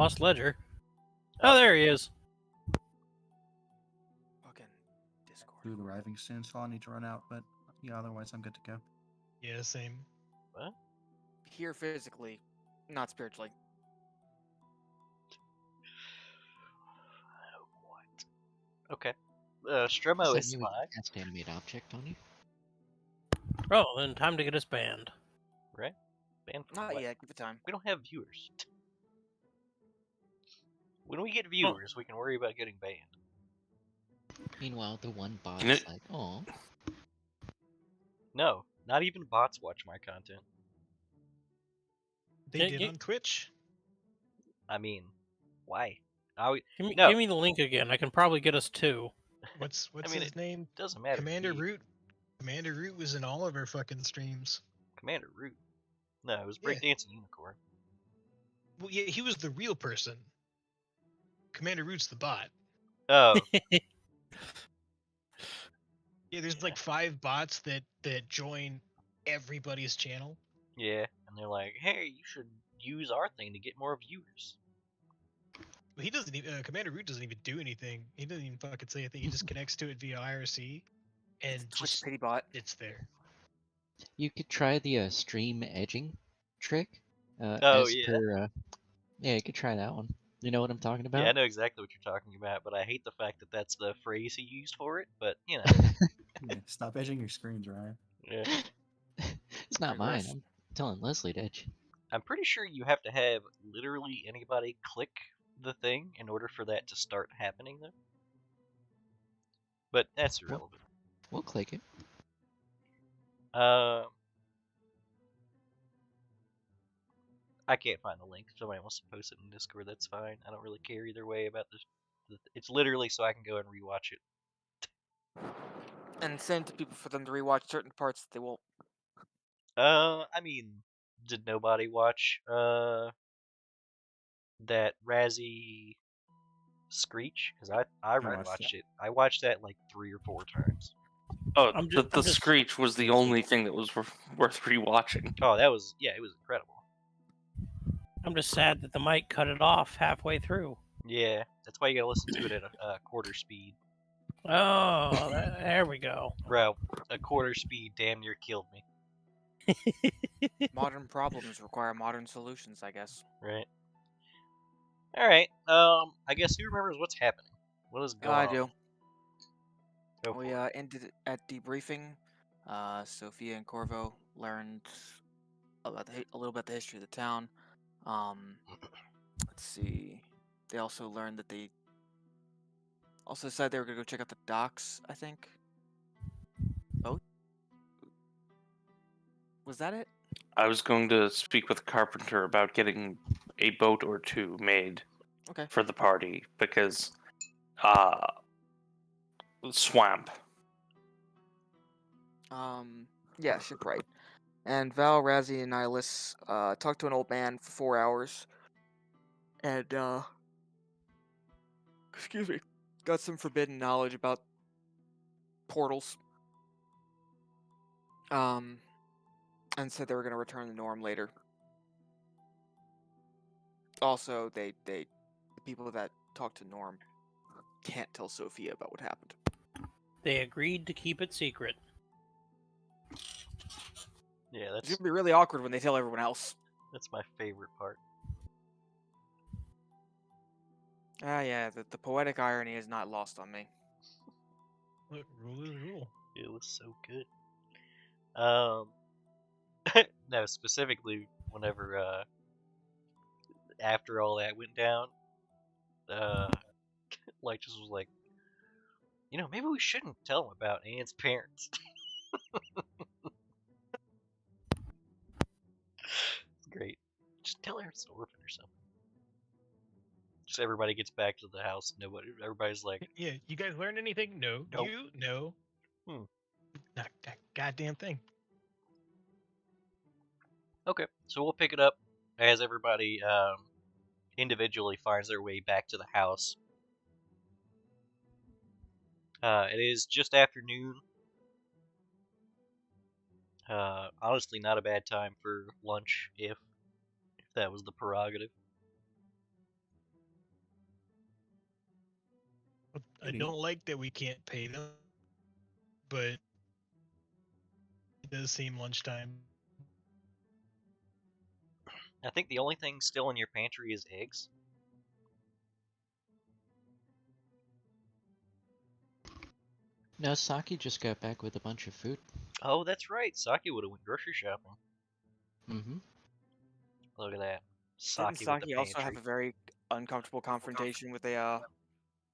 Lost Ledger. Oh, there he is. Fucking Discord. Food arriving soon, so I'll need to run out, but yeah, otherwise I'm good to go. Yeah, same. What? Here physically, not spiritually. What? Okay. Stremo is Suddenly we fine. cast animate object on you. Oh, then time to get us banned. Right? Banned for Not what? yet. Give it time. We don't have viewers. When we get viewers, we can worry about getting banned. Meanwhile, the one bot Can is it- like, oh, No, not even bots watch my content. They Yeah, did yeah. on Twitch. I mean, why? I Give No. me the link again. I can probably get us 2. What's mean, his name? doesn't matter. to Commander me. Root. Commander Root was in all of our fucking streams. Commander Root. No, it was Yeah. Breakdancing Unicorn. Well, yeah, he was the real person. Commander Root's the bot. Oh, Yeah, there's like 5 bots that join everybody's channel. yeah. And they're like, hey, you should use our thing to get more viewers. But he doesn't even. Commander Root doesn't even do anything. He doesn't even fucking say anything. He just connects to it via IRC, and Twitch just pity bot. it's there. you could try the stream edging trick. Oh, as yeah. per, yeah, you could try that one. You know what I'm talking about? Yeah, I know exactly what you're talking about, but I hate the fact that that's the phrase he used for it. But, you know, Yeah, stop edging your screens, Ryan. yeah. It's not mine. Reverse. I'm telling Leslie to edge. I'm pretty sure you have to have literally anybody click the thing in order for that to start happening, though. But that's irrelevant. We'll click it. I can't find the link. If somebody wants to post it in Discord, that's fine. I don't really care either way about this. It's literally so I can go and rewatch it. And send to people for them to rewatch certain parts that they won't. I mean, did nobody watch that Razzie Screech? Because I watched rewatched it. I watched that like 3 or 4 times. Oh, I'm the just- Screech was the only thing that was worth rewatching. Oh, it was incredible. I'm just sad that the mic cut it off halfway through. Yeah, that's why you gotta listen to it at a quarter speed. Oh, there we go. Bro, a quarter speed damn near killed me. Modern problems require modern solutions, I guess. Right. Alright, I guess who remembers what's happening? What is going I on? do. Go for We it. ended at debriefing. Sophia and Corvo learned about a little bit the history of the town. Let's see. They also learned that they also decided they were gonna go check out the docks. I think. Boat. Was that it? I was going to speak with Carpenter about getting a boat or 2 made Okay. for the party because swamp. Yeah, shipwright. And Val, Razzie, and Nihilus talked to an old man for 4 hours. And, excuse me, got some forbidden knowledge about portals. And said they were going to return to norm later. Also, the people that talked to Norm can't tell Sophia about what happened. They agreed to keep it secret. Yeah, It's that's going to be really awkward when they tell everyone else. my favorite part. Ah, yeah, the poetic irony is not lost on me. Look, rule is rule. It was so good. No, specifically whenever after all that went down, like just was like, you know, maybe we shouldn't tell him about Anne's parents. Great. Just tell her it's an orphan or something. Just everybody gets back to the house. Everybody's like, Yeah, you guys learned anything? No. Nope. You? No. Hmm. Not a goddamn thing. okay, so we'll pick it up as everybody individually finds their way back to the house. It is just after noon. Honestly, not a bad time for lunch if that was the prerogative. I Maybe. don't like that we can't pay them, but it does seem lunchtime. I think the only thing still in your pantry is eggs. No, Saki just got back with a bunch of food. Oh, that's right. Saki would have went grocery shopping. Mm-hmm. Look at that. Didn't Saki with the Saki also have pantry. a very uncomfortable confrontation with a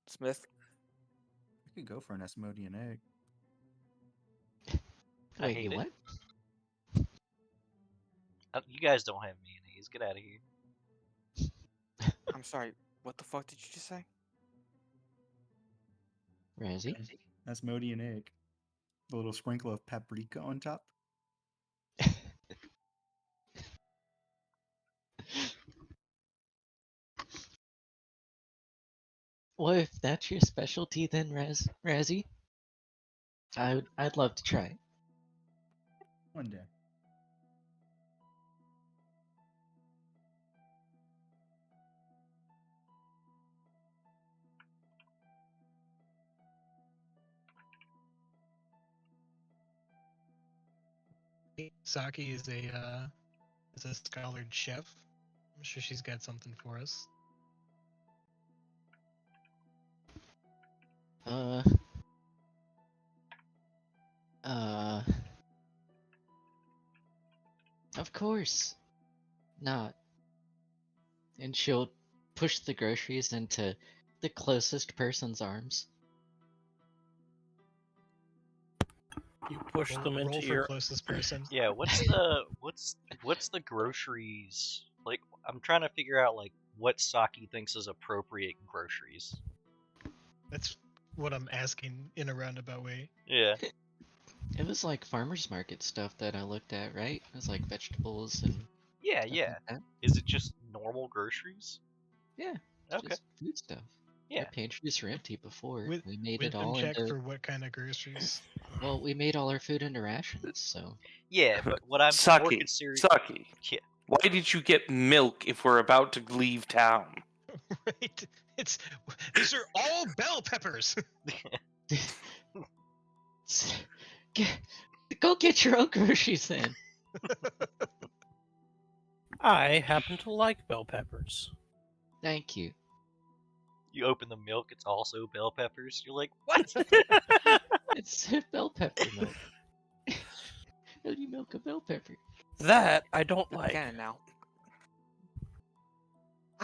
Smith? I could go for an Asmodean egg. I Wait, hate you it. what? You guys don't have mayonnaise. Get out of here. I'm sorry, what the fuck did you just say? Razzie? Asmodean egg. A little sprinkle of paprika on top. Well, if that's your specialty, then Razzie, I'd love to try it. One day. Saki is a scholared chef. I'm sure she's got something for us. Uh, of course not. And she'll push the groceries into the closest person's arms. You push them Roll into for your. closest person. Yeah, what's the groceries like? I'm trying to figure out like what Saki thinks is appropriate groceries. That's what I'm asking in a roundabout way. Yeah. It was like farmer's market stuff that I looked at, right? It was like vegetables and Yeah, stuff yeah. like that. Is it just normal groceries? Yeah, Okay. just food stuff. Yeah. Our pantries were empty before. With We made it wisdom all check into. for what kind of groceries? Well, we made all our food into rations, so. Yeah, but what I'm more Saki, concerned. Saki, Yeah. why did you get milk if we're about to leave town? Right? These are all bell peppers. Go get your own groceries then. I happen to like bell peppers. Thank you. You open the milk, it's also bell peppers. You're like, what? It's bell pepper milk. How do you milk a bell pepper? That I don't like. Again now.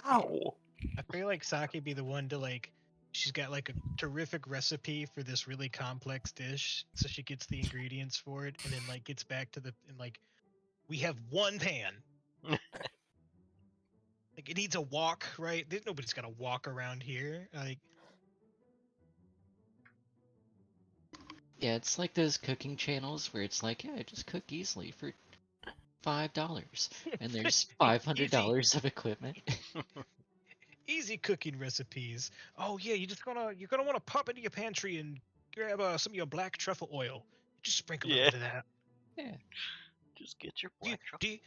Ow! I feel like Saki be the one to like. She's got like a terrific recipe for this really complex dish, so she gets the ingredients for it, and then like gets back to and like, we have one pan. Like it needs a wok, right? Nobody's got a wok around here. Like, Yeah, it's like those cooking channels where it's like, yeah, just cook easily for $5, and there's $500 of equipment. easy cooking recipes. Oh yeah, you're gonna want to pop into your pantry and grab some of your black truffle oil. Just sprinkle a Yeah. little bit of that. Yeah. Just get your Do you, black truffle.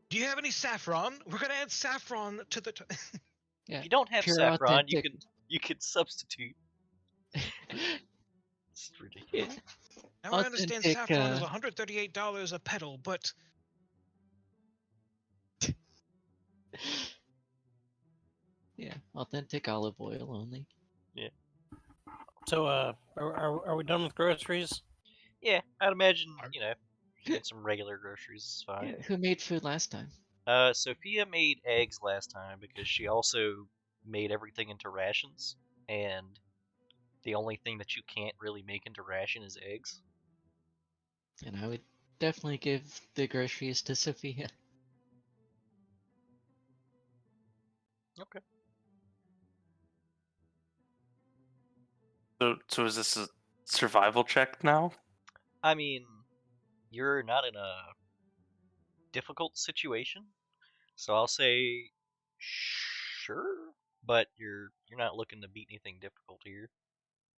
do you have any saffron? We're gonna add saffron to the. Yeah. If you don't have Pure saffron, authentic. you can substitute. It's ridiculous. Now I understand Authentic, saffron is $138 a petal, but Yeah, authentic olive oil only. So, are we done with groceries? Yeah, I'd imagine, Are- get some regular groceries is fine. Yeah, who made food last time? Sophia made eggs last time because she also made everything into rations, and the only thing that you can't really make into ration is eggs. And I would definitely give the groceries to Sophia. Okay. So is this a survival check now? I mean, you're not in a difficult situation, so I'll say sure, but you're not looking to beat anything difficult here.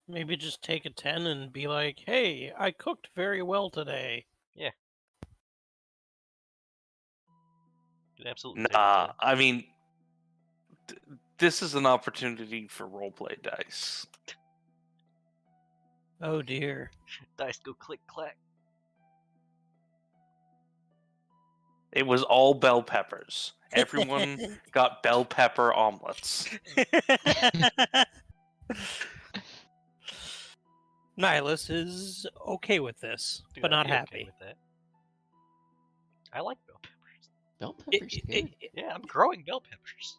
Maybe just take a 10 and be like, "Hey, I cooked very well today." You can absolutely take a Nah, 10. I mean, this is an opportunity for roleplay dice. Oh dear. Dice go click clack. It was all bell peppers. Everyone got bell pepper omelets. Nihilus is okay with this, Dude, but I'd not be okay happy. with that. I like bell peppers. Bell pepper's good. Yeah, I'm growing bell peppers.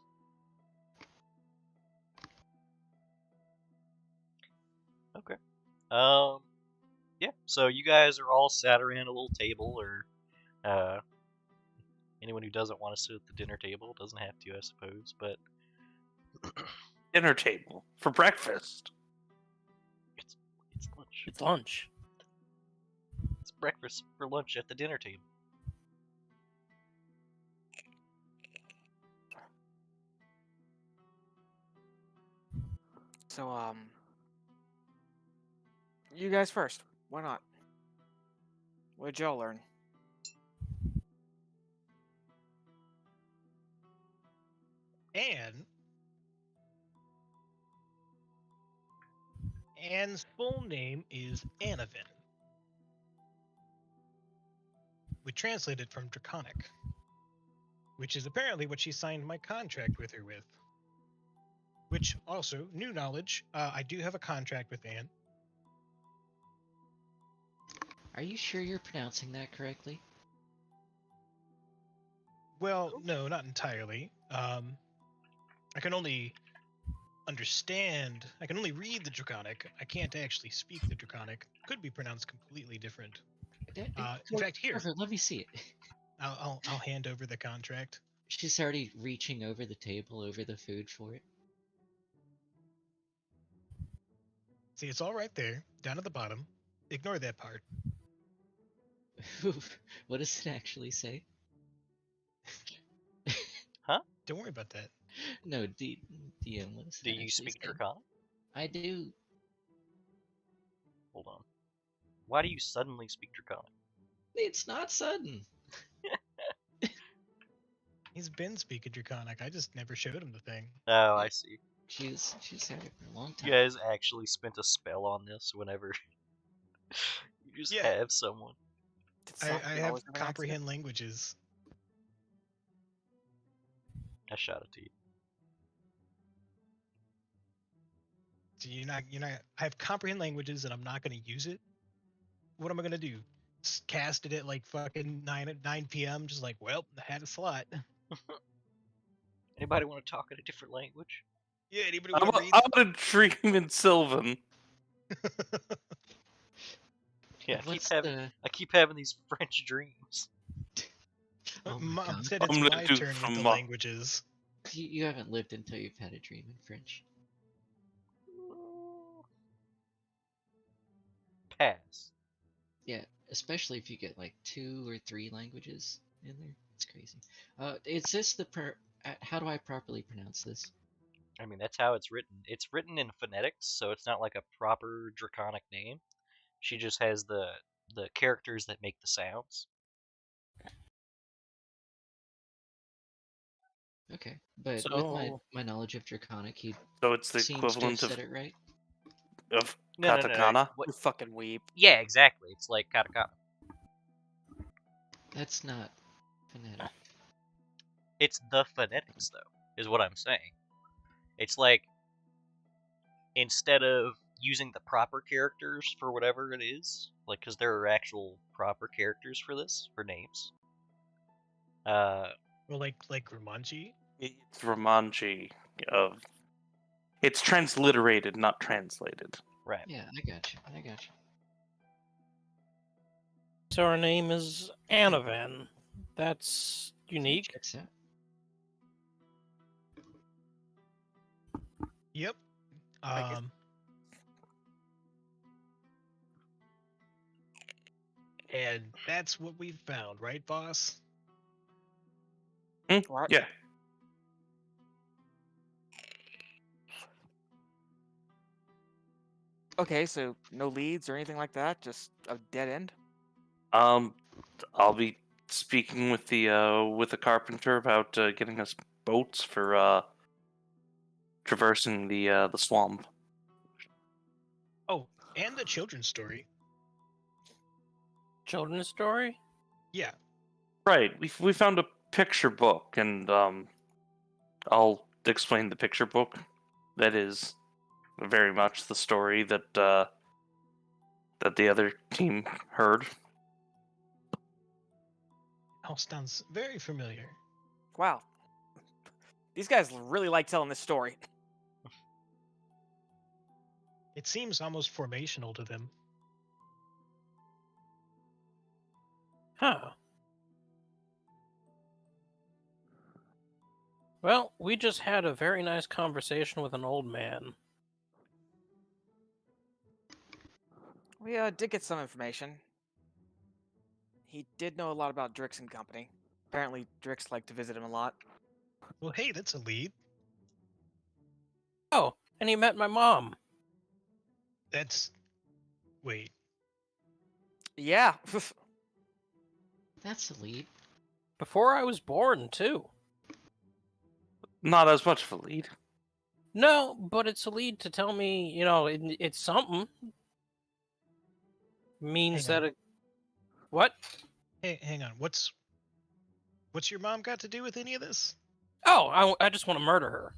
Okay. Yeah. So you guys are all sat around a little table, or anyone who doesn't want to sit at the dinner table doesn't have to, I suppose. But Dinner table for breakfast. it's lunch. It's lunch. It's breakfast for lunch at the dinner table. So, you guys first. Why not? What did y'all learn? Anne's full name is Annavin. We translated from Draconic, which is apparently what she signed my contract with her with. Which also, new knowledge, I do have a contract with Anne. Are you sure you're pronouncing that correctly? Well, no, not entirely. I can only understand, I can only read the Draconic. I can't actually speak the Draconic. Could be pronounced completely different. In fact, here, Trevor, let me see it. I'll hand over the contract. She's already reaching over the table, over the food for it. See, it's all right there, down at the bottom. Ignore that part. What does it actually say? Don't worry about that. No, DM, what does Do it you actually speak say? Draconic? I do. Hold on. Why do you suddenly speak Draconic? It's not sudden. He's been speaking Draconic. I just never showed him the thing. Oh, I see. She's had it for a long time. You guys actually spent a spell on this whenever you just Yeah. have someone. Did I Saki have always have an comprehend languages. I shot it to you. So you're not. I have comprehend languages, and I'm not going to use it. What am I going to do? Cast it at like fucking 9 p.m. Just like, well, I had a slot. Anybody want to talk in a different language? Yeah, anybody I want to read? want to dream in Sylvan. Yeah, What's I keep having these French dreams. Oh my Mom God. said it's I'm gonna my do turn with some the mo- languages. You haven't lived until you've had a dream in French. Pass. Yeah, especially if you get like 2 or 3 languages in there. It's crazy. Is this how do I properly pronounce this? I mean, that's how it's written. It's written in phonetics, so it's not like a proper Draconic name. She just has the characters that make the sounds. Okay, but with So- my knowledge of Draconic, he So it's the seems to have equivalent said it right. of No. katakana. What? You fucking weeb. Yeah, exactly. It's like katakana. That's not phonetic. It's the phonetics, though, is what I'm saying. It's like, instead of using the proper characters for whatever it is, like, because there are actual proper characters for this, for names. Well, like Romanji. It's Romanji of. It's transliterated, not translated. Right. Yeah, I got you. So her name is Annavin. That's unique. Checks out. Yep. I guess- And that's what we found, right, boss? What? Yeah. Okay, so no leads or anything like that. Just a dead end. I'll be speaking with the carpenter about getting us boats for traversing the swamp. Oh, And the children's story. Children's story? Yeah. Right. We found a picture book, and I'll explain the picture book. That is very much the story that that the other team heard. All sounds very familiar. Wow. These guys really like telling this story. It seems almost formational to them. Huh. Well, we just had a very nice conversation with an old man. We did get some information. He did know a lot about Drix and company. Apparently, Drix liked to visit him a lot. Well, hey, that's a lead. Oh, and he met my mom. That's... Wait. Yeah. That's a lead. Before I was born, too. Not as much of a lead. No, but it's a lead to tell me, it's something. Means Hang on. that it... What? Hey, hang on. What's your mom got to do with any of this? Oh, I just want to murder her.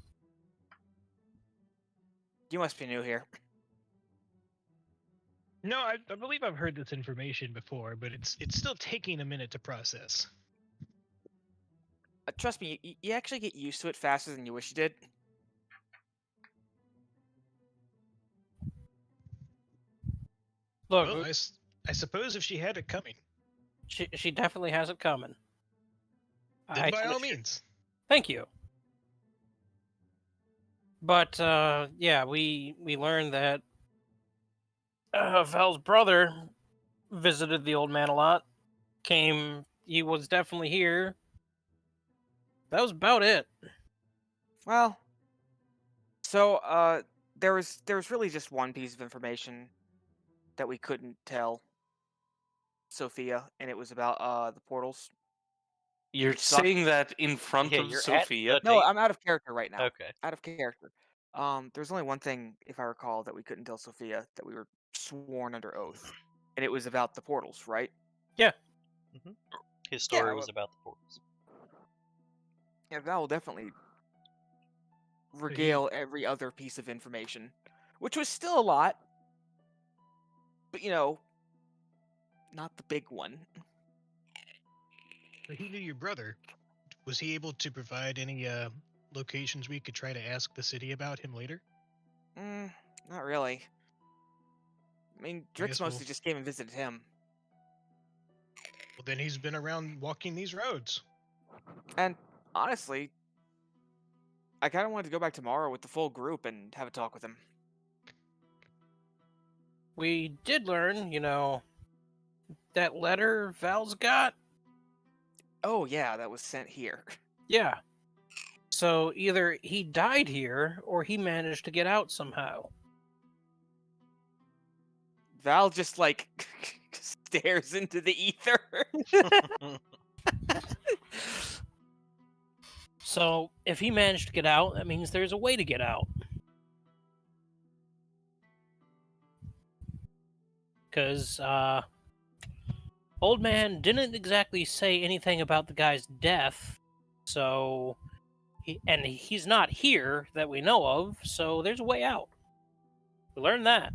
You must be new here. No, I believe I've heard this information before, but it's still taking a minute to process. Trust me, you actually get used to it faster than you wish you did. Look, Well, I suppose if she had it coming, she definitely has it coming. then I by can all assure- means. Thank you. But yeah, we learned that Val's brother visited the old man a lot. He was definitely here. That was about it. Well, so there was really just one piece of information that we couldn't tell Sophia, and it was about the portals. You're Which sucked. saying that in front Yeah, of you're at Sophia? the No, date. I'm out of character right now. Okay. Out of character. There's only one thing, if I recall, that we couldn't tell Sophia that we were sworn under oath, and it was about the portals, right? His story Yeah, was well- about the portals. Yeah, Val will definitely regale every other piece of information, which was still a lot, but not the big one. But he knew your brother. Was he able to provide any locations we could try to ask the city about him later? Not really. I mean, I guess Drix mostly we'll- just came and visited him. Well, then he's been around walking these roads. And honestly, I kind of wanted to go back tomorrow with the full group and have a talk with him. We did learn, that letter Val's got. Oh yeah, that was sent here. Yeah. So either he died here or he managed to get out somehow. Val just like stares into the ether. So if he managed to get out, that means there's a way to get out. Because old man didn't exactly say anything about the guy's death, so he's not here that we know of, so there's a way out. We learned that.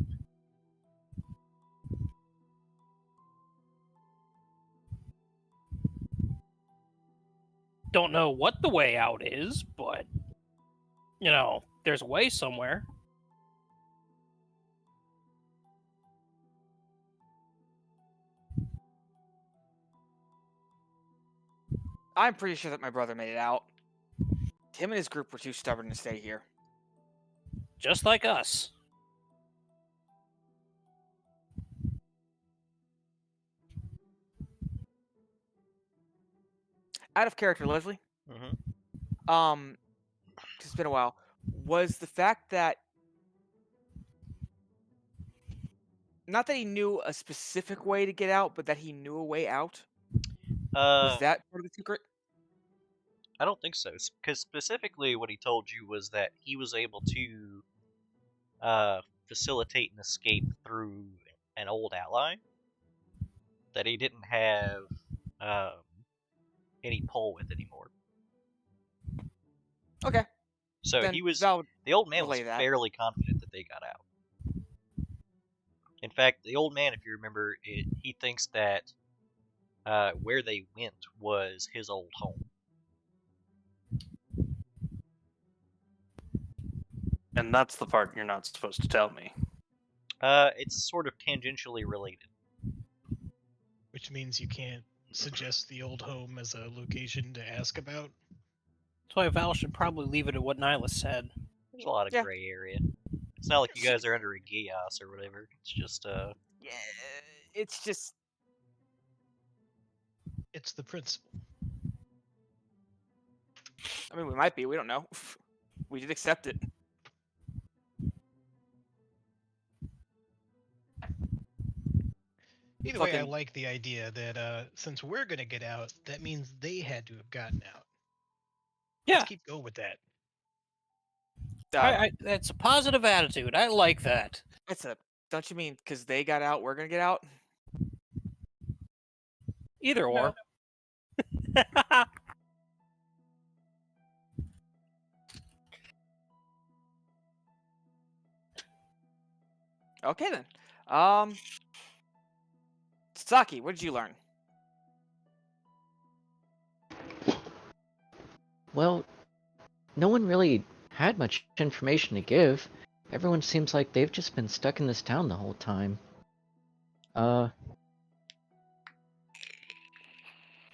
Don't know what the way out is, but there's a way somewhere. I'm pretty sure that my brother made it out. Him and his group were too stubborn to stay here. Just like us. Out of character, Leslie. Mhm. It's been a while. Was the fact that not that he knew a specific way to get out, but that he knew a way out? Was that part of the secret? I don't think so. Because specifically, what he told you was that he was able to facilitate an escape through an old ally that he didn't have any pull with anymore. Okay. So Then he was Val would the old man was relay that. fairly confident that they got out. In fact, the old man, if you remember, he thinks that where they went was his old home. And that's the part you're not supposed to tell me. It's sort of tangentially related. Which means you can't suggest the old home as a location to ask about. That's why Val should probably leave it at what Nyla said. There's a lot of Yeah. gray area. It's not like you guys are under a chaos or whatever. It's just Yeah, it's just It's the principle. I mean, we might be. We don't know. We did accept it. Either way, I Fucking- like the idea that since we're gonna get out, that means they had to have gotten out. Yeah, Let's keep going with that. that's a positive attitude. I like that. It's a. Don't you mean because they got out, we're gonna get out? Either or. Okay then. Saki, what did you learn? Well, no one really had much information to give. Everyone seems like they've just been stuck in this town the whole time.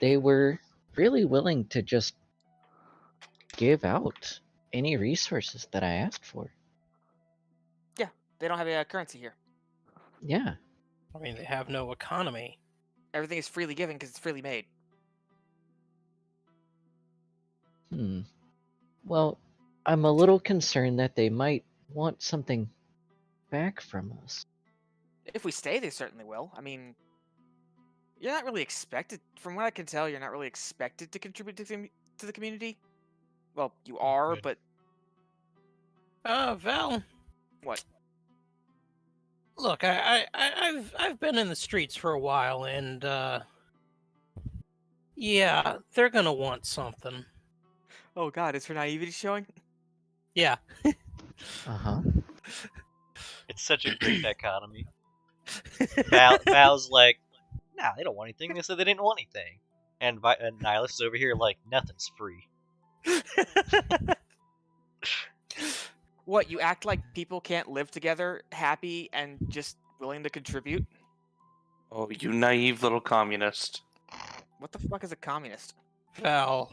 They were really willing to just give out any resources that I asked for. They don't have a currency here. Yeah. I mean, they have no economy. Everything is freely given because it's freely made. Well, I'm a little concerned that they might want something back from us. If we stay, they certainly will. I mean, you're not really expected. From what I can tell, you're not really expected to contribute to the community. Well, you are, Good. but Val. What? Look, I've been in the streets for a while, and yeah, they're gonna want something. Oh God, is her naivety showing? Yeah. Uh-huh. it's such a great dichotomy. Val's like, nah, they don't want anything. They said they didn't want anything. And Nihilus is over here like, nothing's free. What, you act like people can't live together happy and just willing to contribute? Oh, you naive little communist. What the fuck is a communist? Val.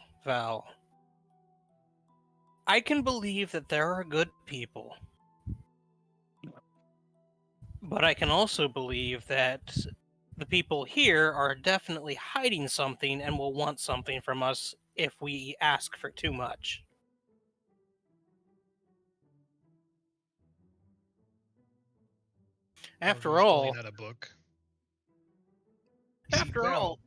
I can believe that there are good people. But I can also believe that the people here are definitely hiding something and will want something from us if we ask for too much. After Who's all, pulling out a book. After all-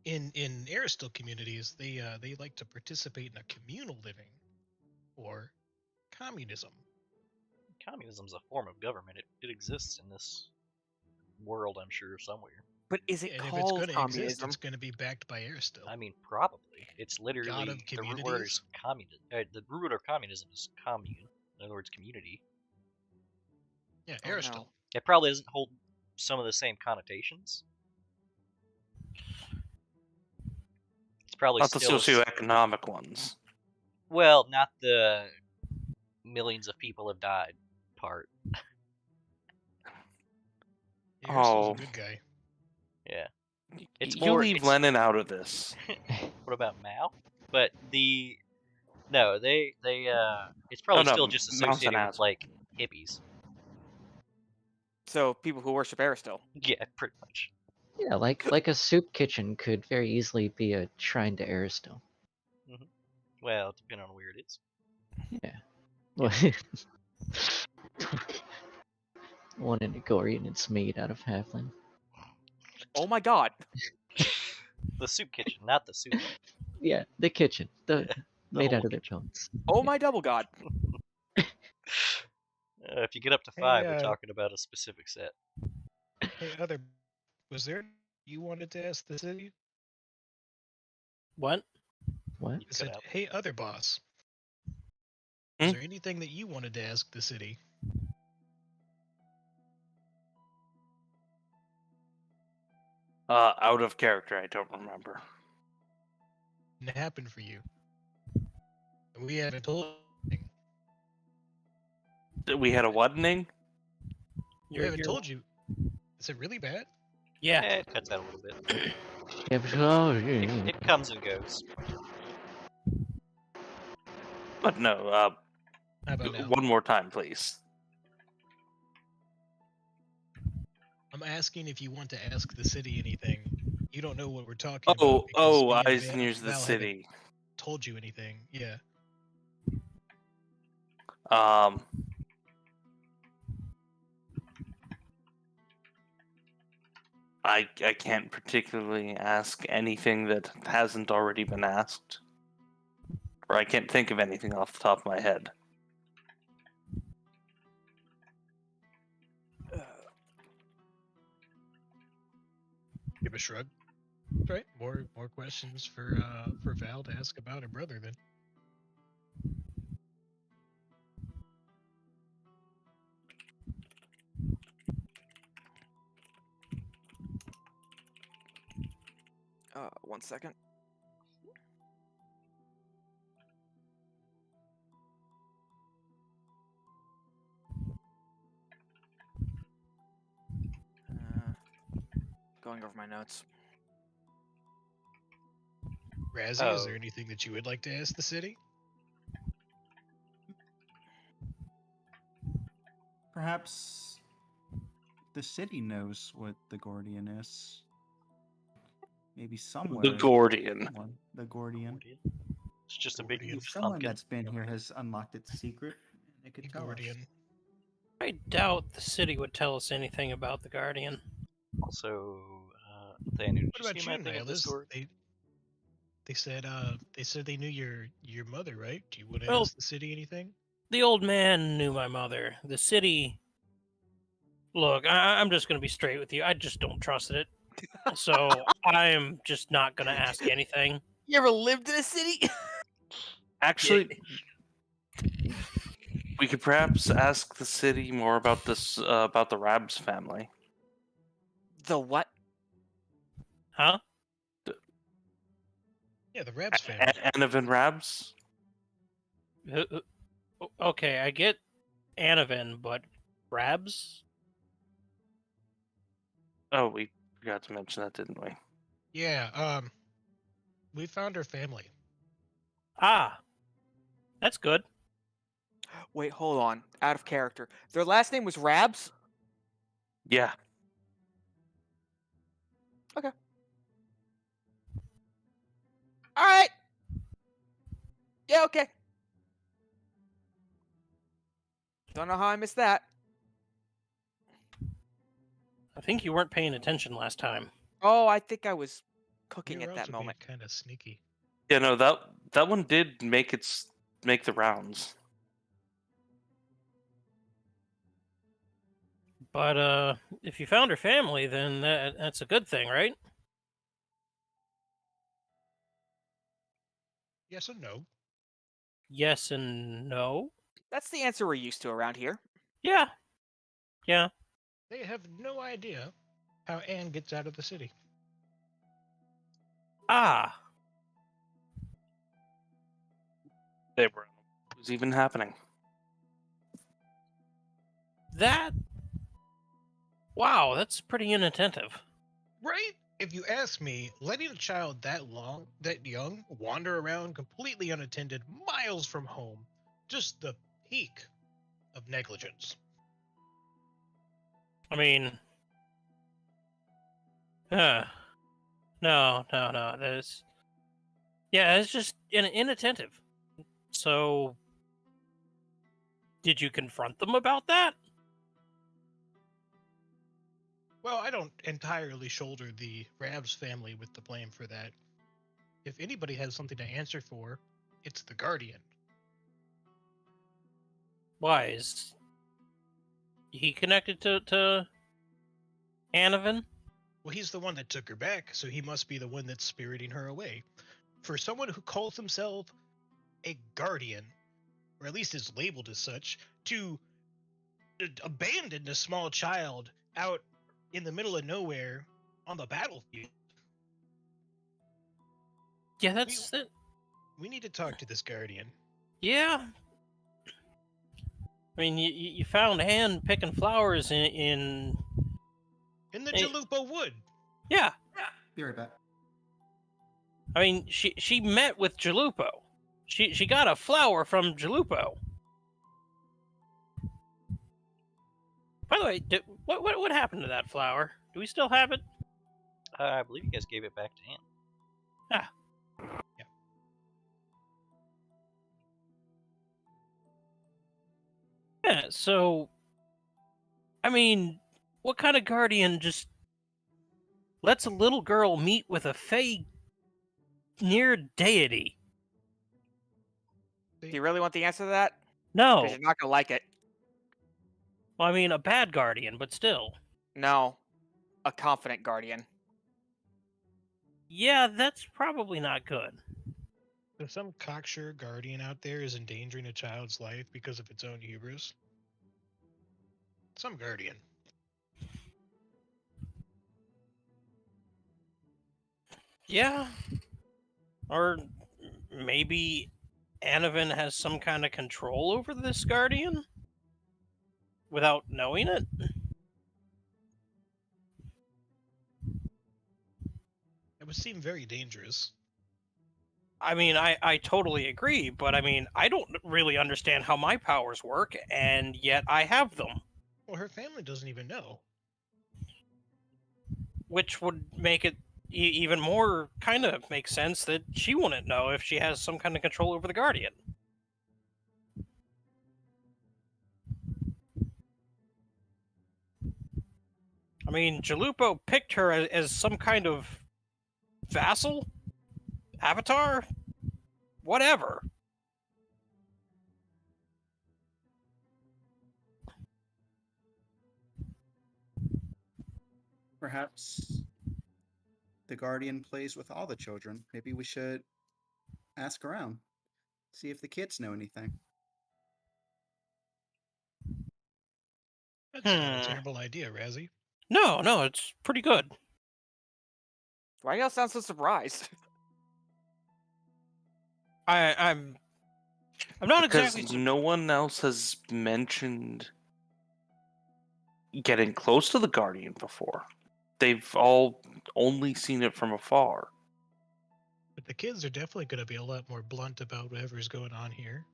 in Aristil communities, they like to participate in a communal living, or communism. Communism's a form of government. It exists in this world, I'm sure, somewhere. But is it And if it's called going to exist, communism? it's going to be backed by Aristil. I mean, probably. It's literally God of the root word is communities? communism. The root word of communism is commune. In other words, community. Yeah, Oh, Aristil. no. It probably doesn't hold some of the same connotations. It's probably Not the still socioeconomic ones. well, not the millions of people have died part. Aristil's Oh. a good guy. Yeah. It's You more. leave it's- Lenin out of this. What about Mao? But no, they it's probably no, still just Mao's an associated with asshole. like hippies. So people who worship Aristil. Yeah, pretty much. Yeah, like a soup kitchen could very easily be a shrine to Aristil. Well, depending on where it is. Yeah. One in Agori and it's made out of halfling. Oh my God. The soup kitchen, not the soup. Yeah, the kitchen. The made whole out of their bones. Oh my double God. If you get up to Hey, 5, we're talking about a specific set. Hey, was there you wanted to ask the city? What? What? You I cut said, out. hey, other boss. Hmm? Is there anything that you wanted to ask the city? Out of character, I don't remember. And it happened for you. We haven't told you. We had a wedding? We haven't told you. Is it really bad? Yeah. It cuts out a little bit. Yeah, but- oh, yeah. It comes and goes. But no, How about now? one more time, please. I'm asking if you want to ask the city anything. You don't know what we're talking Oh, about. because me and eyes Val- near the Val haven't city. told you anything. Yeah. Um, I can't particularly ask anything that hasn't already been asked, or I can't think of anything off the top of my head. Give a shrug. Right. More questions for Val to ask about her brother then. One second. Going over my notes. Razzie, is Oh. there anything that you would like to ask the city? Perhaps the city knows what the Gordian is. Maybe somewhere. The Gordian. The Gordian. It's just a big Gordian. Someone pumpkin. that's been here has unlocked its secret. And it could tell us. Guardian. I doubt the city would tell us anything about the Guardian. Also, Nathaniel, did What you about see my you, thing in Nihilus? Discord? They said they knew your mother, right? Do you want to Well- ask the city anything? The old man knew my mother. The city. Look, I'm just going to be straight with you. I just don't trust it. So I'm just not going to ask anything. You ever lived in a city? Actually, we could perhaps ask the city more about this, about the Rabs family. The what? Huh? Yeah, the Rabs family. Anavan Rabs? Okay, I get Anavan, but Rabs? Oh, we forgot to mention that, didn't we? Yeah, we found her family. Ah, that's good. Wait, hold on. Out of character. Their last name was Rabs? Yeah. Alright! Yeah, okay. Don't know how I missed that. I think you weren't paying attention last time. Oh, I think I was cooking You're at that also moment. kind of sneaky. Yeah, no, that one did make the rounds. But if you found her family, then that's a good thing, right? Yes and no. Yes and no. That's the answer we're used to around here. Yeah. Yeah. They have no idea how Anne gets out of the city. Ah. They were. What was even happening? That. Wow, that's pretty inattentive. Right? If you ask me, letting a child that young, wander around completely unattended, miles from home, just the peak of negligence. I mean. No. That's. Yeah, it's just inattentive. So. Did you confront them about that? Well, I don't entirely shoulder the Rabs family with the blame for that. If anybody has something to answer for, it's the Guardian. Why is he connected to Anavan? Well, he's the one that took her back, so he must be the one that's spiriting her away. For someone who calls himself a guardian, or at least is labeled as such, to abandon a small child out in the middle of nowhere on the battlefield. Yeah, that's it. We need to talk to this guardian. Yeah. I mean, you found Anne picking flowers in In the Hey. Jalupo Wood. Yeah. Be right back. I mean, she met with Jalupo. She got a flower from Jalupo. By the way, what happened to that flower? Do we still have it? I believe you guys gave it back to Anne. Ah. Yeah. Yeah, so I mean, what kind of guardian just lets a little girl meet with a fey near deity? Do you really want the answer to that? No. Because you're not gonna like it. Well, I mean, a bad guardian, but still. No, a confident guardian. Yeah, that's probably not good. If some cocksure guardian out there is endangering a child's life because of its own hubris, some guardian. Yeah. Or maybe Anavan has some kind of control over this guardian without knowing it? It would seem very dangerous. I mean, I totally agree, but I mean, I don't really understand how my powers work, and yet I have them. Well, her family doesn't even know. Which would make it even more kind of make sense that she wouldn't know if she has some kind of control over the Guardian. I mean, Jalupo picked her as some kind of vassal? Avatar? Whatever. Perhaps the guardian plays with all the children. Maybe we should ask around, see if the kids know anything. That's not a terrible idea, Razzie. No, it's pretty good. Why do y'all sound so surprised? I'm not Because exactly. no one else has mentioned getting close to the Guardian before. They've all only seen it from afar. But the kids are definitely going to be a lot more blunt about whatever's going on here.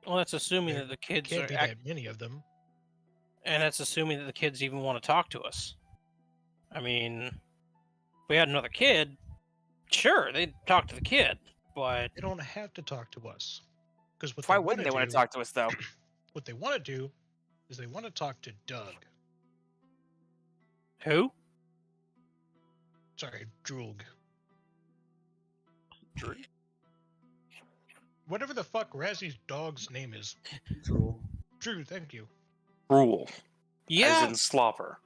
Well, that's assuming There that the kids Can't are, be that many of them. and that's assuming that the kids even want to talk to us. I mean, if we had another kid, sure, they'd talk to the kid, but They don't have to talk to us. Because what Why they wouldn't they want want to talk to us, though? What they want to do is they want to talk to Doug. who? Sorry, Droog. Whatever the fuck Razzie's dog's name is. Drool. Drew, thank you. Rule, Yeah, as in slobber.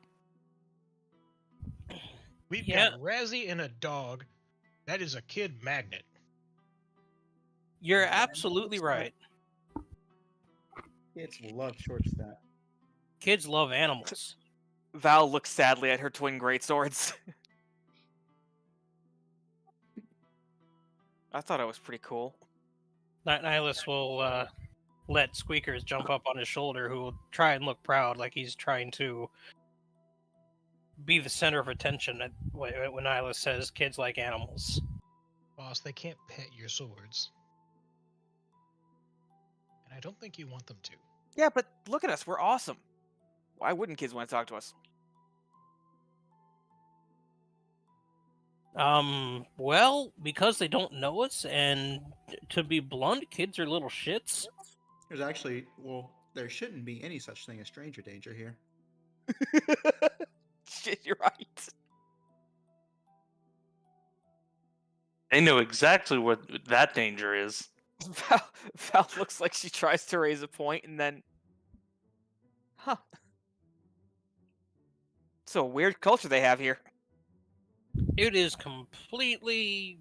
We've Yeah. got Razzie and a dog. That is a kid magnet. you're absolutely right. Kids love short staff. Kids love animals. Val looks sadly at her twin greatswords. I thought it was pretty cool. Nihilus will let Squeakers jump up on his shoulder, who will try and look proud, like he's trying to be the center of attention when Nihilus says kids like animals. Boss, they can't pet your swords. And I don't think you want them to. Yeah, but look at us. We're awesome. Why wouldn't kids want to talk to us? Well, because they don't know us, and to be blunt, kids are little shits. There's actually, well, there shouldn't be any such thing as stranger danger here. Shit, you're right. They know exactly what that danger is. Val looks like she tries to raise a point and then... Huh. Also, a weird culture they have here. It is completely.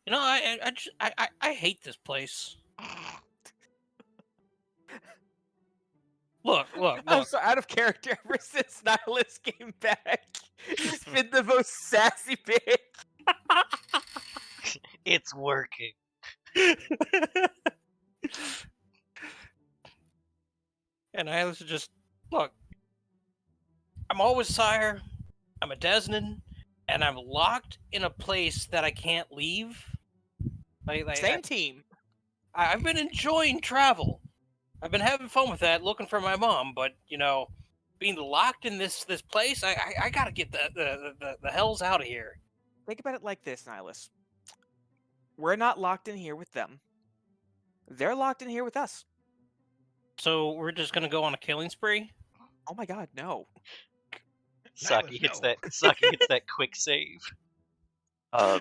You know, I hate this place. Look, I'm look. so out of character ever since Nihilus came back. He's been the most sassy bitch. It's working. And I was just look. I'm always sire. I'm a Desnan, and I'm locked in a place that I can't leave. Same team. I've been enjoying travel. I've been having fun with that, looking for my mom. But you know, being locked in this place, I gotta get the hells out of here. Think about it like this, Nihilus. We're not locked in here with them. They're locked in here with us. So we're just gonna go on a killing spree. Oh my god, no. Saki Nihilus, hits no. that quick save. Hmm.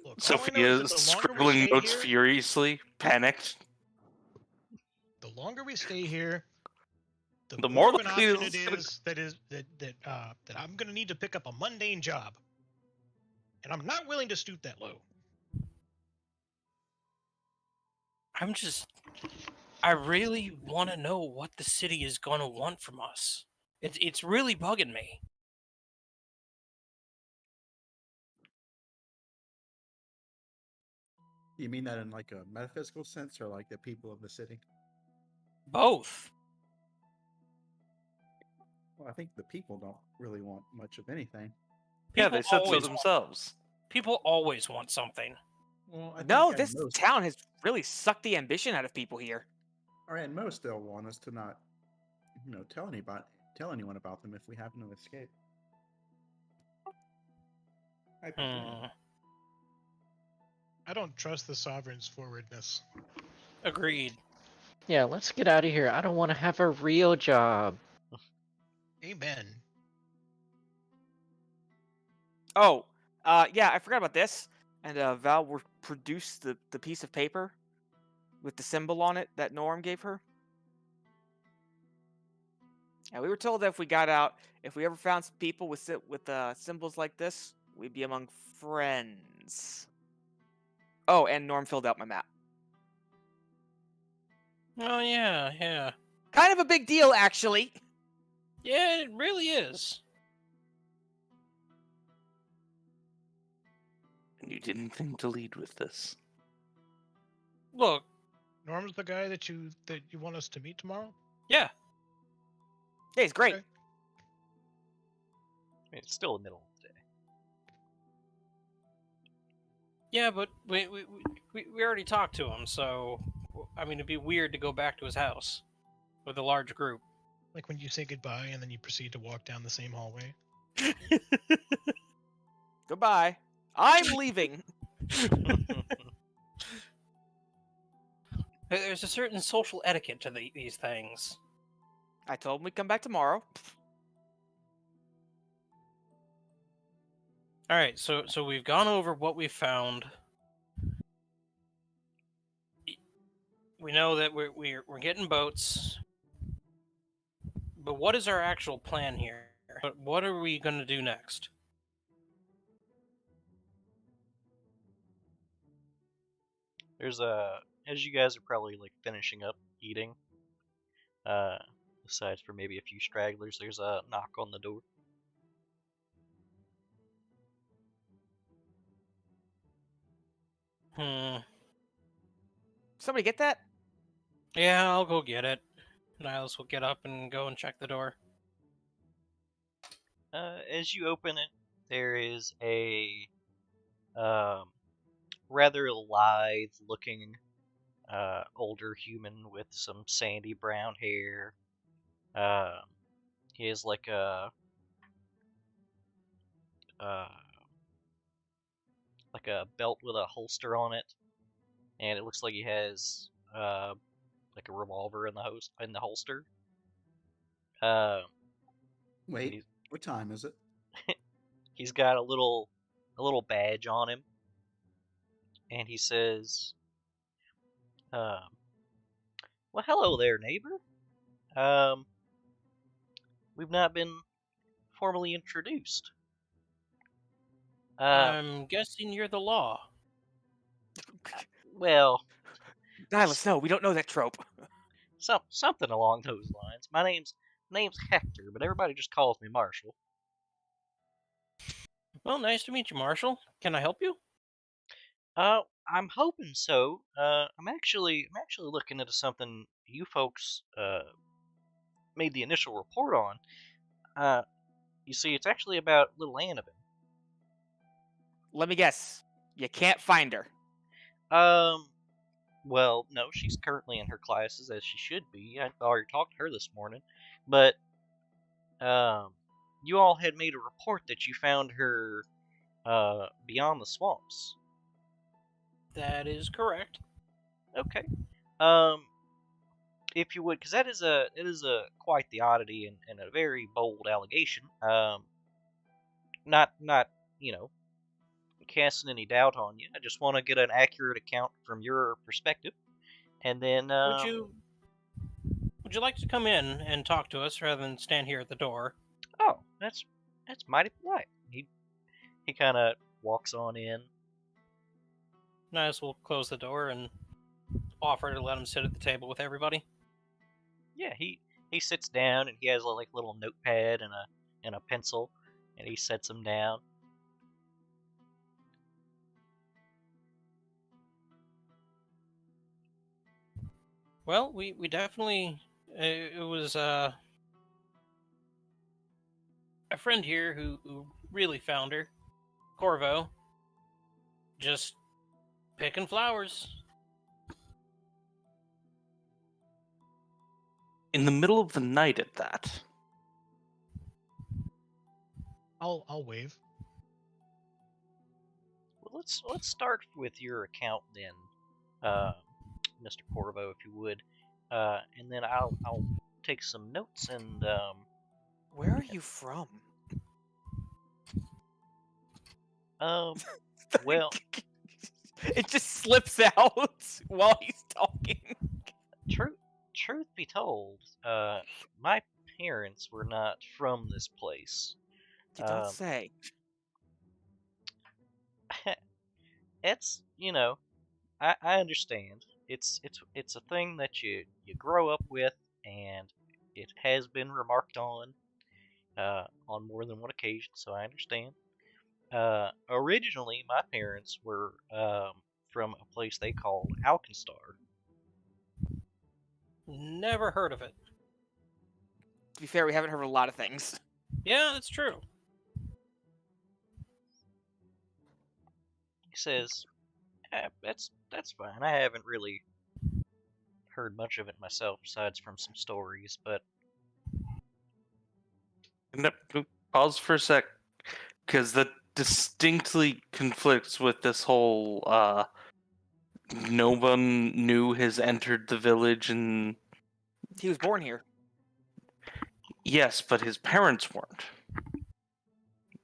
Look, all I know is Sophia that the longer we scribbling stay notes here, furiously, panicked. the longer we stay here, the The more more of an likely option it's it gonna- is that I'm gonna need to pick up a mundane job, and I'm not willing to stoop that low. I really want to know what the city is gonna want from us. It's really bugging me. You mean that in like a metaphysical sense, or like the people of the city? Both. Well, I think the people don't really want much of anything. Yeah, People they said so always want- themselves. People always want something. Well, I think No, at this most, town has really sucked the ambition out of people here. or at most, they'll want us to not, tell anyone about them if we happen to escape. I presume. I don't trust the sovereign's forwardness. Agreed. Yeah, let's get out of here. I don't want to have a real job. Amen. Oh, yeah, I forgot about this. And Val will produce the piece of paper with the symbol on it that Norm gave her. And we were told that if we got out, if we ever found some people with symbols like this, we'd be among friends. Oh, and Norm filled out my map. Oh yeah. Kind of a big deal, actually. Yeah, it really is. And you didn't think to lead with this. Look, Norm's the guy that you want us to meet tomorrow. yeah. Yeah, he's great. Okay. I mean, it's still the middle of the day. Yeah, but we already talked to him, so I mean it'd be weird to go back to his house with a large group. Like when you say goodbye and then you proceed to walk down the same hallway. Goodbye. I'm leaving. There's a certain social etiquette to these things. I told him we'd come back tomorrow. All right, so we've gone over what we found. We know that we're getting boats, but what is our actual plan here? What are we going to do next? There's as you guys are probably like finishing up eating, aside for maybe a few stragglers, there's a knock on the door. Somebody get that? Yeah, I'll go get it. Niles will get up and go and check the door. As you open it, there is a rather lithe-looking older human with some sandy brown hair. He has like a belt with a holster on it, and it looks like he has like a revolver in the holster. Wait, he's- what time is it? He's got a little badge on him, and he says, "Well, hello there, neighbor. We've not been formally introduced. I'm guessing you're the law. Well, Nihilus, no, we don't know that trope. something along those lines. My name's Hector, but everybody just calls me Marshall. Well, nice to meet you, Marshall. Can I help you? I'm hoping so. I'm actually looking into something you folks made the initial report on. You see, it's actually about little Annabelle. Let me guess. You can't find her. Well, no, she's currently in her classes as she should be. I already talked to her this morning, but you all had made a report that you found her beyond the swamps. That is correct. Okay. If you would, because it is a quite the oddity and a very bold allegation. Not you know casting any doubt on you. I just want to get an accurate account from your perspective, and then Would you like to come in and talk to us rather than stand here at the door? Oh, that's mighty polite. He kind of walks on in. Nice. We'll close the door and offer to let him sit at the table with everybody. Yeah, he sits down and he has a little notepad and a pencil, and he sets them down. Well, we definitely it was a friend here who really found her, Corvo. Just picking flowers. In the middle of the night at that. I'll wave. Well, let's start with your account then, Mr. Corvo, if you would, and then I'll take some notes and Where are you from? well, It just slips out while he's talking. truth be told, my parents were not from this place. You don't say. It's I understand. It's a thing that you grow up with, and it has been remarked on more than one occasion. So I understand. Originally, my parents were from a place they called Alkenstar. Never heard of it. To be fair, we haven't heard of a lot of things. Yeah, that's true. He says, that's fine. I haven't really heard much of it myself, besides from some stories. But Pause for a sec, because that distinctly conflicts with this whole no one new has entered the village, and He was born here. yes, but his parents weren't.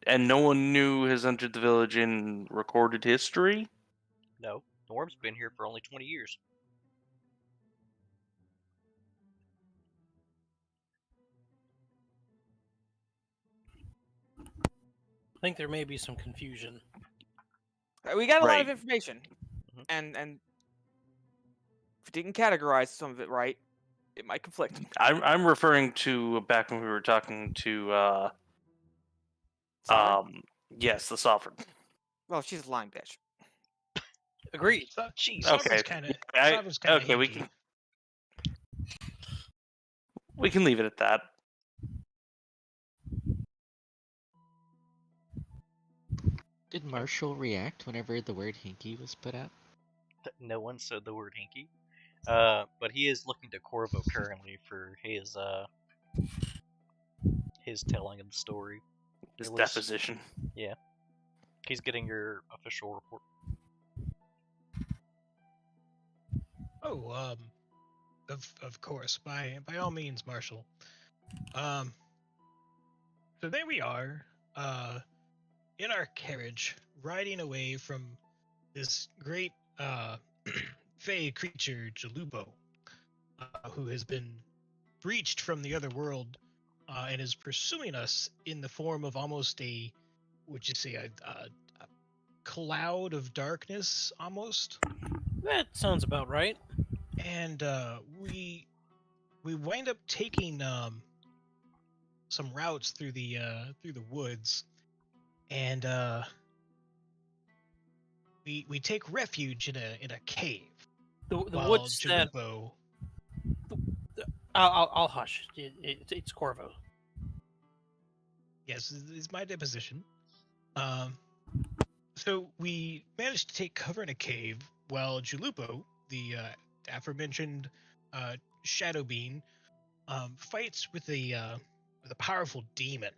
And no one new has entered the village in recorded history? no, Norm's been here for only 20 years. I think there may be some confusion. We got a lot of Right. information, Mhm. and if we didn't categorize some of it right, it might conflict. I'm referring to back when we were talking to Sovereign? yes, the sovereign. Well, she's a lying bitch. Agreed. Jeez. Okay. Okay, we can leave it at that. Did Marshall react whenever the word hinky was put out? No one said the word hinky. But he is looking to Corvo currently for his telling of the story. His At least- deposition. Yeah. He's getting your official report. Oh, of course, by all means, Marshall. So there we are, in our carriage, riding away from this great fey creature, Jalubo, who has been breached from the other world and is pursuing us in the form of almost a, would you say, a cloud of darkness, almost. That sounds about right. And we wind up taking some routes through the woods, and we take refuge in a cave. The While woods that Jalupo, I'll hush. It's Corvo. yes, is my deposition. So we managed to take cover in a cave while Jalupo, the aforementioned Shadow Bean, fights with a powerful demon.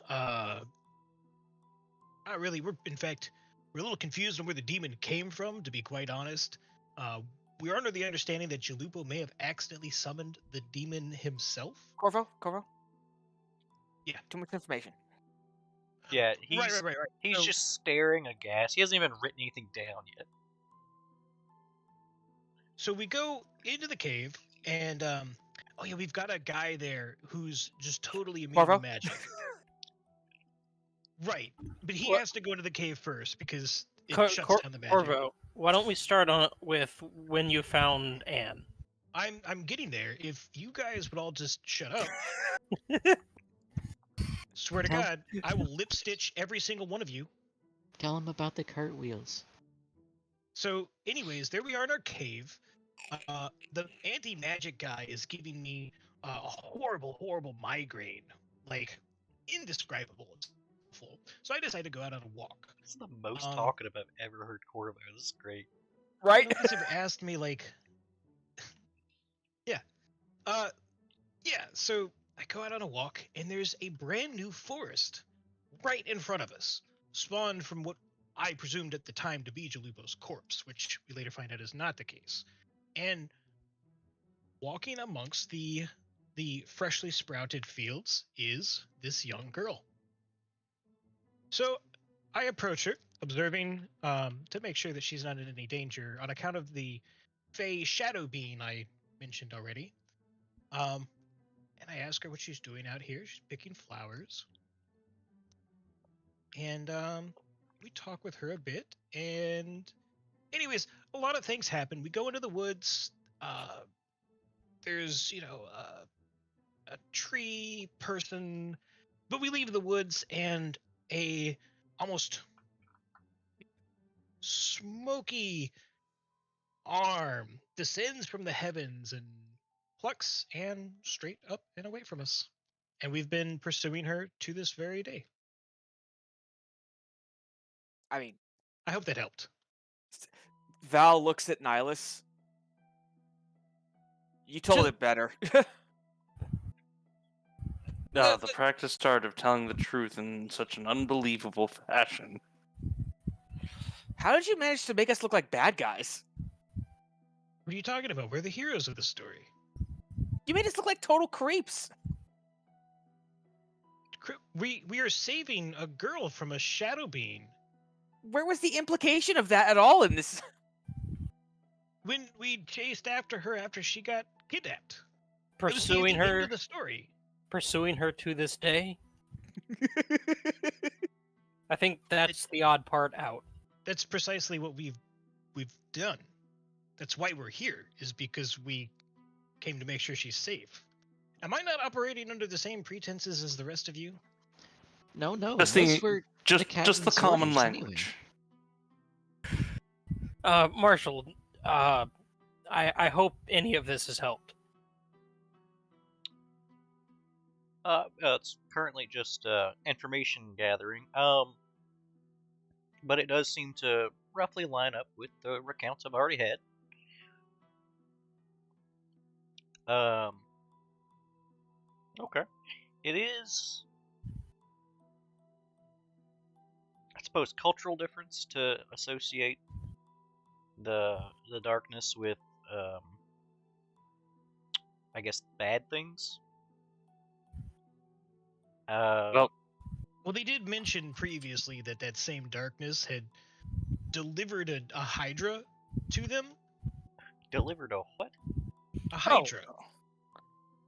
Not really. We're a little confused on where the demon came from, to be quite honest. We're under the understanding that Jalupo may have accidentally summoned the demon himself. Corvo. Yeah. Too much information. Yeah, he's Right. he's So- just staring aghast. He hasn't even written anything down yet. So we go into the cave, and oh yeah, we've got a guy there who's just totally immune Corvo? to magic. Right, but he What- has to go to the cave first because it Cor- shuts Cor- down the magic. Corvo, why don't we start on with when you found Anne? I'm getting there. If you guys would all just shut up. Swear to Tell- God, I will lip stitch every single one of you. Tell him about the cartwheels. So, anyways, there we are in our cave. The anti-magic guy is giving me a horrible migraine, like indescribable. It's awful. So I decided to go out on a walk. This is the most Um, talkative I've ever heard Corvo. This is great. Right? Nobody's ever asked me like, yeah, yeah. So I go out on a walk, and there's a brand new forest right in front of us, spawned from what I presumed at the time to be Jalupo's corpse, which we later find out is not the case. And walking amongst the freshly sprouted fields is this young girl. So I approach her, observing to make sure that she's not in any danger on account of the Fey Shadow Bean I mentioned already. And I ask her what she's doing out here. She's picking flowers. And we talk with her a bit. And anyways, a lot of things happen. We go into the woods. There's, a tree person, but we leave the woods, and a almost smoky arm descends from the heavens and plucks Anne straight up and away from us. And we've been pursuing her to this very day. I mean, I hope that helped. Val looks at Nihilus. You told Just- it better. The practiced art of telling the truth in such an unbelievable fashion. How did you manage to make us look like bad guys? What are you talking about? We're the heroes of the story. You made us look like total creeps. We are saving a girl from a shadow being. Where was the implication of that at all in this? When we chased after her after she got kidnapped. It was Pursuing the end her, of the story. pursuing her to this day. I think that's the odd part out. That's precisely what we've done. That's why we're here, is because we came to make sure she's safe. Am I not operating under the same pretenses as the rest of you? No, Just those the- were Just captain's the common orders anyway. language. Marshall, I hope any of this has helped. It's currently just information gathering. But it does seem to roughly line up with the recounts I've already had. Okay. It is, I suppose, cultural difference to associate the darkness with, I guess, bad things. Well, Well, they did mention previously that that same darkness had delivered a hydra to them. delivered a what? A hydra.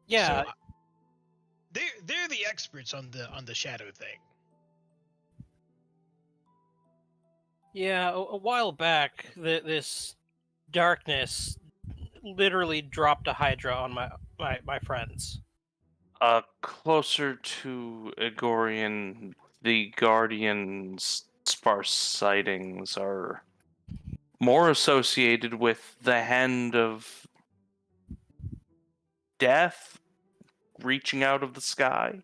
Yeah, So, they're the experts on the shadow thing. yeah. A while back, this darkness literally dropped a Hydra on my friends. Closer to Igorian, the Guardian's sparse sightings are more associated with the hand of death reaching out of the sky.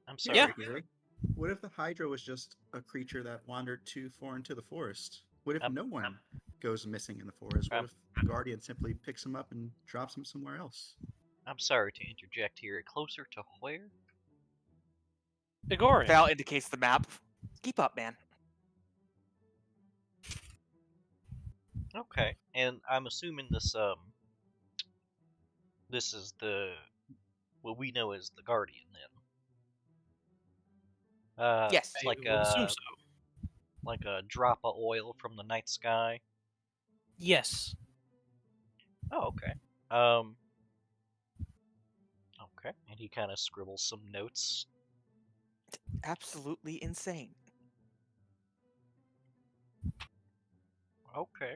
I'm Yeah, sorry. really. What if the Hydra was just a creature that wandered too far into the forest? What if Um, no one goes missing in the forest? What um, if the Guardian simply picks him up and drops him somewhere else? I'm sorry to interject here. Closer to where? Igorian. Val indicates the map. Keep up, man. Okay, and I'm assuming this is what we know as the Guardian then. Yes. I Like would assume so. like a drop of oil from the night sky. Yes. Oh, okay. Okay, and he kind of scribbles some notes. Absolutely insane. Okay.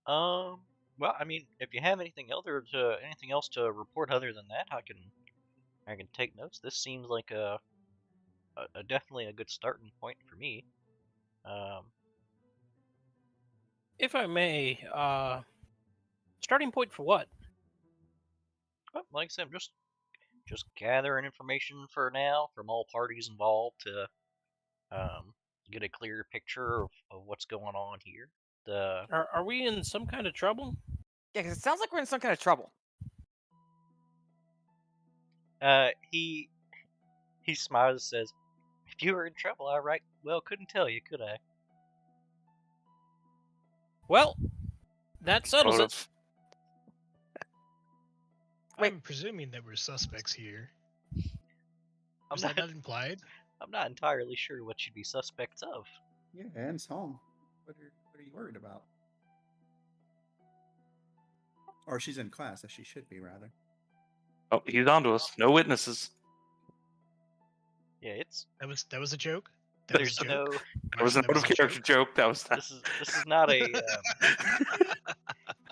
Well, I mean, if you have anything else to report other than that, I can take notes. This seems like a definitely a good starting point for me. Um, If I may, starting point for what? well, like I said, just gathering information for now from all parties involved to get a clearer picture of what's going on here. The Are we in some kind of trouble? Yeah, because it sounds like we're in some kind of trouble. he smiles and says, "If you were in trouble, all right. Well, couldn't tell you, could I?" Well, that settles it. Motive. Wait. I'm presuming that we're suspects here. I'm Was that not. not implied? I'm not entirely sure what you'd be suspects of. Yeah, Anne's home. What are you worried about? Or she's in class, as she should be, rather. Oh, he's on to us. No witnesses. Yeah, it's That was a joke. That was there's a joke. no. That was an out of character joke. That was This is not a.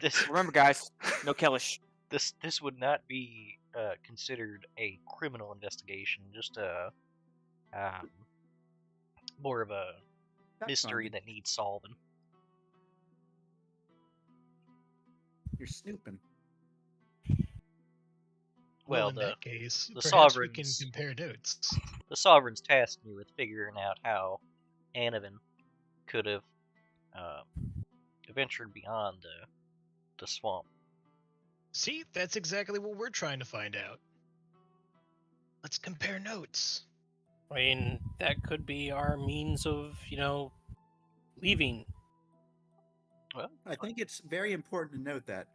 This Remember, guys, no Kellish. this would not be considered a criminal investigation. Just a more of a mystery Fact-finding. that needs solving. You're snooping. Well, Well, in that case, the perhaps we can sovereigns- compare notes. the sovereigns tasked me with figuring out how Anavan could have ventured beyond the swamp. See, that's exactly what we're trying to find out. Let's compare notes. I mean, that could be our means of, leaving. Well, I think it's very important to note that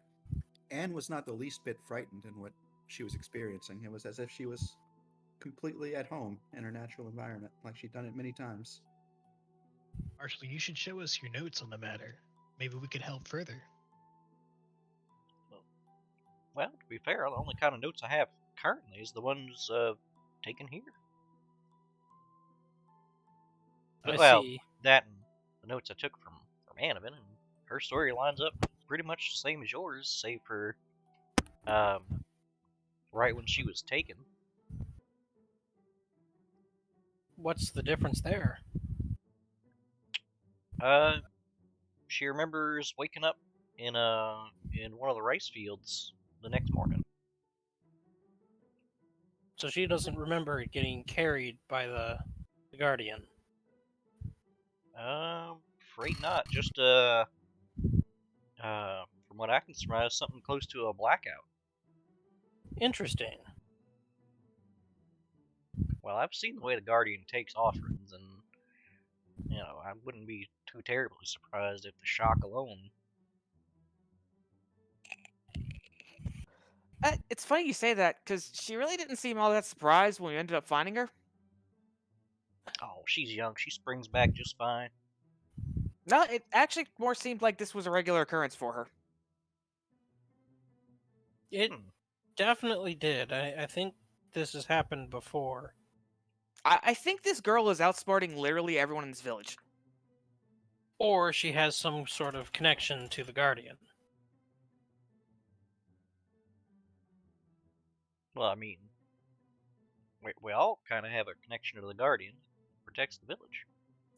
Anne was not the least bit frightened in what she was experiencing. It was as if she was completely at home in her natural environment, like she'd done it many times. Marshall, you should show us your notes on the matter. Maybe we could help further. well, to be fair, the only kind of notes I have currently is the ones taken here. I Well, see. that and the notes I took from Anavan, and her story lines up pretty much the same as yours, save for right when she was taken. What's the difference there? She remembers waking up in one of the rice fields the next morning. So she doesn't remember getting carried by the Guardian. Afraid not. Just from what I can surmise, something close to a blackout. Interesting. Well, I've seen the way the Guardian takes offerings, and I wouldn't be too terribly surprised if the shock alone. It's funny you say that, because she really didn't seem all that surprised when we ended up finding her. Oh, she's young. She springs back just fine. No, it actually more seemed like this was a regular occurrence for her. It Hmm. definitely did. I think this has happened before. I think this girl is outsmarting literally everyone in this village. Or she has some sort of connection to the Guardian. Well, I mean, we all kind of have a connection to the Guardian. Protects the village.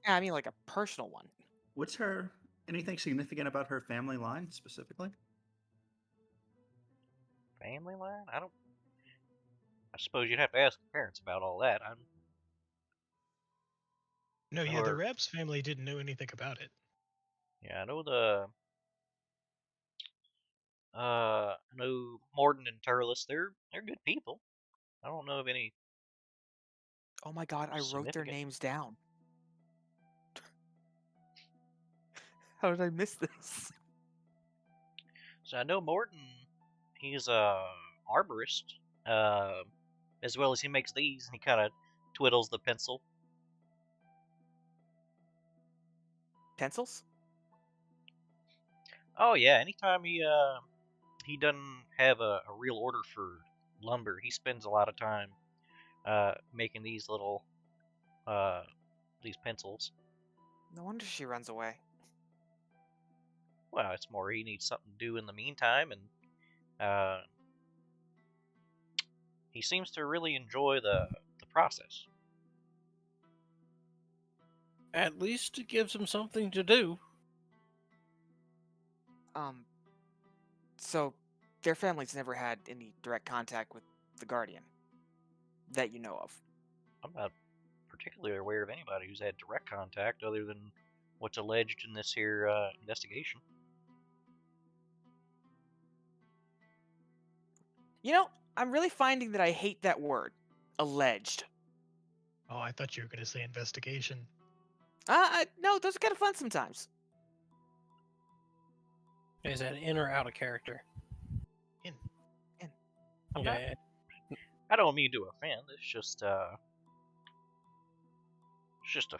Yeah, I mean, like a personal one. What's her anything significant about her family line specifically? Family line? I suppose you'd have to ask the parents about all that. No, yeah, the Or- Rebs family didn't know anything about it. Yeah, I know I know Morden and Turles. They're good people. I don't know of any. Oh my god, I wrote their Significant. names down. How did I miss this? So I know Morden. He's a arborist. As well as he makes these, and he kind of twiddles the pencil. Pencils? Oh yeah, anytime he doesn't have a real order for lumber, he spends a lot of time making these little these pencils. No wonder she runs away. Well, it's more he needs something to do in the meantime, and he seems to really enjoy the process. At least it gives him something to do. So their family's never had any direct contact with the Guardian that you know of. I'm not particularly aware of anybody who's had direct contact other than what's alleged in this here investigation. You know, I'm really finding that I hate that word. Alleged. Oh, I thought you were going to say investigation. No, those are kind of fun sometimes. Is that in or out of character? In. Okay. I don't mean to offend. It's just a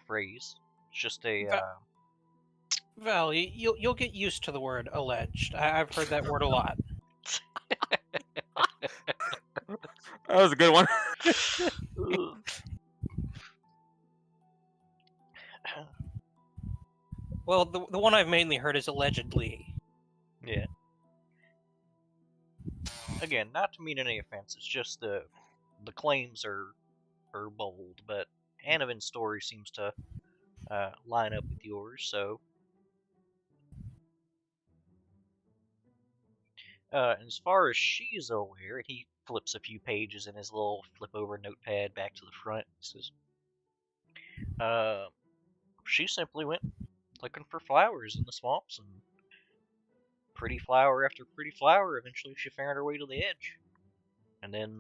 phrase. It's just a Val, you'll get used to the word alleged. I've heard that word a lot. That was a good one. Well, the one I've mainly heard is allegedly. Yeah. Again, not to mean any offense. It's just the claims are bold, but Annavin's story seems to line up with yours. So, as far as she's aware, he flips a few pages in his little flip over notepad back to the front. He says, she simply went looking for flowers in the swamps, and pretty flower after pretty flower, eventually she found her way to the edge. And then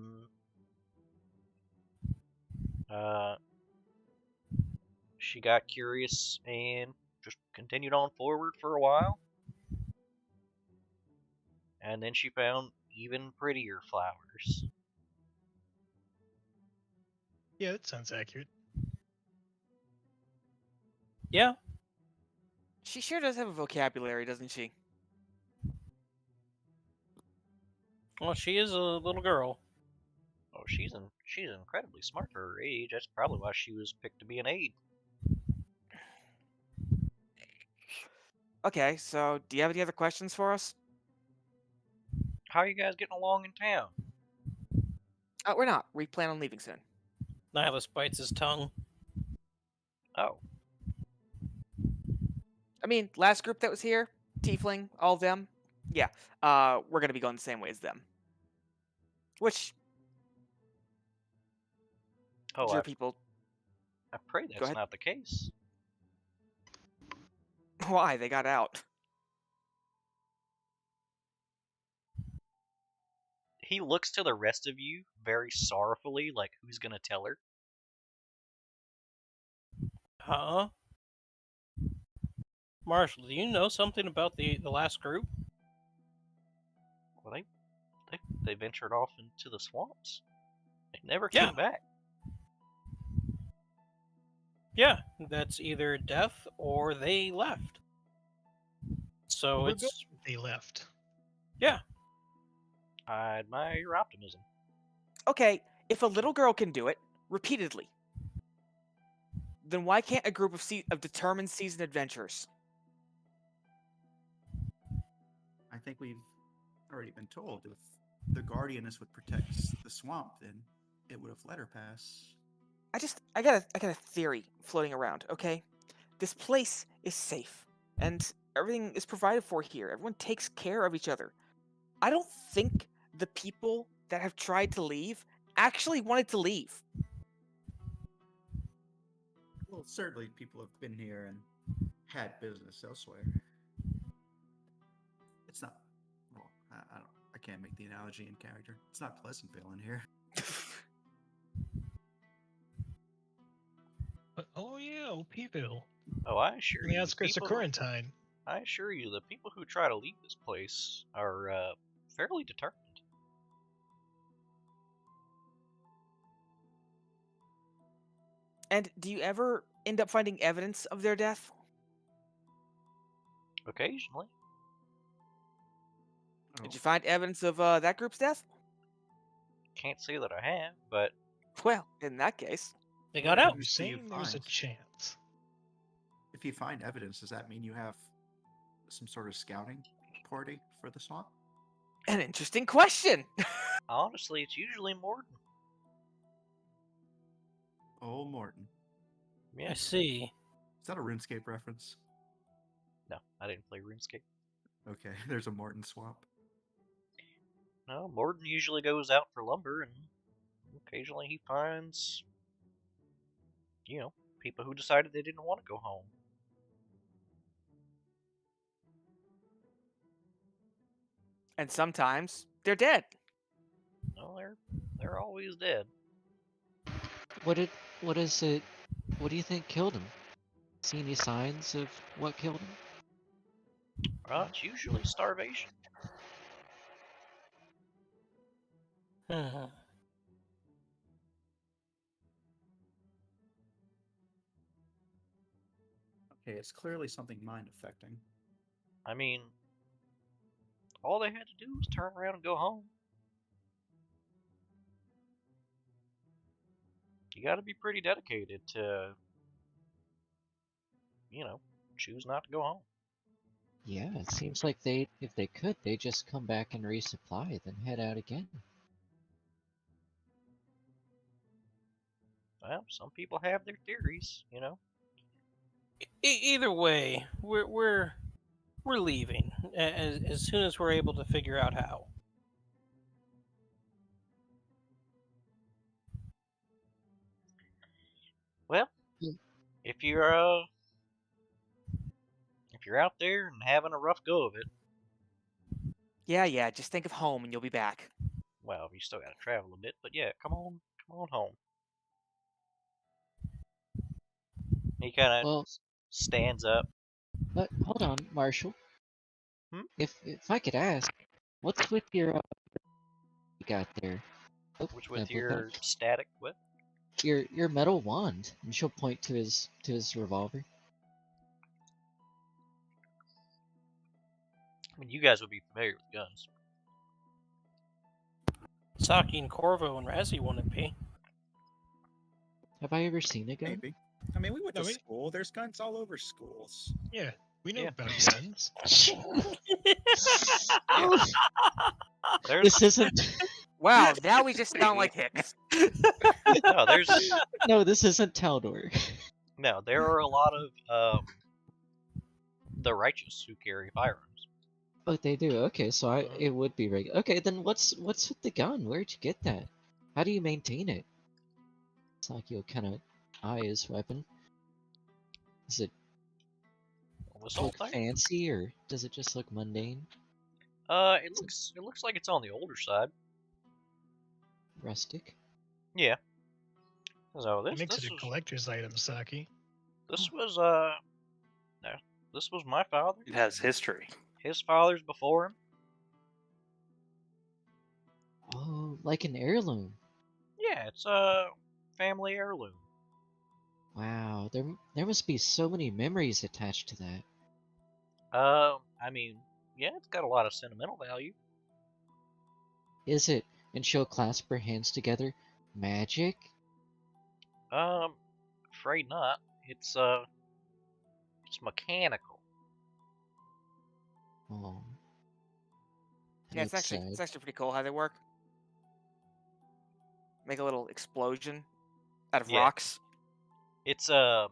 she got curious and just continued on forward for a while. And then she found even prettier flowers. Yeah, that sounds accurate. Yeah. She sure does have a vocabulary, doesn't she? Well, she is a little girl. Oh, she's incredibly smart for her age. That's probably why she was picked to be an aide. Okay, so do you have any other questions for us? How are you guys getting along in town? We're not. We plan on leaving soon. Nihilus bites his tongue. Oh, I mean, last group that was here, Tiefling, all of them, yeah, we're gonna be going the same way as them. Which, oh, your people, I pray that's ahead. not the case. why? They got out. He looks to the rest of you very sorrowfully, like who's gonna tell her? Huh? Marshall, do you know something about the last group? Well, they ventured off into the swamps. They never Yeah. came back. Yeah, that's either death or they left. So We're it's good. They left. yeah. I admire your optimism. Okay, if a little girl can do it repeatedly, then why can't a group of determined seasoned adventurers? I think we've already been told if the Guardianess would protect the swamp, then it would have let her pass. I got a theory floating around. Okay, this place is safe, and everything is provided for here. Everyone takes care of each other. I don't think the people that have tried to leave actually wanted to leave. Well, certainly people have been here and had business elsewhere. It's not. Well, I don't. I can't make the analogy in character. It's not Pleasantville in here. Oh yeah, Opville. Oh, I assure On the you, outskirts of Quarantine. I assure you, the people who try to leave this place are fairly determined. And do you ever end up finding evidence of their death? Occasionally. Did you find evidence of that group's death? Can't say that I have, but Well, in that case, They got What out. You're evidence do you saying there's a find? chance. If you find evidence, does that mean you have some sort of scouting party for the swamp? an interesting question. honestly, it's usually Morton. Oh, Morton. Yeah. I see. Is that a RuneScape reference? No, I didn't play RuneScape. Okay, there's a Morton swamp. No, Morton usually goes out for lumber, and occasionally he finds, people who decided they didn't want to go home. And sometimes they're dead. No, they're always dead. What do you think killed him? See any signs of what killed him? It's usually starvation. Uh-huh. Okay, it's clearly something mind affecting. I mean, all they had to do was turn around and go home. You gotta be pretty dedicated to, choose not to go home. Yeah, it seems like if they could, they'd just come back and resupply, then head out again. Well, some people have their theories, Either way, we're leaving as soon as we're able to figure out how. Well, Hmm. if you're out there and having a rough go of it, Yeah, just think of home and you'll be back. well, you still gotta travel a bit, but yeah, come on home. He kind of Well, stands up. but hold on, Marshall. Hmm? If I could ask, what's with your you got there? Oh, Which with put your back. static what? Your metal wand, and she'll point to his revolver. I mean, you guys would be familiar with guns. Saki and Corvo and Razzie wouldn't be. Have I ever seen a gun? Maybe. I mean, we went No, to we- school. There's guns all over schools. Yeah, we know Yeah. about guns. There's This isn't. Wow, now we just sound like hicks. no, No, this isn't Taldor. no, there are a lot of the righteous who carry firearms. Oh, they do. Okay, so it would be regular. Okay, then what's with the gun? Where'd you get that? How do you maintain it? It's like you'll kind of eye his weapon. Does it This whole look thing. fancy, or does it just look mundane, It looks like it's on the older side. rustic? Yeah. So It makes this it a was collector's item, Saki. this was this was my father. It has history. His father's before him. Oh, like an heirloom. Yeah, it's a family heirloom. Wow, there must be so many memories attached to that. I mean, yeah, it's got a lot of sentimental value. Is it, and she'll clasp her hands together, magic? Afraid not. It's mechanical. Oh. Yeah, it's That's actually sad. pretty cool how they work. Make a little explosion out of Yeah. rocks. It's Oh,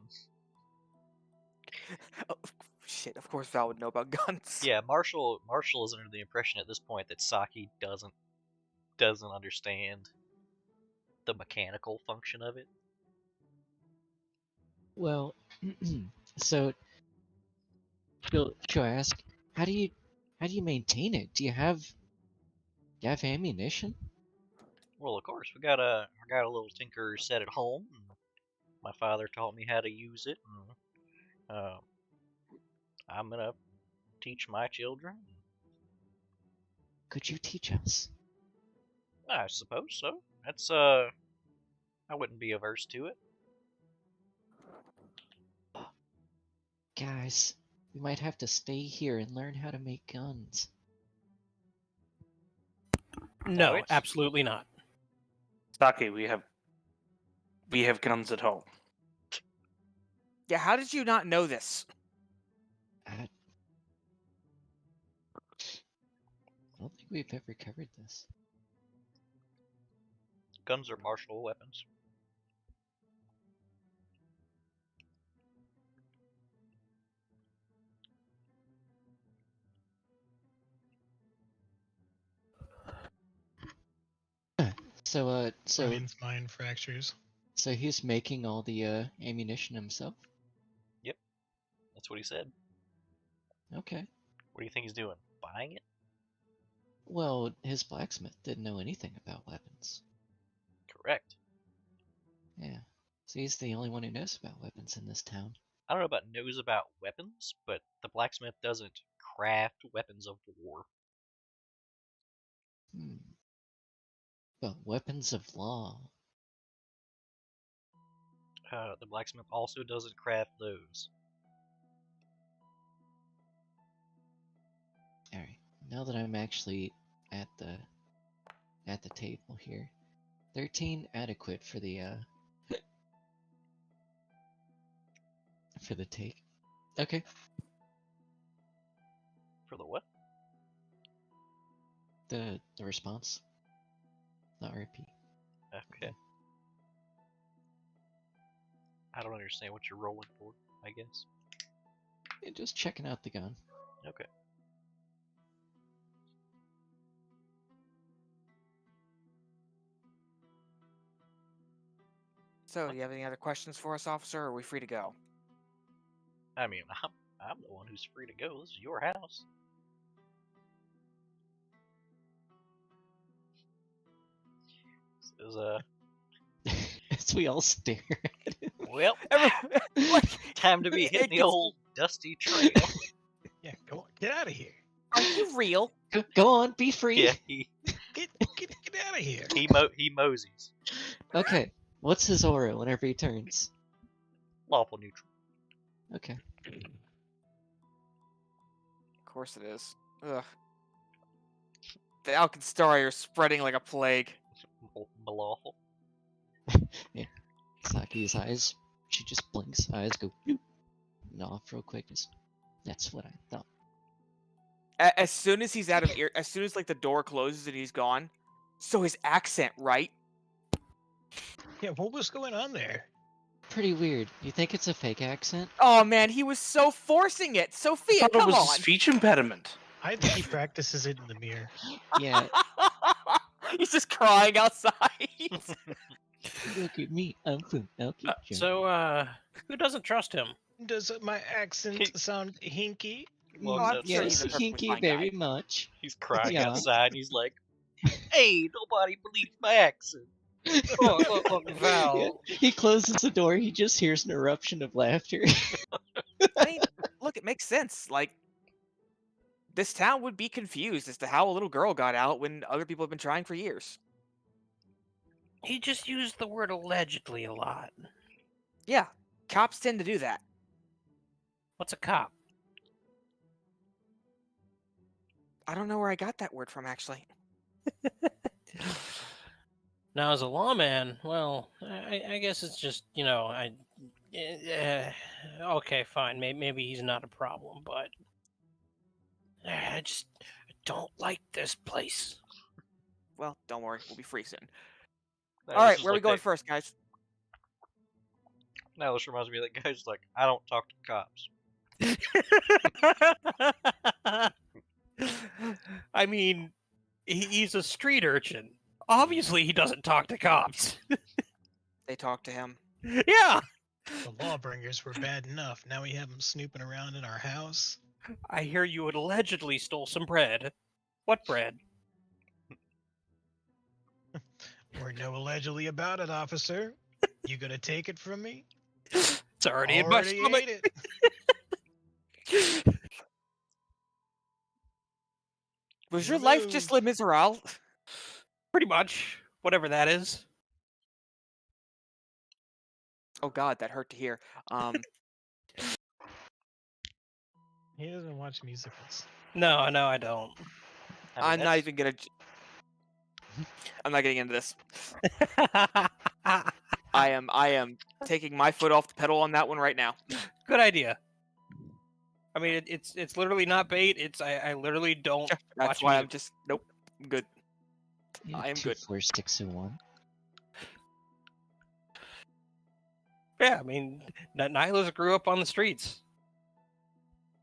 shit, of course Val would know about guns. yeah. Marshall is under the impression at this point that Saki doesn't understand the mechanical function of it. Well, so she'll ask, how do you maintain it? Do you have ammunition? Well, of course, I got a little tinker set at home. And my father taught me how to use it. And, I'm gonna teach my children. Could you teach us? I suppose so. That's I wouldn't be averse to it. Guys, we might have to stay here and learn how to make guns. No, it's- absolutely not. Saki, we have guns at home. Yeah, how did you not know this? I don't think we've ever covered this. Guns are martial weapons. So Ryan's mind fractures. so he's making all the ammunition himself? That's what he said. Okay. What do you think he's doing? Buying it? Well, his blacksmith didn't know anything about weapons. Correct. Yeah. So he's the only one who knows about weapons in this town. I don't know about knows about weapons, but the blacksmith doesn't craft weapons of war. But weapons of law. The blacksmith also doesn't craft those. Alright. Now that I'm actually at the table here. 13 adequate for the for the take. Okay. For the what? The response. The RP. Okay. I don't understand what you're rolling for, I guess. Yeah, just checking out the gun. Okay. So, do you have any other questions for us, officer, or are we free to go? I mean, I'm the one who's free to go. This is your house. This is As we all stare at him. well, Like, time to be it hitting the gets- old dusty trail. Yeah, go on, get out of here. Are you real? Go on, be free. Yeah, Get out of here. he moseys. Okay. What's his aura whenever he turns? Lawful neutral. Okay. Of course it is. Ugh. The Alkenstari are spreading like a plague. Lawful. Saki's eyes. She just blinks. Eyes go bloop, and off real quick. Just, that's what I thought. As soon as he's out of ear, as soon as like the door closes and he's gone. So his accent, right? Yeah, what was going on there? Pretty weird. You think it's a fake accent? Oh man, he was so forcing it. I Sophia, thought it come was a on. speech impediment. I think he practices it in the mirror. Yeah. He's just crying outside. Look at me. I'm from Elkie. So, who doesn't trust him? Does my accent sound hinky? Well, I'm no, sure yes, he's a perfectly Hinky fine very guy. much. he's crying Yeah. outside. And he's like, "Hey, nobody believes my accent." Look, Val. Yeah, he closes the door. He just hears an eruption of laughter. I mean, look, it makes sense. Like, this town would be confused as to how a little girl got out when other people have been trying for years. He just used the word allegedly a lot. Yeah, cops tend to do that. What's a cop? I don't know where I got that word from, actually. Now, as a lawman, well, I guess it's just, okay, fine. Maybe he's not a problem, but I just don't like this place. Well, don't worry, we'll be free soon. Now, All this right, is where are we like going that- first, guys? Now this reminds me of that guy's like, I don't talk to cops. I mean, he's a street urchin. Obviously, he doesn't talk to cops. They talk to him. Yeah, The lawbringers were bad enough. Now we have them snooping around in our house. I hear you had allegedly stole some bread. What bread? We're no allegedly about it, officer. You gonna take it from me? It's already in my stomach. ate it. Was your life just Les Miserables? Pretty much, whatever that is. Oh God, that hurt to hear. He doesn't watch musicals. No, I don't. I'm not even gonna. I'm not getting into this. I am taking my foot off the pedal on that one right now. Good idea. I mean, it's literally not bait. It's I literally don't. That's watch why I'm music. just nope. I'm good. Yeah, I am 2 good. floor sticks in one. Yeah, I mean, Nihilus grew up on the streets.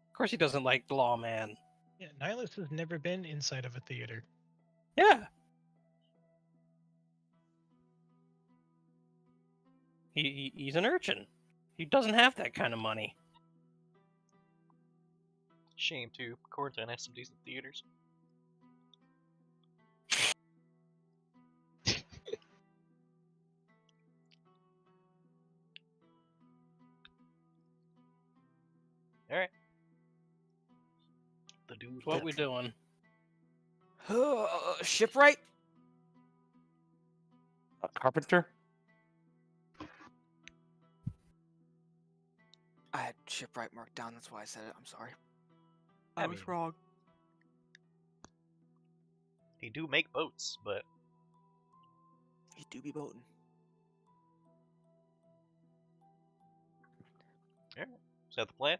Of course, he doesn't like the law, man. Yeah, Nihilus has never been inside of a theater. Yeah. He's an urchin. He doesn't have that kind of money. Shame too. Quarantine has some decent theaters. Alright. The dude. What we doing? Shipwright? A carpenter? I had shipwright marked down. That's why I said it. I'm sorry. I I was mean- wrong. He do make boats, but He do be boating. is that the plan?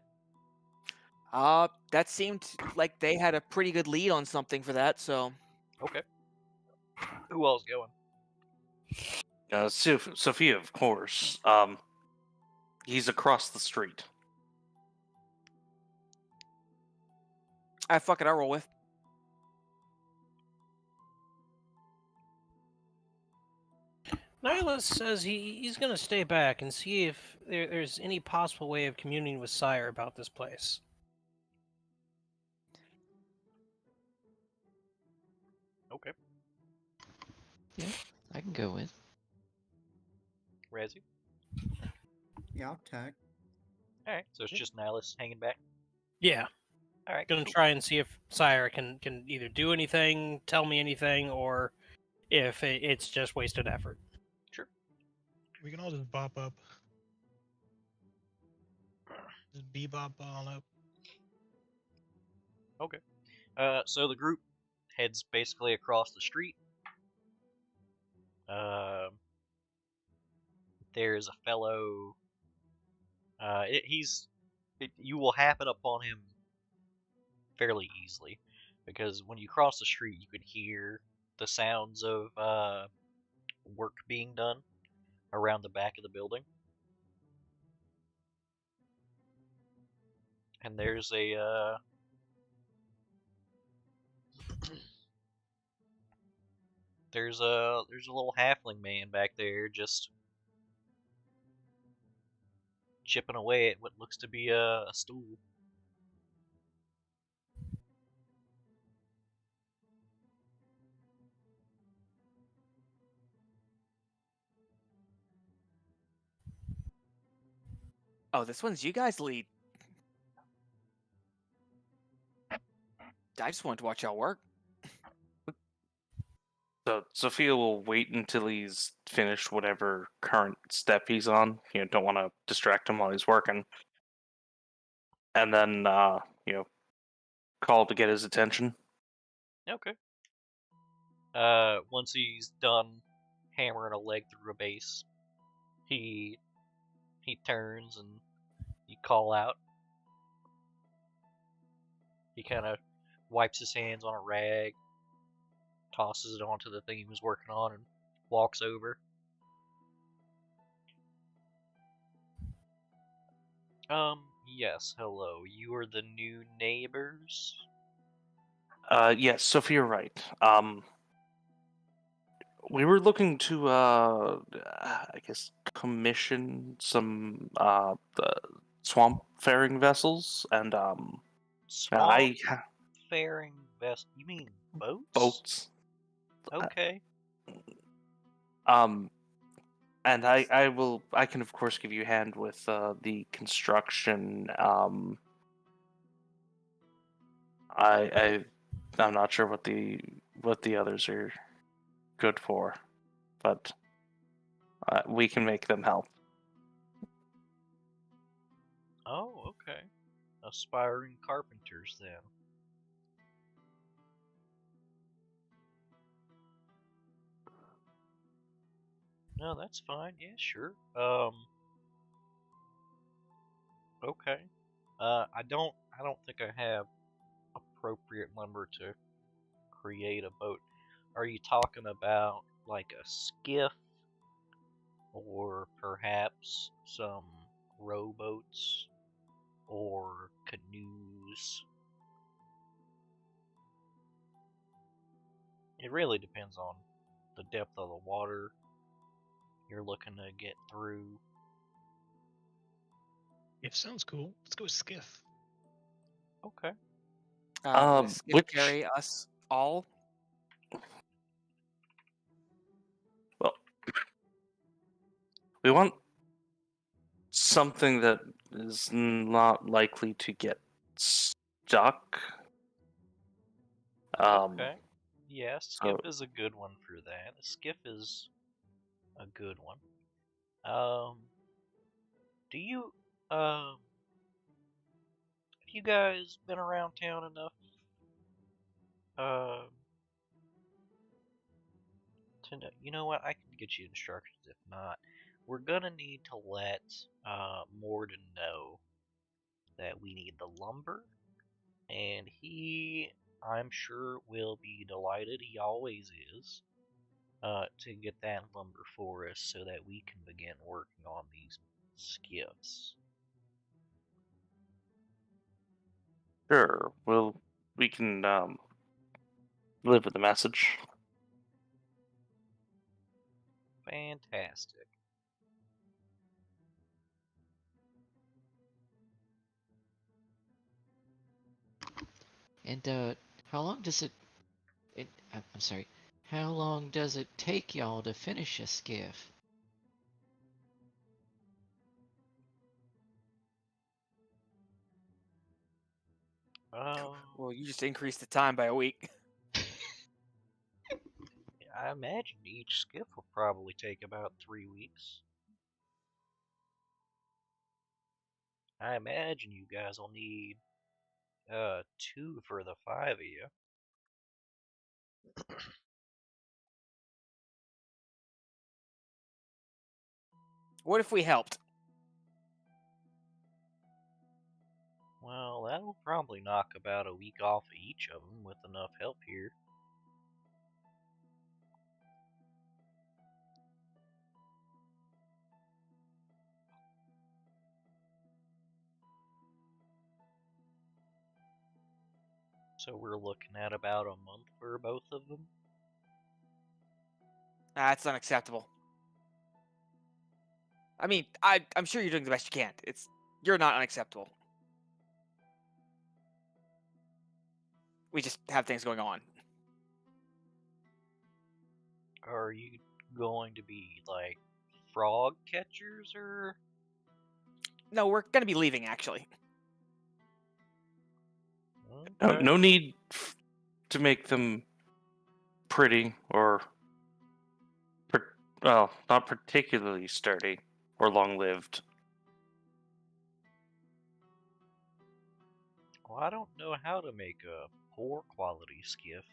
That seemed like they had a pretty good lead on something for that. So Okay. Who else going? Sophia, of course. He's across the street. fuck it. I'll roll with. Nihilus says he's gonna stay back and see if there's any possible way of communing with Sire about this place. Okay. I can go with. Razzie? Yeah, I'll tag. Alright, so it's just Nihilus hanging back. Yeah, Alright, gonna cool. try and see if Sire can either do anything, tell me anything, or if it's just wasted effort. We can all just bop up. Just bebop on up. Okay. So the group heads basically across the street. There's a fellow. You will happen upon him fairly easily, because when you cross the street, you can hear the sounds of work being done around the back of the building. And there's a there's a little halfling man back there just chipping away at what looks to be a stool. Oh, this one's you guys lead. I just wanted to watch y'all work. So Sophia will wait until he's finished whatever current step he's on. Don't want to distract him while he's working. And then, call to get his attention. Okay. Once he's done hammering a leg through a base. He turns and you call out. He kind of wipes his hands on a rag, tosses it onto the thing he was working on, and walks over. Yes, hello. You are the new neighbors? Yes, Sophie, you're right. We were looking to, I guess, commission some, the swamp faring vessels, and, Swamp faring vessel? You mean boats? boats. Okay. And I can of course give you a hand with, the construction, I'm not sure what the others are good for, but we can make them help. Oh, okay. Aspiring carpenters, then. No, that's fine. Yeah, sure. Okay. I don't think I have appropriate lumber to create a boat. Are you talking about like a skiff, or perhaps some rowboats, or canoes? It really depends on the depth of the water you're looking to get through. If sounds cool. Let's go skiff. Okay. Would a skiff Which carry us all? well, we want something that is not likely to get stuck. Okay. Yeah, skiff So is a good one for that. A skiff is a good one. Do you, have you guys been around town enough, uh, to know? You know what? I can get you instructions if not. We're gonna need to let, Morden know that we need the lumber, and he, I'm sure, will be delighted. He always is. To get that lumber for us so that we can begin working on these skiffs. sure, we can deliver the message. Fantastic. And how long does I'm sorry. How long does it take y'all to finish a skiff? Well, you just increased the time by a week. I imagine each skiff will probably take about 3 weeks. I imagine you guys will need 2 for the 5 of you. What if we helped? Well, that'll probably knock about a week off of each of them with enough help here. So we're looking at about a month for both of them. That's unacceptable. I mean, I'm sure you're doing the best you can. You're not unacceptable. We just have things going on. Are you going to be like frog catchers or? No, we're gonna be leaving actually. Okay. No need to make them pretty or, well, not particularly sturdy or long-lived. Well, I don't know how to make a poor quality skiff.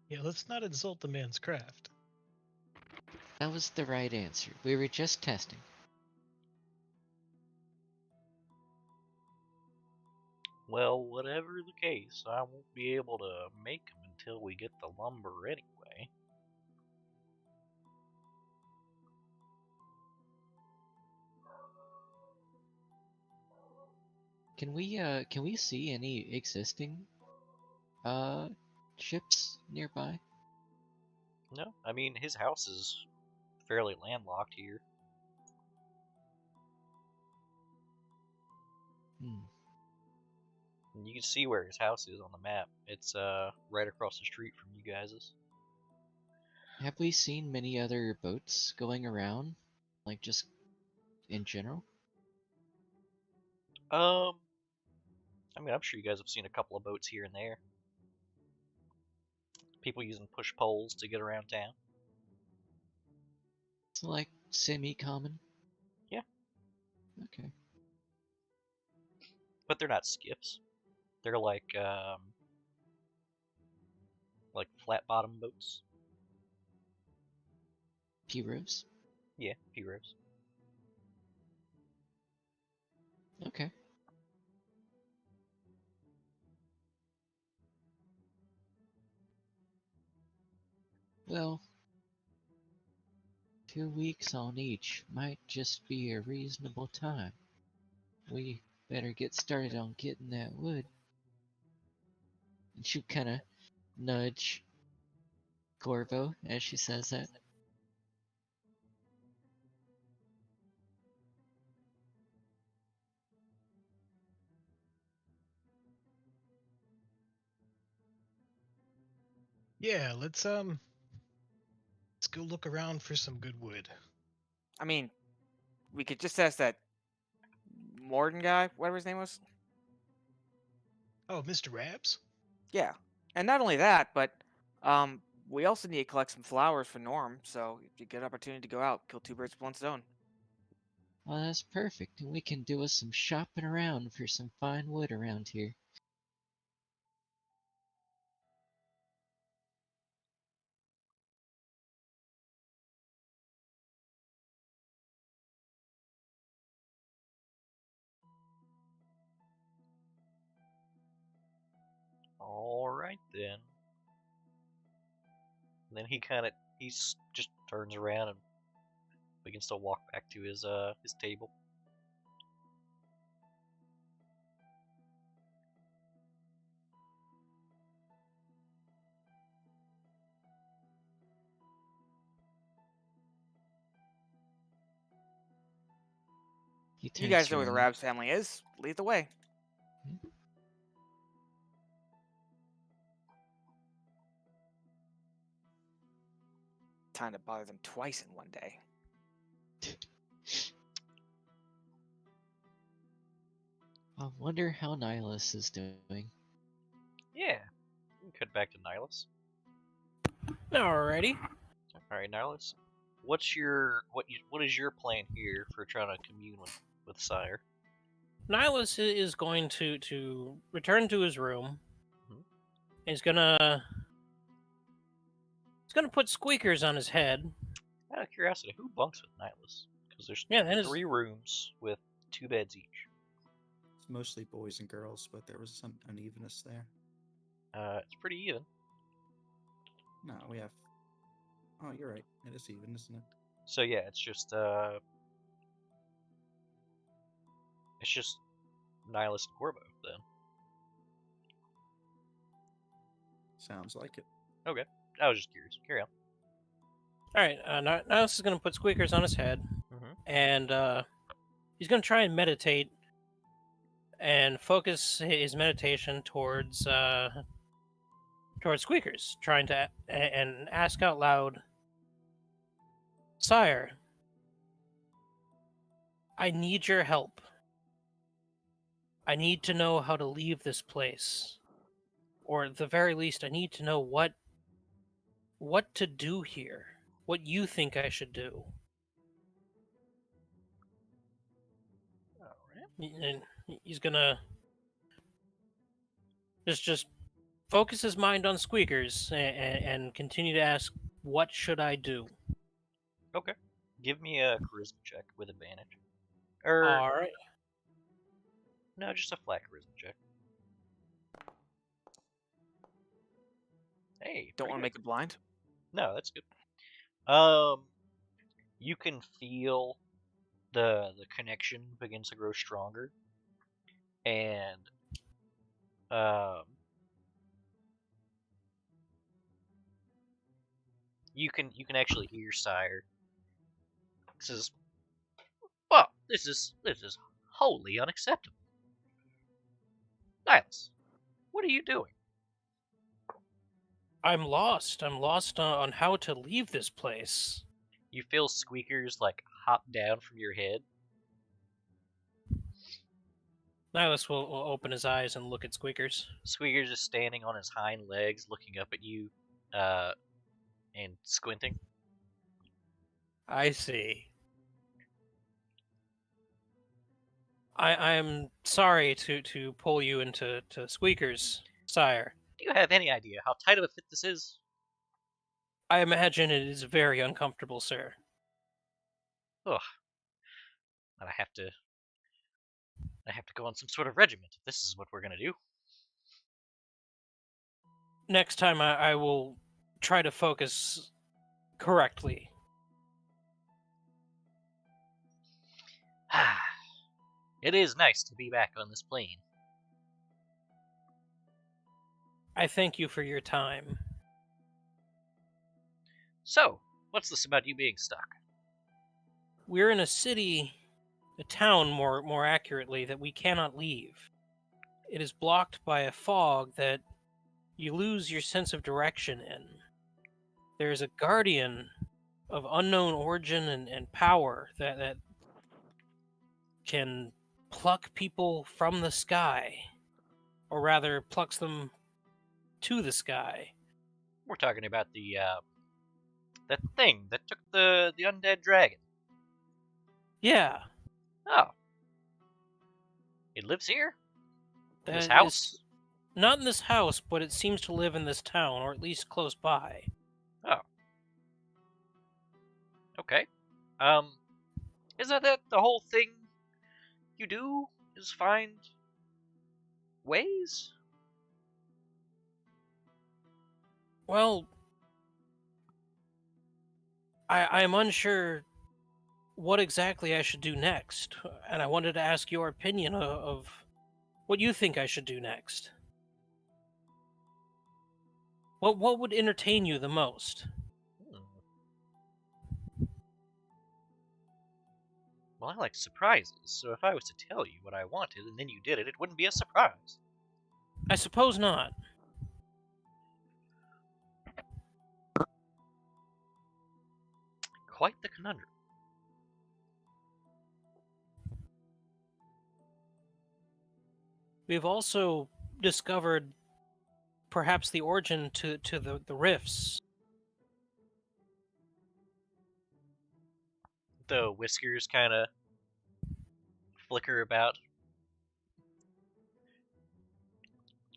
Yeah, let's not insult the man's craft. That was the right answer. We were just testing. Well, whatever the case, I won't be able to make them until we get the lumber anyway. Can we see any existing ships nearby? No, I mean, his house is fairly landlocked here. Hmm. And you can see where his house is on the map. It's right across the street from you guys's. Have we seen many other boats going around? Like, just in general? I mean, I'm sure you guys have seen a couple of boats here and there. People using push poles to get around town. It's like semi-common? Yeah. Okay. But they're not skiffs. They're like flat bottom boats. Piros? Yeah, heroes. Okay. Well, 2 weeks on each might just be a reasonable time. We better get started on getting that wood. And she'll kinda nudge Corvo as she says that. Yeah, let's go look around for some good wood. I mean, we could just ask that Morton guy, whatever his name was. Oh, Mr. Rabs? Yeah, and not only that, but we also need to collect some flowers for Norm. So if you get an opportunity to go out, kill two birds with one stone. Well, that's perfect, and we can do us some shopping around for some fine wood around here. Alright then. And then he just turns around and we can still walk back to his table. He You turns guys know where the around. Rabs family is. Lead the way. Time to bother them twice in one day. I wonder how Nihilus is doing. Yeah. We can cut back to Nihilus. Alrighty. Alright, Nihilus. What is your plan here for trying to commune with Sire? Nihilus is going to return to his room. Mhm. He's gonna put squeakers on his head. Out of curiosity, who bunks with Nihilus? Because there's Yeah, that is 3 rooms with 2 beds each. It's mostly boys and girls, but there was some unevenness there. It's pretty even. No, we have. Oh, you're right. It is even, isn't it? So yeah, it's just Nihilus and Corvo then. Sounds like it. Okay, I was just curious. Carry on. Alright, Nihilus is gonna put squeakers on his head, and he's gonna try and meditate and focus his meditation towards squeakers, trying to and ask out loud, "Sire, I need your help. I need to know how to leave this place, or at the very least, I need to know what to do here. What you think I should do." Alright. And he's gonna just focus his mind on Squeakers and continue to ask, what should I do? Okay. Give me a charisma check with advantage. Or All right. no, just a flat charisma check. Hey, Don't pretty want to good. make it blind. No, that's good. You can feel the connection begins to grow stronger, and you can actually hear Sire. Says, "Well, this is wholly unacceptable. Niles, what are you doing?" I'm lost. I'm lost on how to leave this place. You feel Squeakers like hop down from your head. Nihilus will open his eyes and look at Squeakers. Squeakers is standing on his hind legs, looking up at you, and squinting. I see. I'm sorry to pull you into Squeakers, sire. Do you have any idea how tight of a fit this is? I imagine it is very uncomfortable, sir. Ugh. And I have to go on some sort of regiment if this is what we're gonna do. Next time I will try to focus correctly. It is nice to be back on this plane. I thank you for your time. So, what's this about you being stuck? We're in a city, a town more accurately, that we cannot leave. It is blocked by a fog that you lose your sense of direction in. There is a guardian of unknown origin and power that can pluck people from the sky, or rather plucks them to the sky. We're talking about the that thing that took the undead dragon. Yeah. Oh. It lives here? In this that house? is- not in this house, but it seems to live in this town, or at least close by. Oh. Okay. Isn't that the whole thing you do is find ways? Well, I'm unsure what exactly I should do next, and I wanted to ask your opinion of what you think I should do next. What would entertain you the most? Well, I like surprises, so if I was to tell you what I wanted and then you did it, it wouldn't be a surprise. I suppose not. Quite the conundrum. We've also discovered perhaps the origin to the rifts. The whiskers kind of flicker about.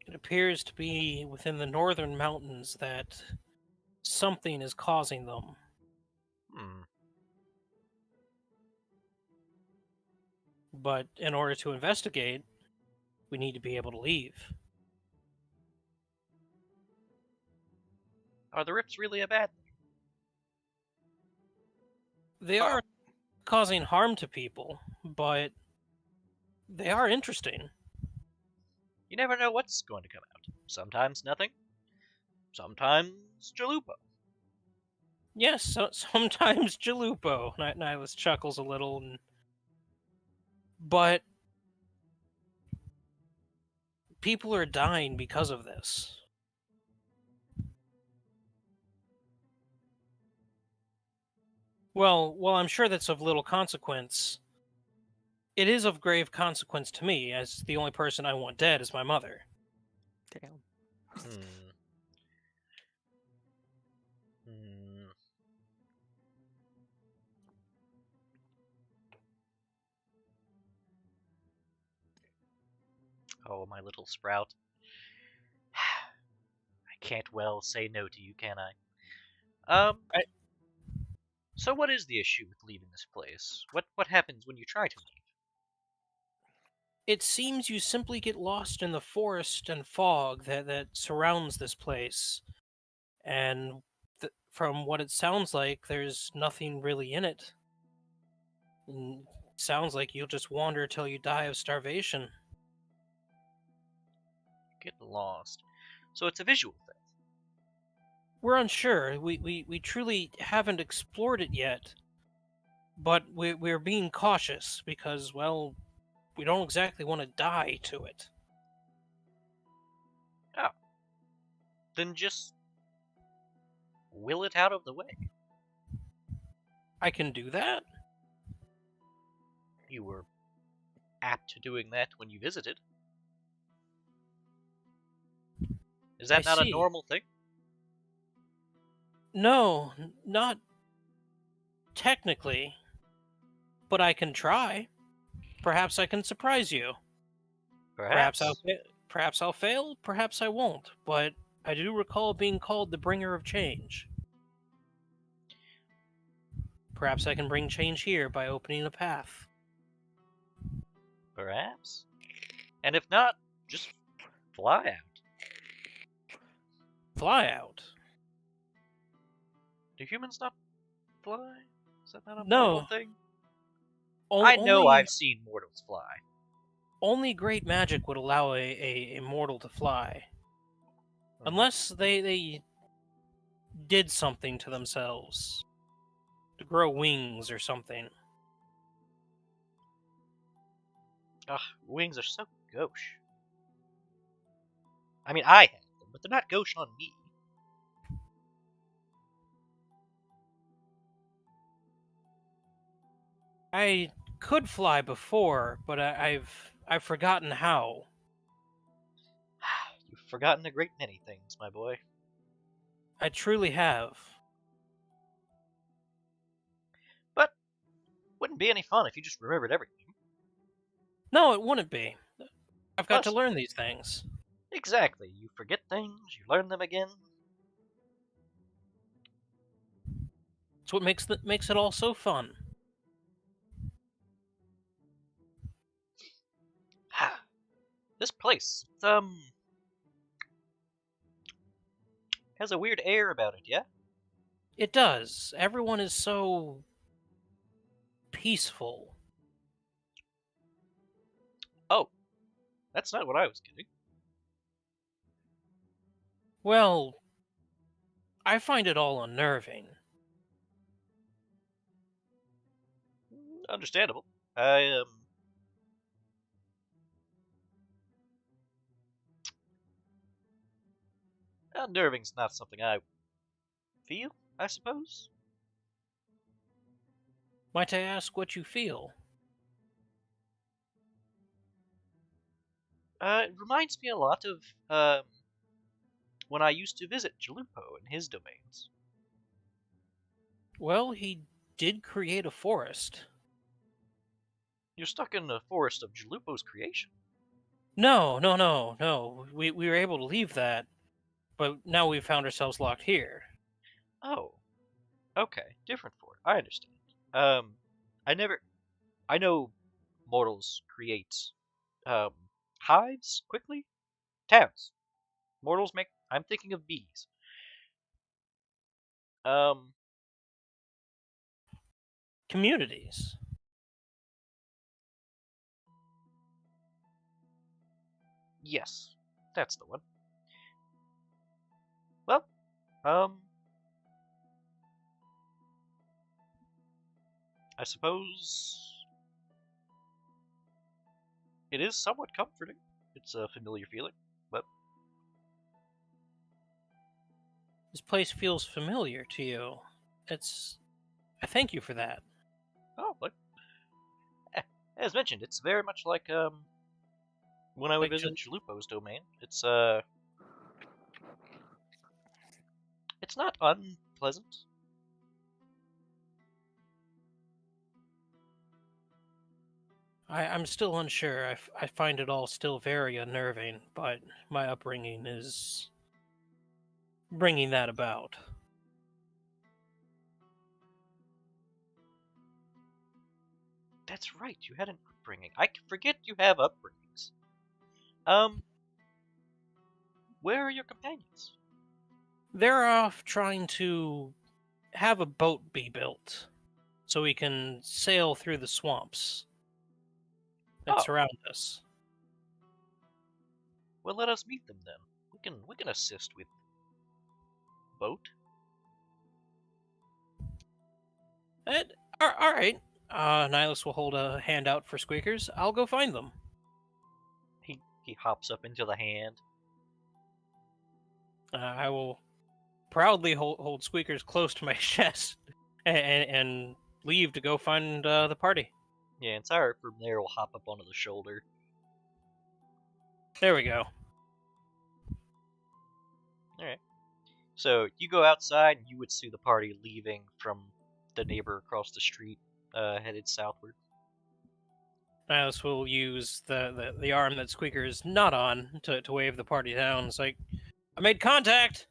It appears to be within the northern mountains that something is causing them. But in order to investigate, we need to be able to leave. Are the rifts really a bad thing? They are causing harm to people, but they are interesting. You never know what's going to come out. Sometimes nothing. Sometimes Jalupo. Yes, sometimes Jalupo. Nihilus chuckles a little, but people are dying because of this. Well, I'm sure that's of little consequence. It is of grave consequence to me, as the only person I want dead is my mother. Damn. Oh, my little sprout. can't well say no to you, can I? So what is the issue with leaving this place? What happens when you try to leave? It seems you simply get lost in the forest and fog that surrounds this place, and from what it sounds like, there's nothing really in it. And sounds like you'll just wander till you die of starvation. Get lost. So it's a visual thing. We're unsure. We truly haven't explored it yet, but we're being cautious because, well, we don't exactly want to die to it. Oh. Then just will it out of the way. I can do that? You were apt to doing that when you visited. Is that I not a see. normal thing? No, not technically, but I can try. Perhaps I can surprise you. Perhaps. Perhaps I'll fail, perhaps I won't, but I do recall being called the bringer of change. Perhaps I can bring change here by opening a path. Perhaps. And if not, just fly out. Fly out? Do humans not fly? Is that not a No. mortal thing? O- I know only, I've seen mortals fly. only great magic would allow a mortal to fly. Unless they did something to themselves. To grow wings or something. Ugh, wings are so gauche. I mean, I have them, but they're not gauche on me. I could fly before, but I've forgotten how. You've forgotten a great many things, my boy. I truly have. But wouldn't be any fun if you just remembered everything. No, it wouldn't be. I've got to Plus- learn these things. Exactly. You forget things, you learn them again. It's what makes it all so fun. This place, has a weird air about it, yeah? It does. Everyone is so peaceful. Oh, that's not what I was getting. Well, I find it all unnerving. Understandable. Unnerving's not something I feel, I suppose. Might I ask what you feel? It reminds me a lot of, when I used to visit Jalupo and his domains. Well, he did create a forest. You're stuck in the forest of Jalupo's creation. No. We were able to leave that, but now we've found ourselves locked here. Oh, okay, different fort. I understand. I know mortals create, hives quickly? Towns. Mortals make, I'm thinking of bees. Communities. Yes, that's the one. Well, I suppose it is somewhat comforting. It's a familiar feeling, but This place feels familiar to you. I thank you for that. oh, look. As mentioned, it's very much like when I would Like visit Chalupo's domain. It's not unpleasant. I'm still unsure. I find it all still very unnerving, but my upbringing is bringing that about? That's right, you had an upbringing. I forget you have upbringings. Where are your companions? They're off trying to have a boat be built so we can sail through the swamps that Oh. surround us. Well, let us meet them then. We can assist with boat. All right. Nihilus will hold a hand out for Squeakers. I'll go find them. He hops up into the hand. I will proudly hold Squeakers close to my chest and leave to go find the party. Yeah, and Sire from there will hop up onto the shoulder. There we go. Alright. So you go outside and you would see the party leaving from the neighbor across the street, headed southward. Nihilus will use the arm that Squeaker is not on to wave the party down. It's like, I made contact!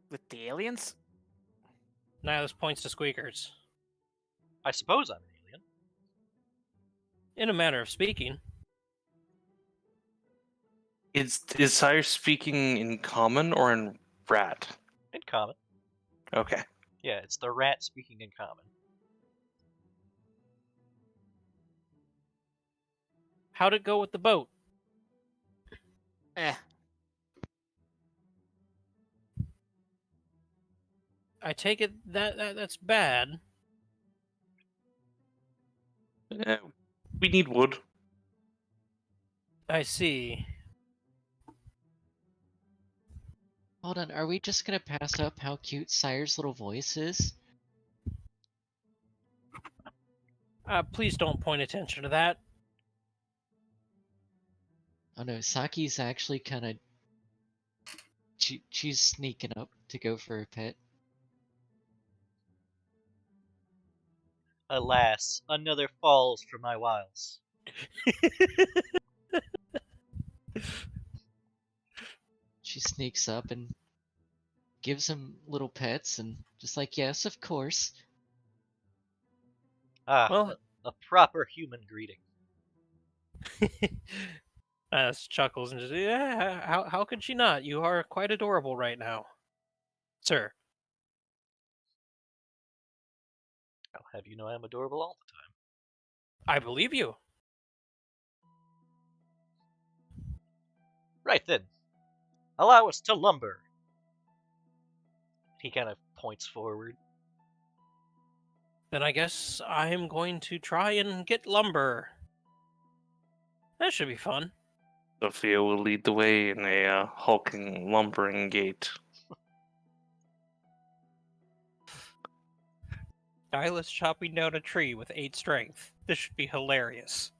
With the aliens? Nihilus points to Squeakers. I suppose I'm an alien. In a manner of speaking. Is Sire speaking in common or in rat? In common. Okay. Yeah, it's the rat speaking in common. How'd it go with the boat? Eh. I take it that's bad. We need wood. I see. Hold on, are we just gonna pass up how cute Sire's little voice is? Please don't point attention to that. Oh no, Saki's actually kind of... She's sneaking up to go for a pet. Alas, another falls from my wiles. She sneaks up and gives him little pets and just like, yes, of course. Ah, Well, a proper human greeting. chuckles and just, yeah, how could she not? You are quite adorable right now, sir. I'll have you know I'm adorable all the time. I believe you. Right then. Allow us to lumber. He kind of points forward. Then I guess I'm going to try and get lumber. That should be fun. Sophia will lead the way in a hulking, lumbering gait. Nihilus chopping down a tree with 8 strength. This should be hilarious.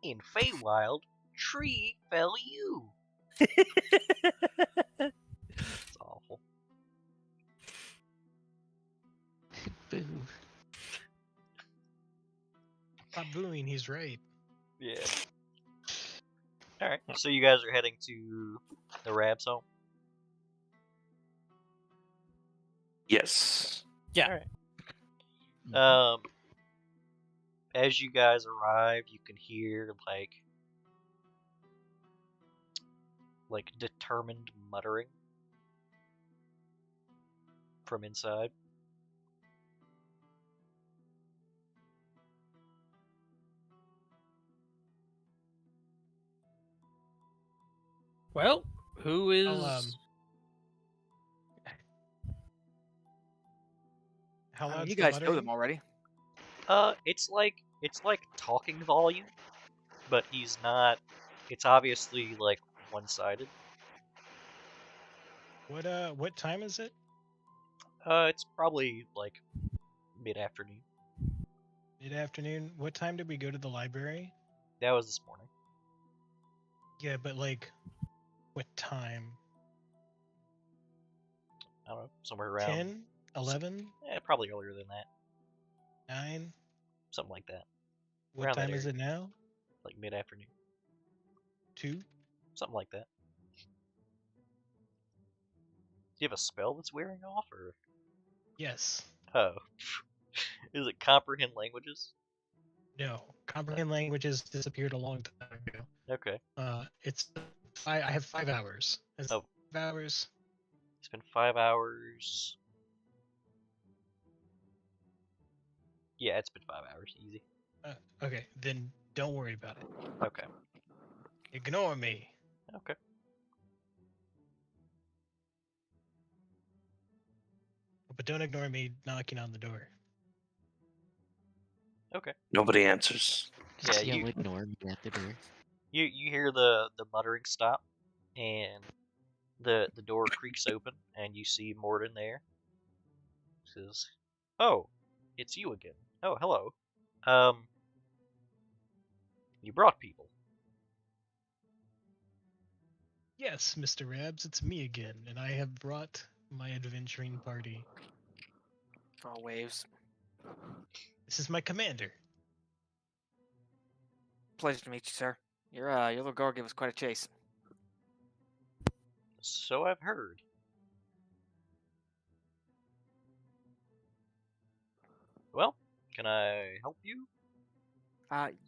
In Feywild, tree fell you. It's awful. Boo. Stop booing, he's right. Yeah. Alright, so you guys are heading to the Rab's home? Yes. Yeah. Alright. As you guys arrive, you can hear like determined muttering from inside. Well, who is? How loud? You guys know them already. It's like talking volume, but he's not. It's obviously like one-sided. What time is it? It's probably like mid-afternoon. Mid-afternoon. What time did we go to the library? That was this morning. Yeah, but like, what time? I don't know, somewhere around 10? 11? Yeah, probably earlier than that. 9? Something like that. What Around that time is area. it now? Like mid-afternoon, 2? something like that. Do you have a spell that's wearing off, or Yes. oh, is it comprehend languages? No. Comprehend languages disappeared a long time ago. Okay. I have 5 hours. Is Oh. 5 hours? It's been 5 hours. Yeah, it's been 5 hours. Easy. Okay, then don't worry about it. Okay. Ignore me. Okay. But don't ignore me knocking on the door. Okay. Nobody answers. Yeah, Just you yell ignore me at the door. you hear the muttering stop, and the door creaks open, and you see Morden there. Says, "Oh, it's you again. Oh, hello. You brought people." Yes, Mr. Rabs, it's me again, and I have brought my adventuring party. All waves. This is my commander. Pleasure to meet you, sir. Your little girl gave us quite a chase. So I've heard. Well, can I help you?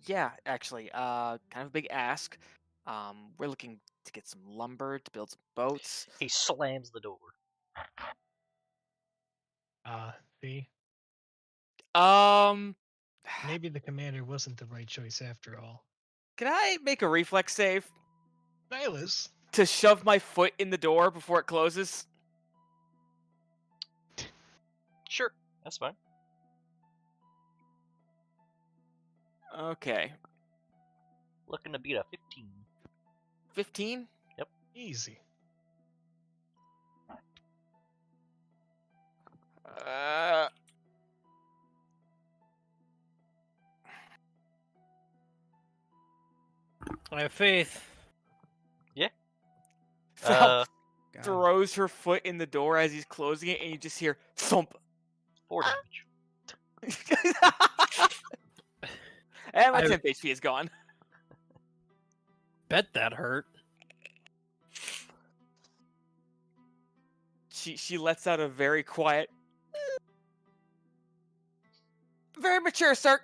Yeah, actually, kind of a big ask. We're looking to get some lumber to build some boats. He slams the door. See? Um, Maybe the commander wasn't the right choice after all. can I make a reflex save Nihilus? to shove my foot in the door before it closes? Sure, that's fine. Okay. Looking to beat a 15. 15? Easy. I have faith. Val God. throws her foot in the door as he's closing it, and you just hear thump. 4 damage. And my I- temp HP is gone. Bet that hurt. She lets out a very quiet, very mature, sir.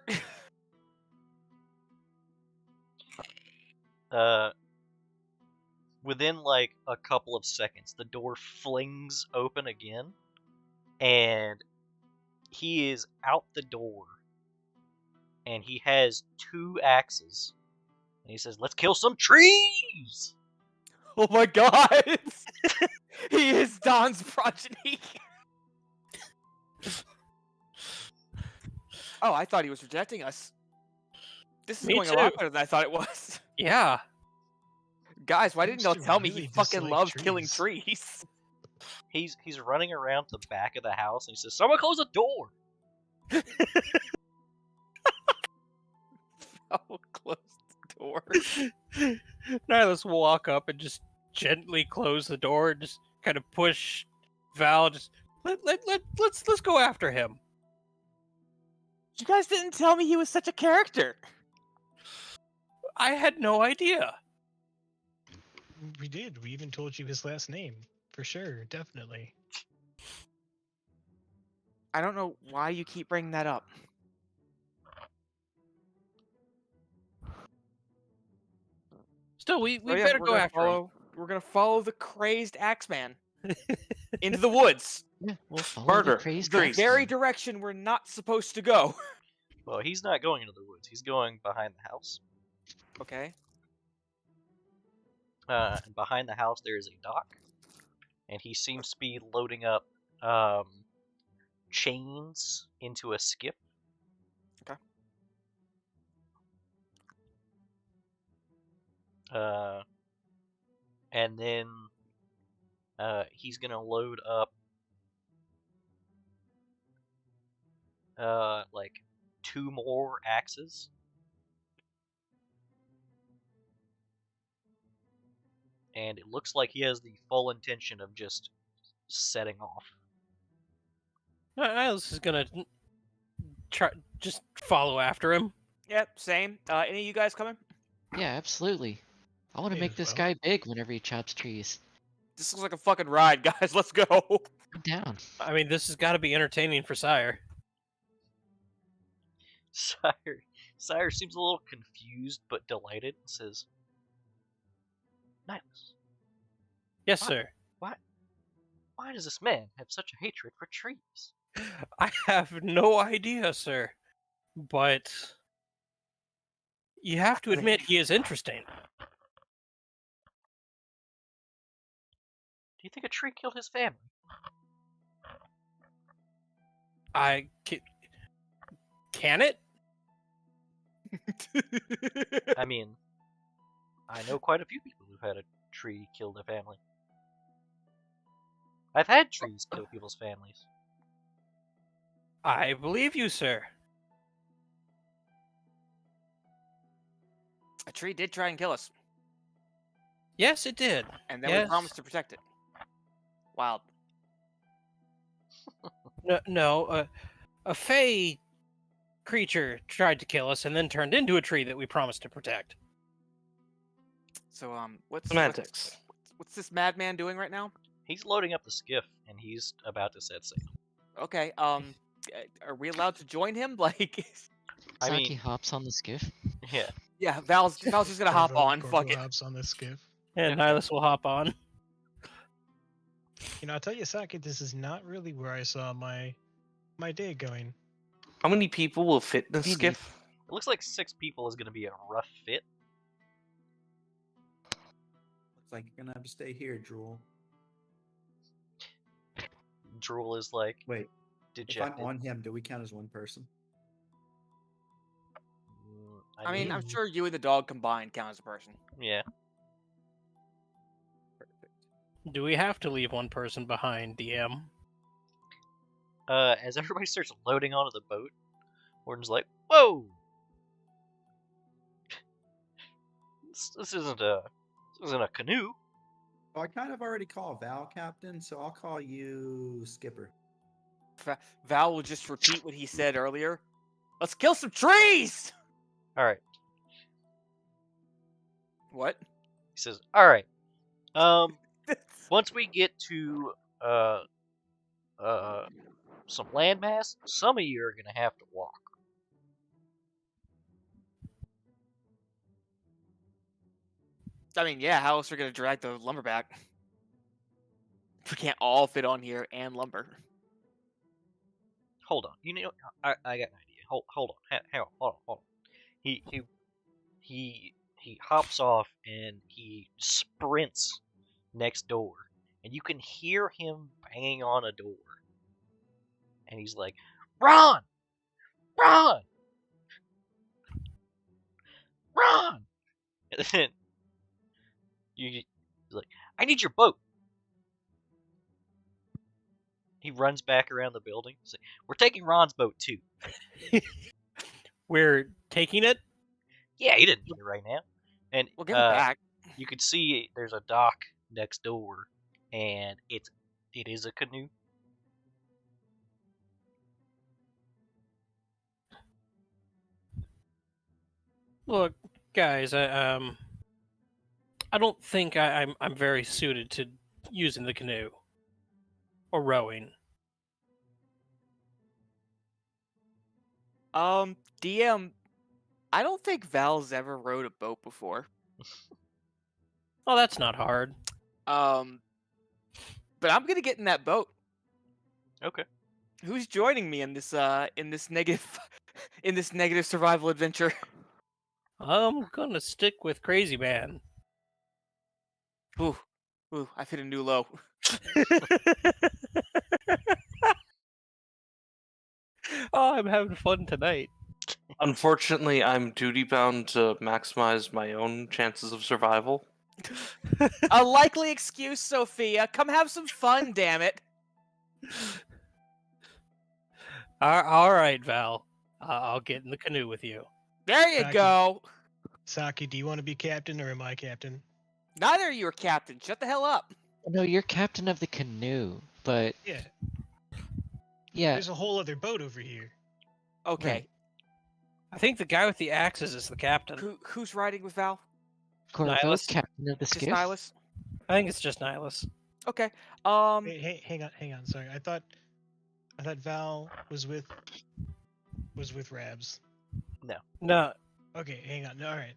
Within like a couple of seconds, the door flings open again, and he is out the door, and he has 2 axes, and he says, "Let's kill some trees." Oh my god! He is Don's progeny. Oh, I thought he was rejecting us. This is Me going a lot too. better than I thought it was. Yeah. Guys, why didn't y'all Seems to tell me he really fucking dislike loves killing trees. trees? He's running around the back of the house, and he says, "Someone close the door." Oh, close the door. Nihilus will walk up and just gently close the door and just kind of push Val. Just let's go after him. You guys didn't tell me he was such a character. I had no idea. We did. We even told you his last name. For sure, definitely. I don't know why you keep bringing that up. Still, we Oh, yeah, better we're go gonna after him. follow. We're gonna follow the crazed Axeman into the woods. Yeah, we'll follow Murder. the crazed The Axeman. very direction we're not supposed to go. Well, he's not going into the woods. He's going behind the house. Okay. And behind the house, there is a dock, and he seems to be loading up chains into a skip. Okay. And then he's gonna load up like 2 more axes. And it looks like he has the full intention of just setting off. Nihilus is gonna try just follow after him. Yep, same. Any of you guys coming? Yeah, absolutely. I want to Me make as this well. guy big whenever he chops trees. This looks like a fucking ride, guys. Let's go. I'm down. I mean, this has got to be entertaining for Sire. Sire seems a little confused but delighted and says, Nihilus, Yes, What? sir. why does this man have such a hatred for trees? I have no idea, sir. But you have to admit he is interesting. Do you think a tree killed his family? Can it? I mean, I know quite a few people who've had a tree kill their family. I've had trees kill people's families. I believe you, sir. A tree did try and kill us, Yes, it did. and then Yes. we promised to protect it. Wild. No, a fey creature tried to kill us and then turned into a tree that we promised to protect. So, what's Semantics. what's this madman doing right now? He's loading up the skiff, and he's about to set sail. Okay, are we allowed to join him? Like, I Saki mean- hops on the skiff. Yeah. yeah, Val's just gonna hop on. Corvo Fuck it. hops on the skiff. And Nihilus will hop on. You know, I'll tell you, Saki, this is not really where I saw my day going. How many people will fit in a Maybe. skiff? It looks like 6 people is going to be a rough fit. Looks like you're gonna have to stay here, Drool. Drool is like Wait, if dejected. I'm on him, do we count as one person? I mean, I'm mean- sure you and the dog combined count as a person. Yeah. Perfect. Do we have to leave one person behind, DM? As everybody starts loading onto the boat, Warden's like, "Whoa! This isn't a canoe." Oh, I kind of already call Val captain, so I'll call you skipper. Val will just repeat what he said earlier. Let's kill some trees. All right. What? He says, "All right. Once we get to some landmass, some of you are gonna have to walk." I mean, yeah. How else are we gonna drag the lumber back? We can't all fit on here and lumber. Hold on. You know, I got an idea. Hold on. Hang on. Hold on. He hops off and he sprints next door, and you can hear him banging on a door. And he's like, "Run! Run! Run!" And then he's like, "I need your boat." He runs back around the building. He's like, "We're taking Ron's boat too." We're taking it? Yeah, he didn't need it right now. And We'll get it back. you can see there's a dock next door, and it is a canoe. Look, guys, I don't think I'm very suited to using the canoe or rowing. DM, I don't think Val's ever rowed a boat before. Oh, that's not hard. But I'm gonna get in that boat. Okay. Who's joining me in this negative in this negative survival adventure? I'm gonna stick with Crazy Man. Ooh, I've hit a new low. Oh, I'm having fun tonight. Unfortunately, I'm duty bound to maximize my own chances of survival. A likely excuse, Sophia. Come have some fun, damn it. All right, Val. I'll get in the canoe with you. There you Back- go. Saki, do you want to be captain or am I captain? Neither of you are captain. Shut the hell up. No, you're captain of the canoe, but Yeah. yeah, There's a whole other boat over here. Okay. I think the guy with the axes is the captain. Who's riding with Val? Corvo, Nihilus. captain of the Just skiff. Nihilus? I think it's just Nihilus. Okay. Hey, hang on. Sorry, I thought Val was with Rabs. No, Okay, hang on. No, all right.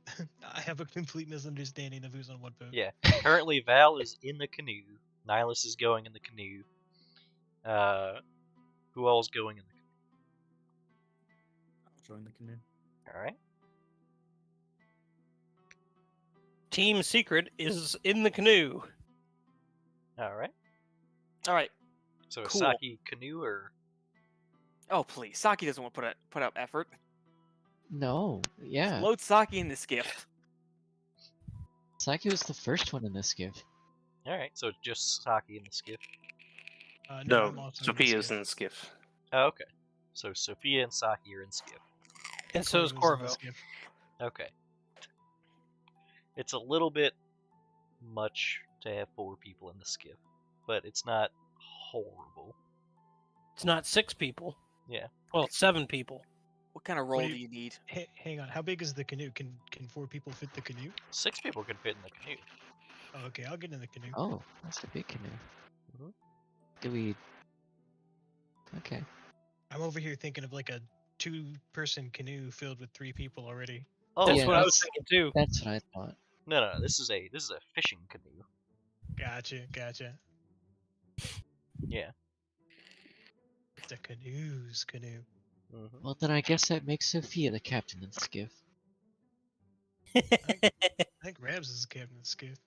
I have a complete misunderstanding of who's on what boat. Yeah. Currently, Val is in the canoe. Nihilus is going in the canoe. Who all's going in the canoe? I'll join the canoe. All right. Team Secret is in the canoe. All right. all right. So Cool. Saki canoe or Oh please, Saki doesn't want to put up effort. No, yeah. Load Saki in the skiff. Saki was the first one in this skiff. all right. So just Saki in the skiff. I'm No, also in the Sophia's skiff. in the skiff. Oh, okay. So Sophia and Saki are in skiff. And so is Corvo's in the Corvo. skiff. Okay. It's a little bit much to have 4 people in the skiff, but it's not horrible. It's not 6 people. Yeah. Well, it's 7 people. What kind of What roll do do you- you need? Hang on. How big is the canoe? Can 4 people fit the canoe? 6 people can fit in the canoe. Oh, okay, I'll get in the canoe. Oh, that's a big canoe. Mhm. Do we... Okay. I'm over here thinking of like a 2-person canoe filled with 3 people already. Oh, That's yeah, what I was that's- thinking too. That's what I thought. no. This is a fishing canoe. Gotcha. Yeah. The canoe's canoe. hmm Well, then I guess that makes Sophia the captain of the skiff. I think Rabs is the captain of the skiff.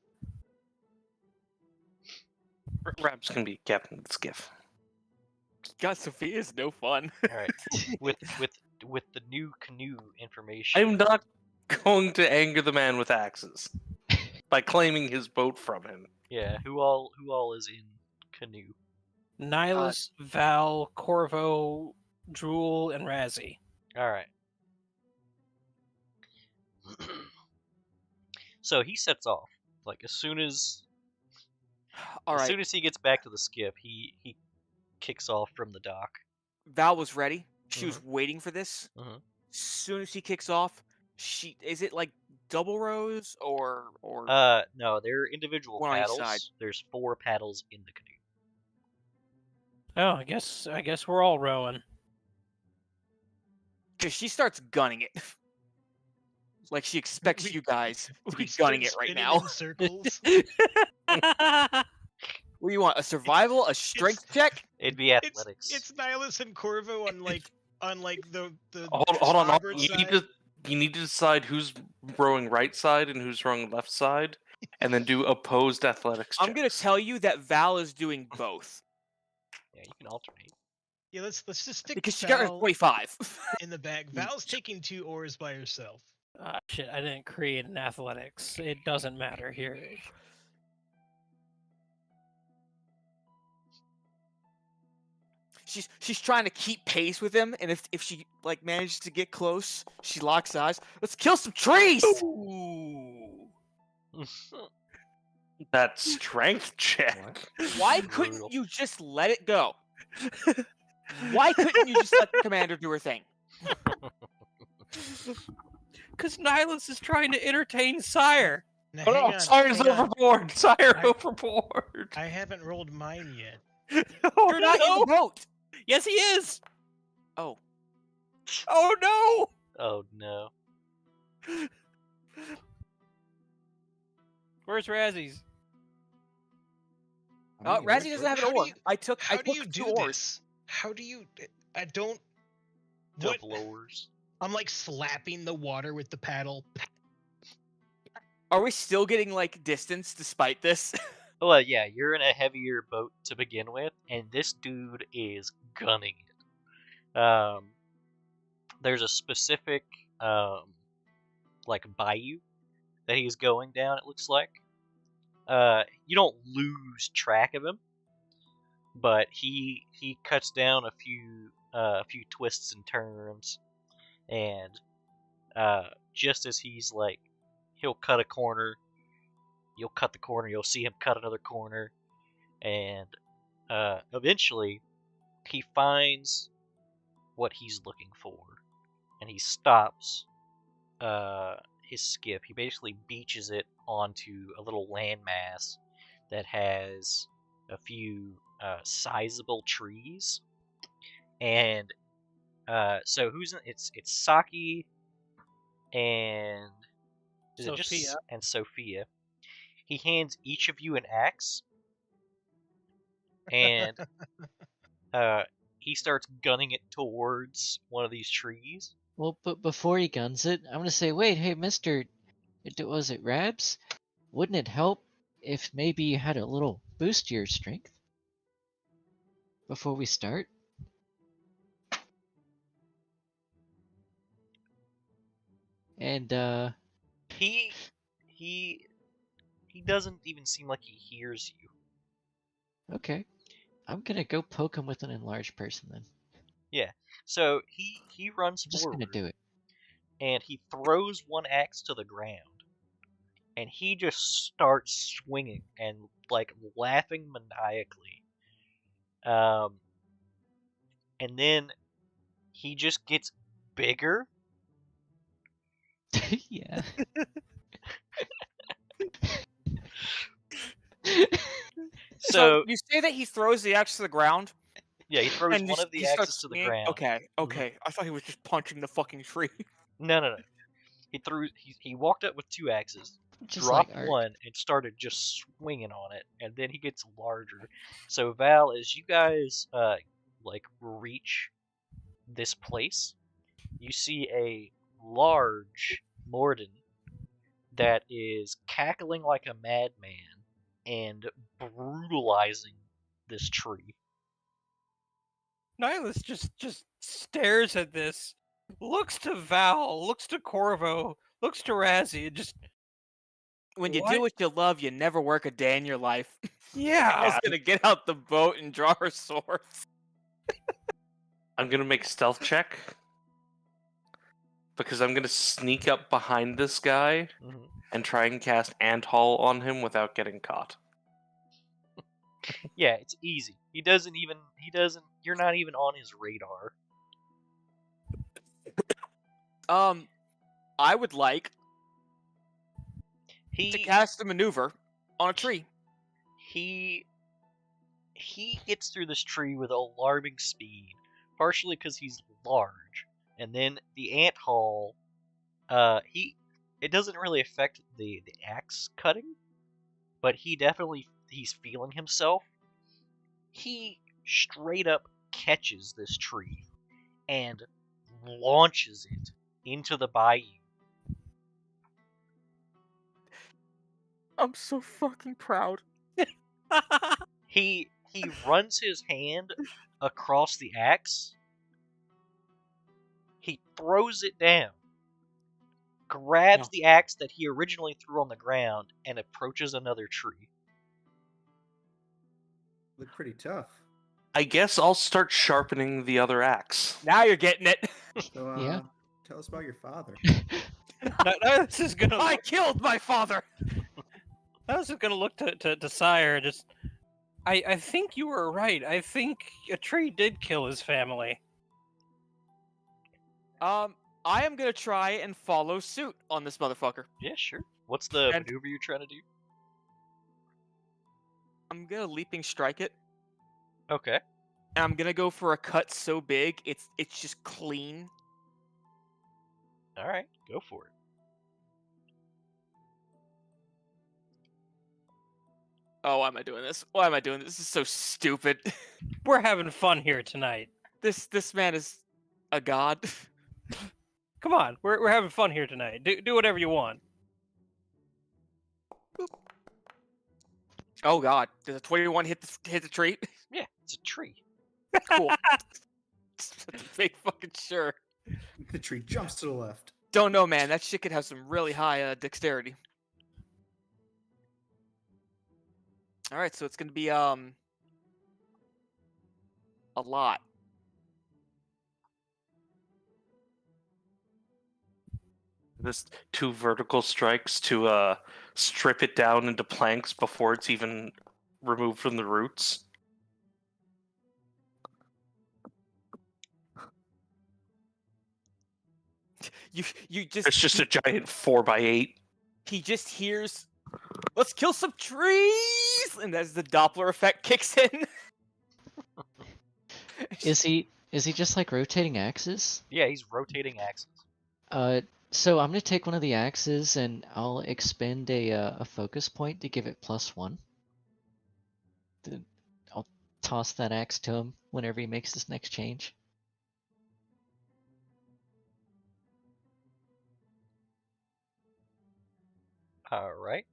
Rabs can be captain of the skiff. God, Sophia is no fun. All right. with the new canoe information. I'm not going to anger the man with axes by claiming his boat from him. Yeah. Who all is in canoe? Nihilus, Val, Corvo, Drool, and Razzie. All right. So he sets off. Like as soon as All right. he gets back to the skiff, he kicks off from the dock. Val was ready. She was waiting for this. Mhm. Soon as he kicks off, is it like double rows or No, they're individual One on each paddles. side. There's 4 paddles in the canoe. Oh, I guess we're all rowing. because she starts gunning it. Like she expects We- you guys to be We gunning start it right spinning now. in circles. What do you want? A survival? A strength check? It'd be athletics. It's Nihilus and Corvo on like the Hold on. starboard You side. need to decide who's rowing right side and who's rowing left side, and then do opposed athletics checks. I'm gonna tell you that Val is doing both Yeah, you can alternate. Yeah, let's just stick because she got her Val 25. in the back. Val's taking 2 oars by herself. Shit, I didn't create an athletics. It doesn't matter here. She's trying to keep pace with him, and if she like manages to get close, she locks eyes. Let's kill some trees. Ooh. That strength check. Why Brutal. couldn't you just let it go? Why couldn't you just let the commander do her thing? Because Nihilus is trying to entertain Sire. Now, Oh, hang no, on, Sire's hang on. overboard. Sire I- overboard. I haven't rolled mine yet. Oh, You're not in no. the boat. Yes, he is. Oh, Oh no. Oh no. Where's Razzie's? Razzie doesn't have an How do oar. you- I took How do 2 you do oars. this? How do you? I don't. What? Double oars. I'm like slapping the water with the paddle. Are we still getting like distance despite this? Well, yeah, you're in a heavier boat to begin with, and this dude is gunning it. There's a specific like bayou that he's going down. It looks like. You don't lose track of him, but he cuts down a few twists and turns, and just as he's like, he'll cut a corner. You'll cut the corner, you'll see him cut another corner, and eventually he finds what he's looking for. and he stops his skiff. He basically beaches it onto a little landmass that has a few sizable trees. And so it's Saki and is it just Sophia. and Sophia. He hands each of you an axe, and he starts gunning it towards one of these trees. Well, but before he guns it, I'm gonna say, wait, hey, Mister, was it Rabs? Wouldn't it help if maybe you had a little boost to your strength before we start? And He doesn't even seem like he hears you. okay, I'm gonna go poke him with an enlarged person then. Yeah. So he runs I'm just forward gonna do it. and he throws one axe to the ground, and he just starts swinging and like laughing maniacally. And then he just gets bigger. Yeah. So you say that he throws the axe to the ground, yeah, he throws and one of the he starts axes to the swinging? ground. Okay, okay. I thought he was just punching the fucking tree. No. He walked up with two axes, Just dropped like Art. one, and started just swinging on it, and then he gets larger. So Val, as you guys like reach this place, you see a large Morden that is cackling like a madman and brutalizing this tree. Nihilus just stares at this, looks to Val, looks to Corvo, looks to Razzie, and just When you What? do what you love, you never work a day in your life. yeah. Val's gonna get out the boat and draw her sword. I'm gonna make stealth check because I'm gonna sneak up behind this guy Mhm. and try and cast Antall on him without getting caught. Yeah, it's easy. He doesn't. You're not even on his radar. I would like to He cast a maneuver on a tree. he gets through this tree with alarming speed, partially because he's large, and then the ant hall. It doesn't really affect the axe cutting, but he's feeling himself. He straight up catches this tree and launches it into the bayou. I'm so fucking proud. He runs his hand across the axe. He throws it down, grabs No. the axe that he originally threw on the ground, and approaches another tree. Look pretty tough. I guess I'll start sharpening the other axe. Now you're getting it. So, Yeah. tell us about your father. Nihilus is gonna I killed my father. Nihilus is gonna look to Sire. Just, I think you were right. I think a tree did kill his family. I am gonna try and follow suit on this motherfucker. Yeah, sure. What's the And- maneuver you're trying to do? I'm gonna leaping strike it, Okay. and I'm gonna go for a cut so big it's just clean. All right. Go for it. Oh, why am I doing this? Why am I doing this? This is so stupid. We're having fun here tonight. This man is a god. Come on, we're having fun here tonight. Do whatever you want. Oh god, does a 21 hit the tree? Yeah, it's a tree. Cool. Just make fucking sure. The tree jumps to the left. Don't know, man. That shit could have some really high dexterity. All right, so it's gonna be a lot. This 2 vertical strikes to strip it down into planks before it's even removed from the roots. You just It's just a giant 4x8. he just hears, "Let's kill some trees," and as the Doppler effect kicks in. Is he just like rotating axes? Yeah, he's rotating axes. So I'm gonna take one of the axes and I'll expend a focus point to give it +1. I'll toss that axe to him whenever he makes this next change. All right.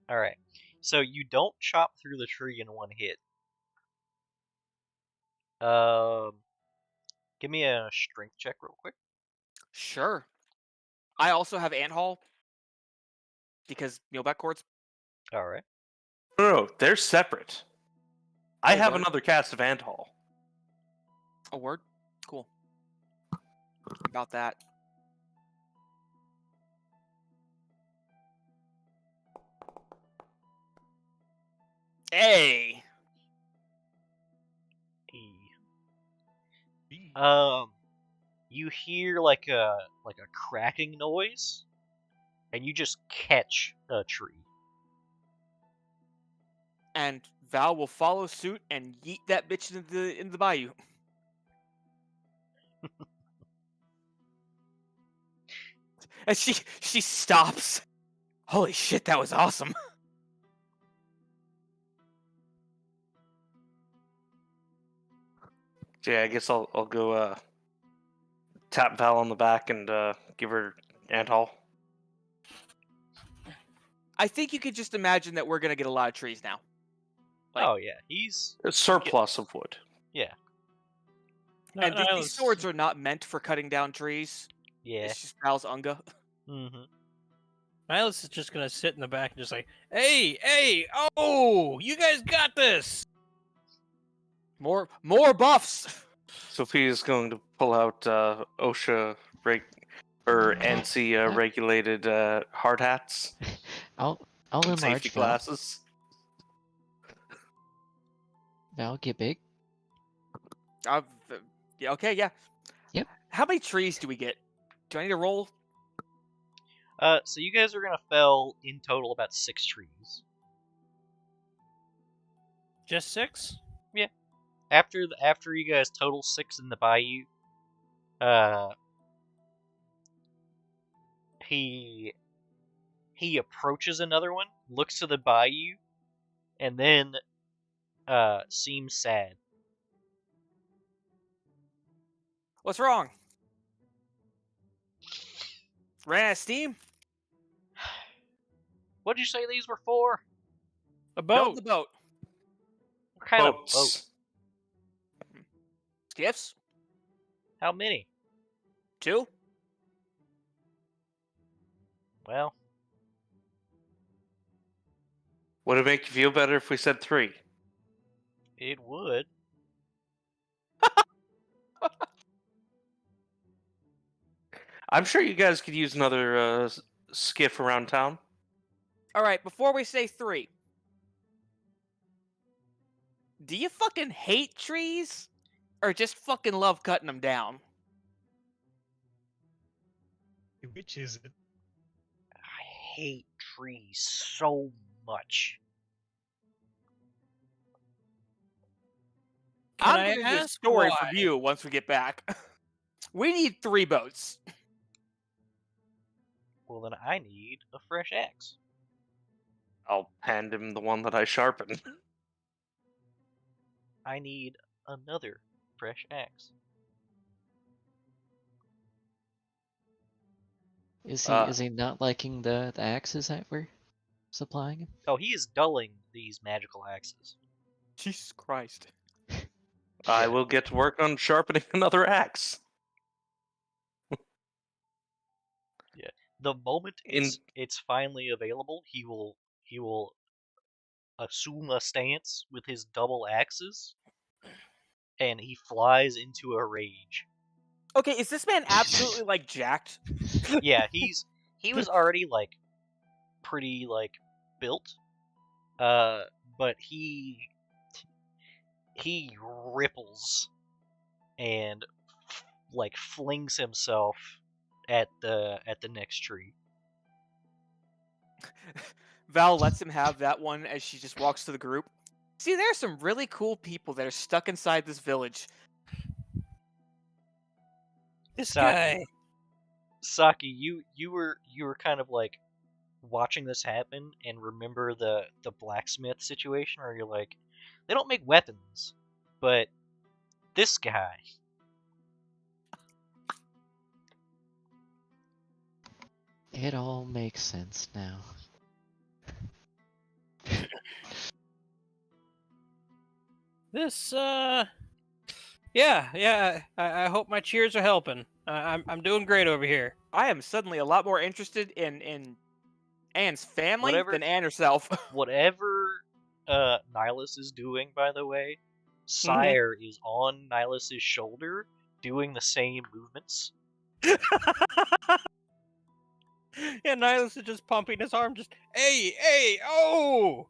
All right. So you don't chop through the tree in one hit. Give me a strength check real quick. Sure. I also have ant haul because mealback cords. All right. No, they're separate. I Oh, have word. another cast of Anthol. A word. Cool. About that. Hey. You hear like a cracking noise, and you just catch a tree. And Val will follow suit and yeet that bitch into the bayou. And she stops. Holy shit, that was awesome. Yeah, I guess I'll go tap Val on the back and give her Anthol. I think you could just imagine that we're gonna get a lot of trees now. Like- Oh yeah, he's A surplus of wood. yeah. And these swords are not meant for cutting down trees. Yeah. It's just Val's unga. Mm-hmm. Nihilus is just gonna sit in the back and just like, hey, oh, you guys got this. More buffs. Sophia's going to pull out OSHA or ANSI regulated hard hats I'll and enlarge safety Val. glasses. Val, get big. Yeah, okay, yeah. Yep. How many trees do we get? Do I need to roll? So you guys are gonna fell in total about 6 trees. Just 6? After you guys total 6 in the bayou, he approaches another one, looks to the bayou, and then seems sad. What's wrong? Ran out of steam? What'd you say these were for? A Build boat. the boat. What kind of boat? Boats. Skiffs? How many? 2? Well, Would it make you feel better if we said 3? it would. I'm sure you guys could use another skiff around town. Alright, before we say 3. Do you fucking hate trees? Or just fucking love cutting them down? Which is it? I hate trees so much. Can I'm I gonna do a ask story why? from you once we get back. We need 3 boats. Well, then I need a fresh axe. I'll hand him the one that I sharpened. I need another fresh axe. Is Uh, he not liking the axes that we're supplying him? Oh, he is dulling these magical axes. Jesus Christ. I Yeah. will get to work on sharpening another axe. The moment In- it's finally available, he will assume a stance with his double axes, and he flies into a rage. Okay, is this man absolutely like jacked? Yeah, he was already like pretty like built, but he he ripples and like flings himself at the next tree. Val lets him have that one as she just walks to the group. See, there's some really cool people that are stuck inside this village. This Saki, guy. Saki, you were kind of like watching this happen and remember the blacksmith situation where you're like, they don't make weapons, but this guy. It all makes sense now. This, yeah. I hope my cheers are helping. I'm doing great over here. I am suddenly a lot more interested in Anne's family Whatever- than Anne herself. Whatever Nihilus is doing, by the way, Sire is on Nihilus's shoulder doing the same movements. Yeah, Nihilus is just pumping his arm, just, hey, oh!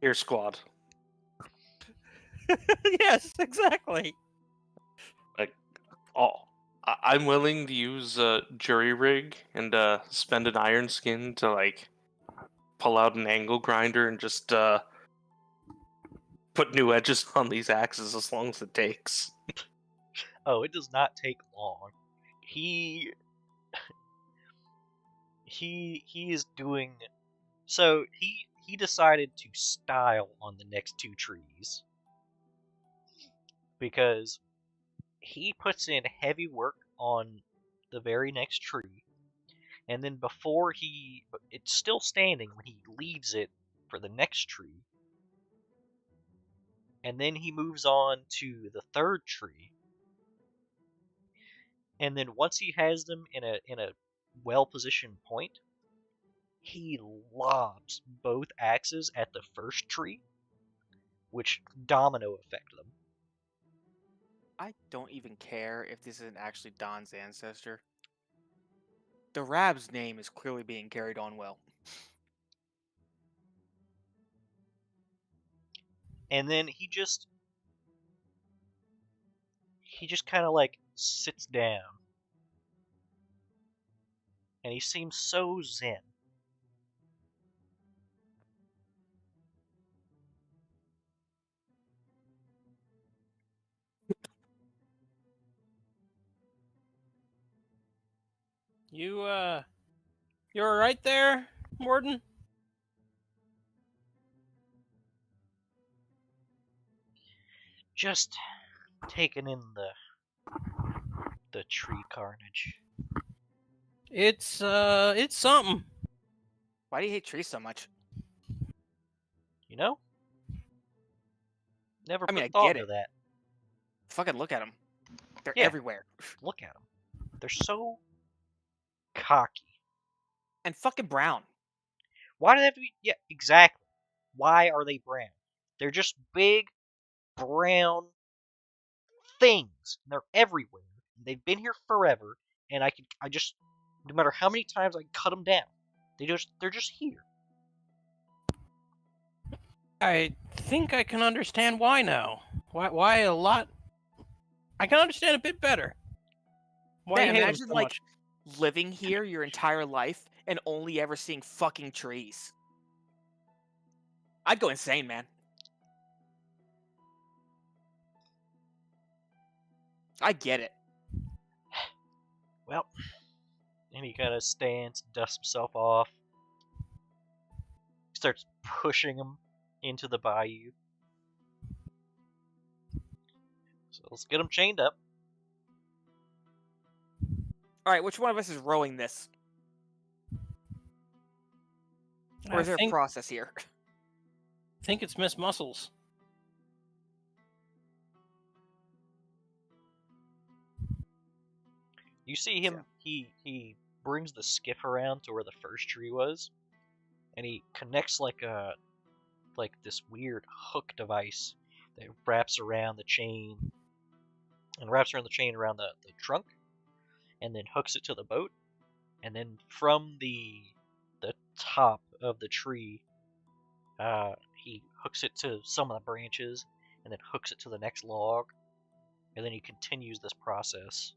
Here, squad. Yes, exactly. Oh, I'm willing to use a jury rig and spend an iron skin to like pull out an angle grinder and just put new edges on these axes as long as it takes. Oh, it does not take long. He is doing so he decided to style on the next two trees because he puts in heavy work on the very next tree, and then before it's still standing when he leaves it for the next tree, and then he moves on to the third tree, and then once he has them in a well-positioned point, he lobs both axes at the first tree, which domino effect them. I don't even care if this isn't actually Don's ancestor. The Rab's name is clearly being carried on well. And then he just kind of like sits down, and he seems so zen. You all right there, Morden? Just taking in the tree carnage. It's something. Why do you hate trees so much? You know? Never I mean, put I thought get into it. that. Fucking look at them. They're Yeah. everywhere. Look at them. They're so cocky. And fucking brown. Why do they have to be? Yeah, exactly. Why are they brown? They're just big, brown things. And they're everywhere. They've been here forever, and I just, no matter how many times I cut them down, they're just here. I think I can understand why now. Why a lot? I can understand a bit better. Why Man, you hate 'em imagine so like much. living here your entire life and only ever seeing fucking trees. I'd go insane, man. I get it. Well, and he kind of stands, dusts himself off, starts pushing him into the bayou. So let's get him chained up. All right, which one of us is rowing this? Or is there a process here? I think it's Miss Muscles. You see him, he brings the skiff around to where the first tree was, and he connects like this weird hook device that wraps around the chain, and wraps around the chain around the trunk, and then hooks it to the boat, and then from the top of the tree, he hooks it to some of the branches, and then hooks it to the next log, and then he continues this process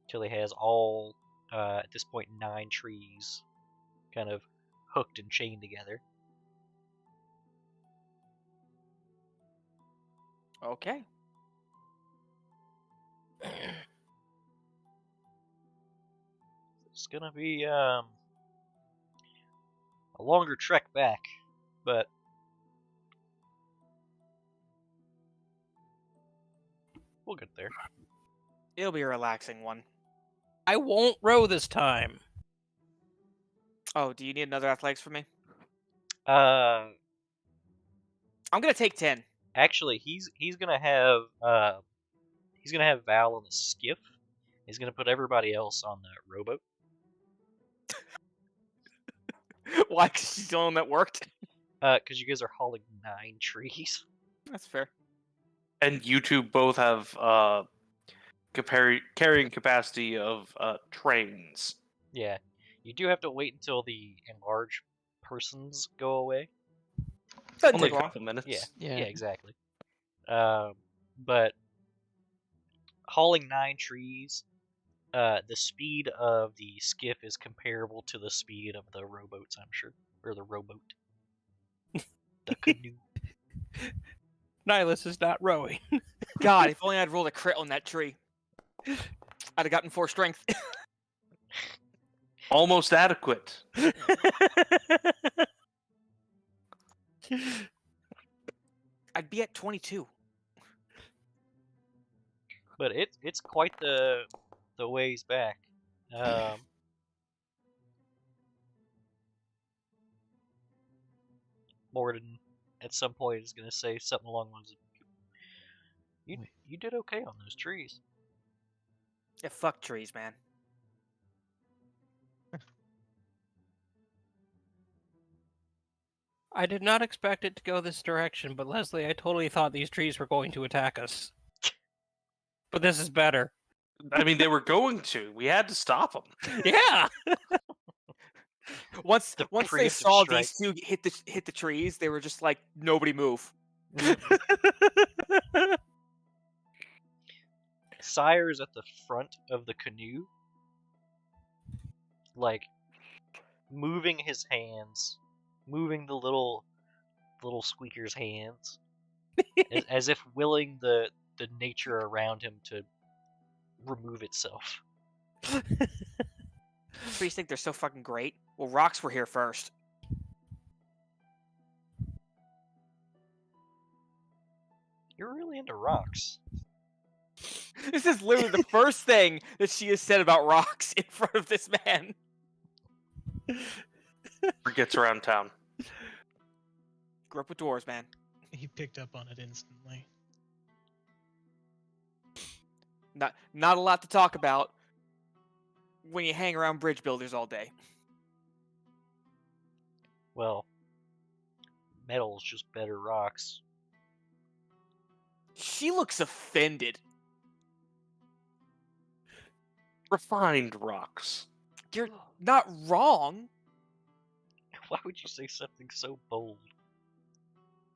till he has all, at this point, 9 trees kind of hooked and chained together. Okay. It's gonna be a longer trek back, but we'll get there. It'll be a relaxing one. I won't row this time. Oh, do you need another athletics from me? Uh, I'm gonna take 10. actually, he's gonna have Val on the skiff. He's gonna put everybody else on the rowboat. Why? Because she's the only one that worked? Because you guys are hauling 9 trees. That's fair. And you two both have carrying capacity of trains. Yeah, you do have to wait until the enlarged persons go away. Doesn't Only take a long. couple minutes. Yeah, exactly. But hauling 9 trees, the speed of the skiff is comparable to the speed of the rowboats, I'm sure, or the rowboat, the canoe. Nihilus is not rowing. God, if only I'd rolled a crit on that tree. I'd have gotten 4 strength. Almost adequate. I'd be at 22. But it's quite the ways back. Morden at some point is gonna say something along the lines of, you did okay on those trees. Yeah, fuck trees, man. I did not expect it to go this direction, but Leslie, I totally thought these trees were going to attack us. But this is better. I mean, they were going to. We had to stop them. Yeah. Once The they preemptive saw strike. these two hit the trees, they were just like, nobody move. Sire is at the front of the canoe, like moving his hands, moving the little squeaker's hands, as if willing the nature around him to remove itself. Trees think they're so fucking great. Well, rocks were here first. You're really into rocks. This is literally the first thing that she has said about rocks in front of this man. Or gets around town. Grew up with dwarves, man. He picked up on it instantly. Not a lot to talk about when you hang around bridge builders all day. Well, metal's just better rocks. She looks offended. Refined rocks. You're not wrong, Why would you say something so bold?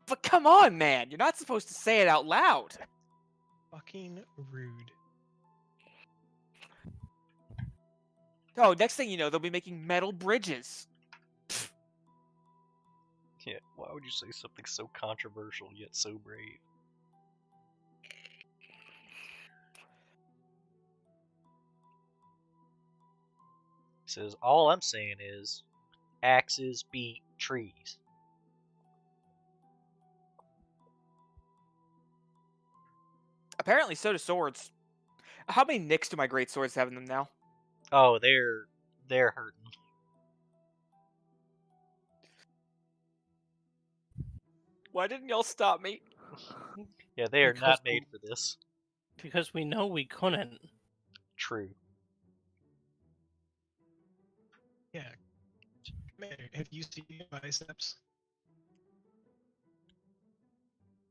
but come on, man. You're not supposed to say it out loud. Fucking rude. Oh, next thing you know, they'll be making metal bridges. Yeah, why would you say something so controversial yet so brave? He says, all I'm saying is, axes beat trees. Apparently, so do swords. How many nicks do my great swords have in them now? Oh, they're hurting. Why didn't y'all stop me? Yeah, they are Because not made for this. Because we know we couldn't. True. Yeah. Man, have you seen my biceps?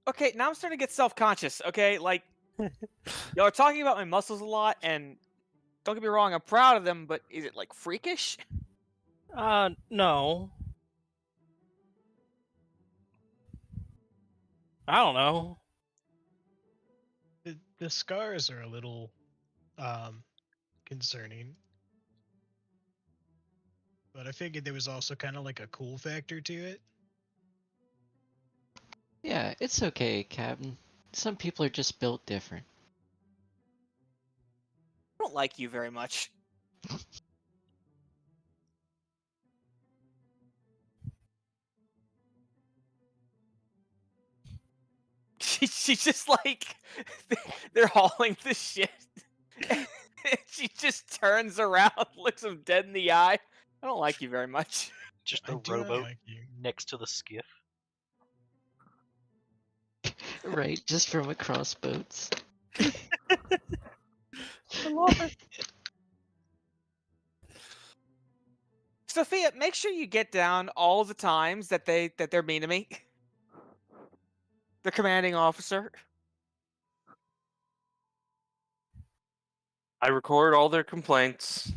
Okay, now I'm starting to get self-conscious, okay? Like, y'all are talking about my muscles a lot, and don't get me wrong, I'm proud of them, but is it, like, freakish? No. I don't know. The scars are a little concerning. But I figured there was also kind of like a cool factor to it. Yeah, it's okay, Captain. Some people are just built different. I don't like you very much. She's just like they're hauling the shit. She just turns around, looks him dead in the eye. I don't like you very much. Just I a do not rowboat like you. next to the skiff. Right, just from across boats. I love it. Sophia, make sure you get down all the times that they're mean to me. The commanding officer. I record all their complaints.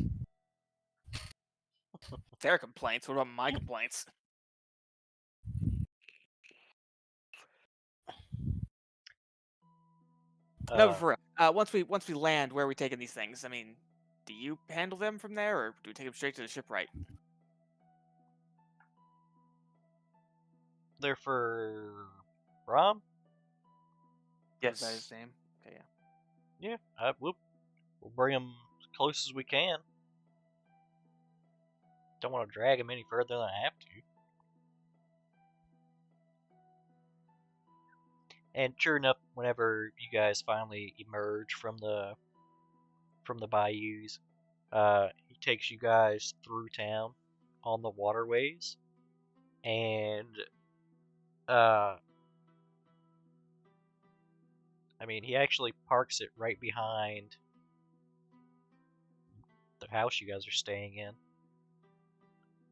Their complaints. What about my complaints? No, but for real. Once we land, where are we taking these things? I mean, do you handle them from there, or do we take them straight to the shipwright? They're for Rom? Is that his Yes. name? Okay, yeah. Yeah, we'll bring them as close as we can. Don't want to drag them any further than I have to. And sure enough, whenever you guys finally emerge from the bayous, he takes you guys through town on the waterways, and I mean, he actually parks it right behind the house you guys are staying in.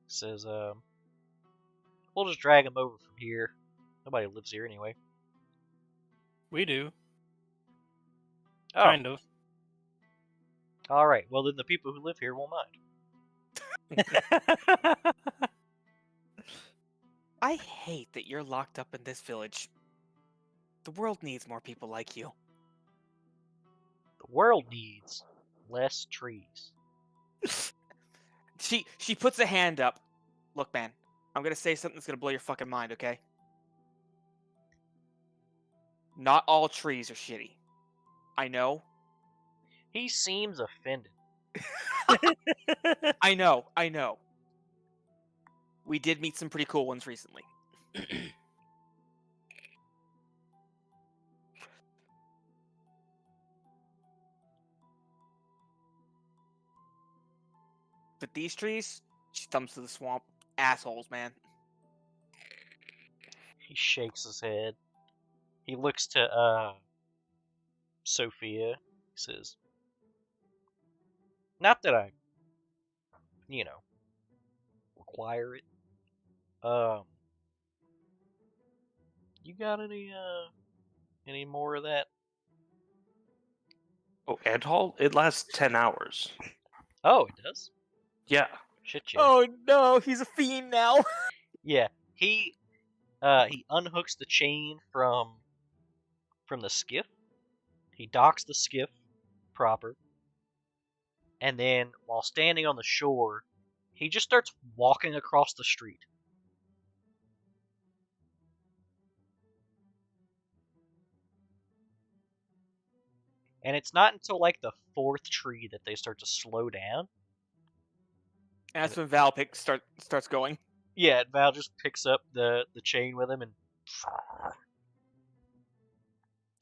Says, we'll just drag him over from here. Nobody lives here anyway. We do. Oh, Kind of. alright. Well, then the people who live here won't mind. I hate that you're locked up in this village. The world needs more people like you. The world needs less trees. She puts a hand up. Look, man, I'm gonna say something that's gonna blow your fucking mind, okay? Not all trees are shitty. I know. He seems offended. I know. We did meet some pretty cool ones recently. But these trees, she thumbs to the swamp. Assholes, man. He shakes his head. He looks to Sophia. He says, "Not that I, require it. You got any more of that?" Oh, Anthol? It lasts 10 hours. Oh, it does. Yeah. Shit, yeah. Oh no, he's a fiend now. Yeah, he unhooks the chain from the skiff. He docks the skiff proper, and then while standing on the shore, he just starts walking across the street. And it's not until like the fourth tree that they start to slow down. And that's when Val starts going. Yeah, and Val just picks up the chain with him and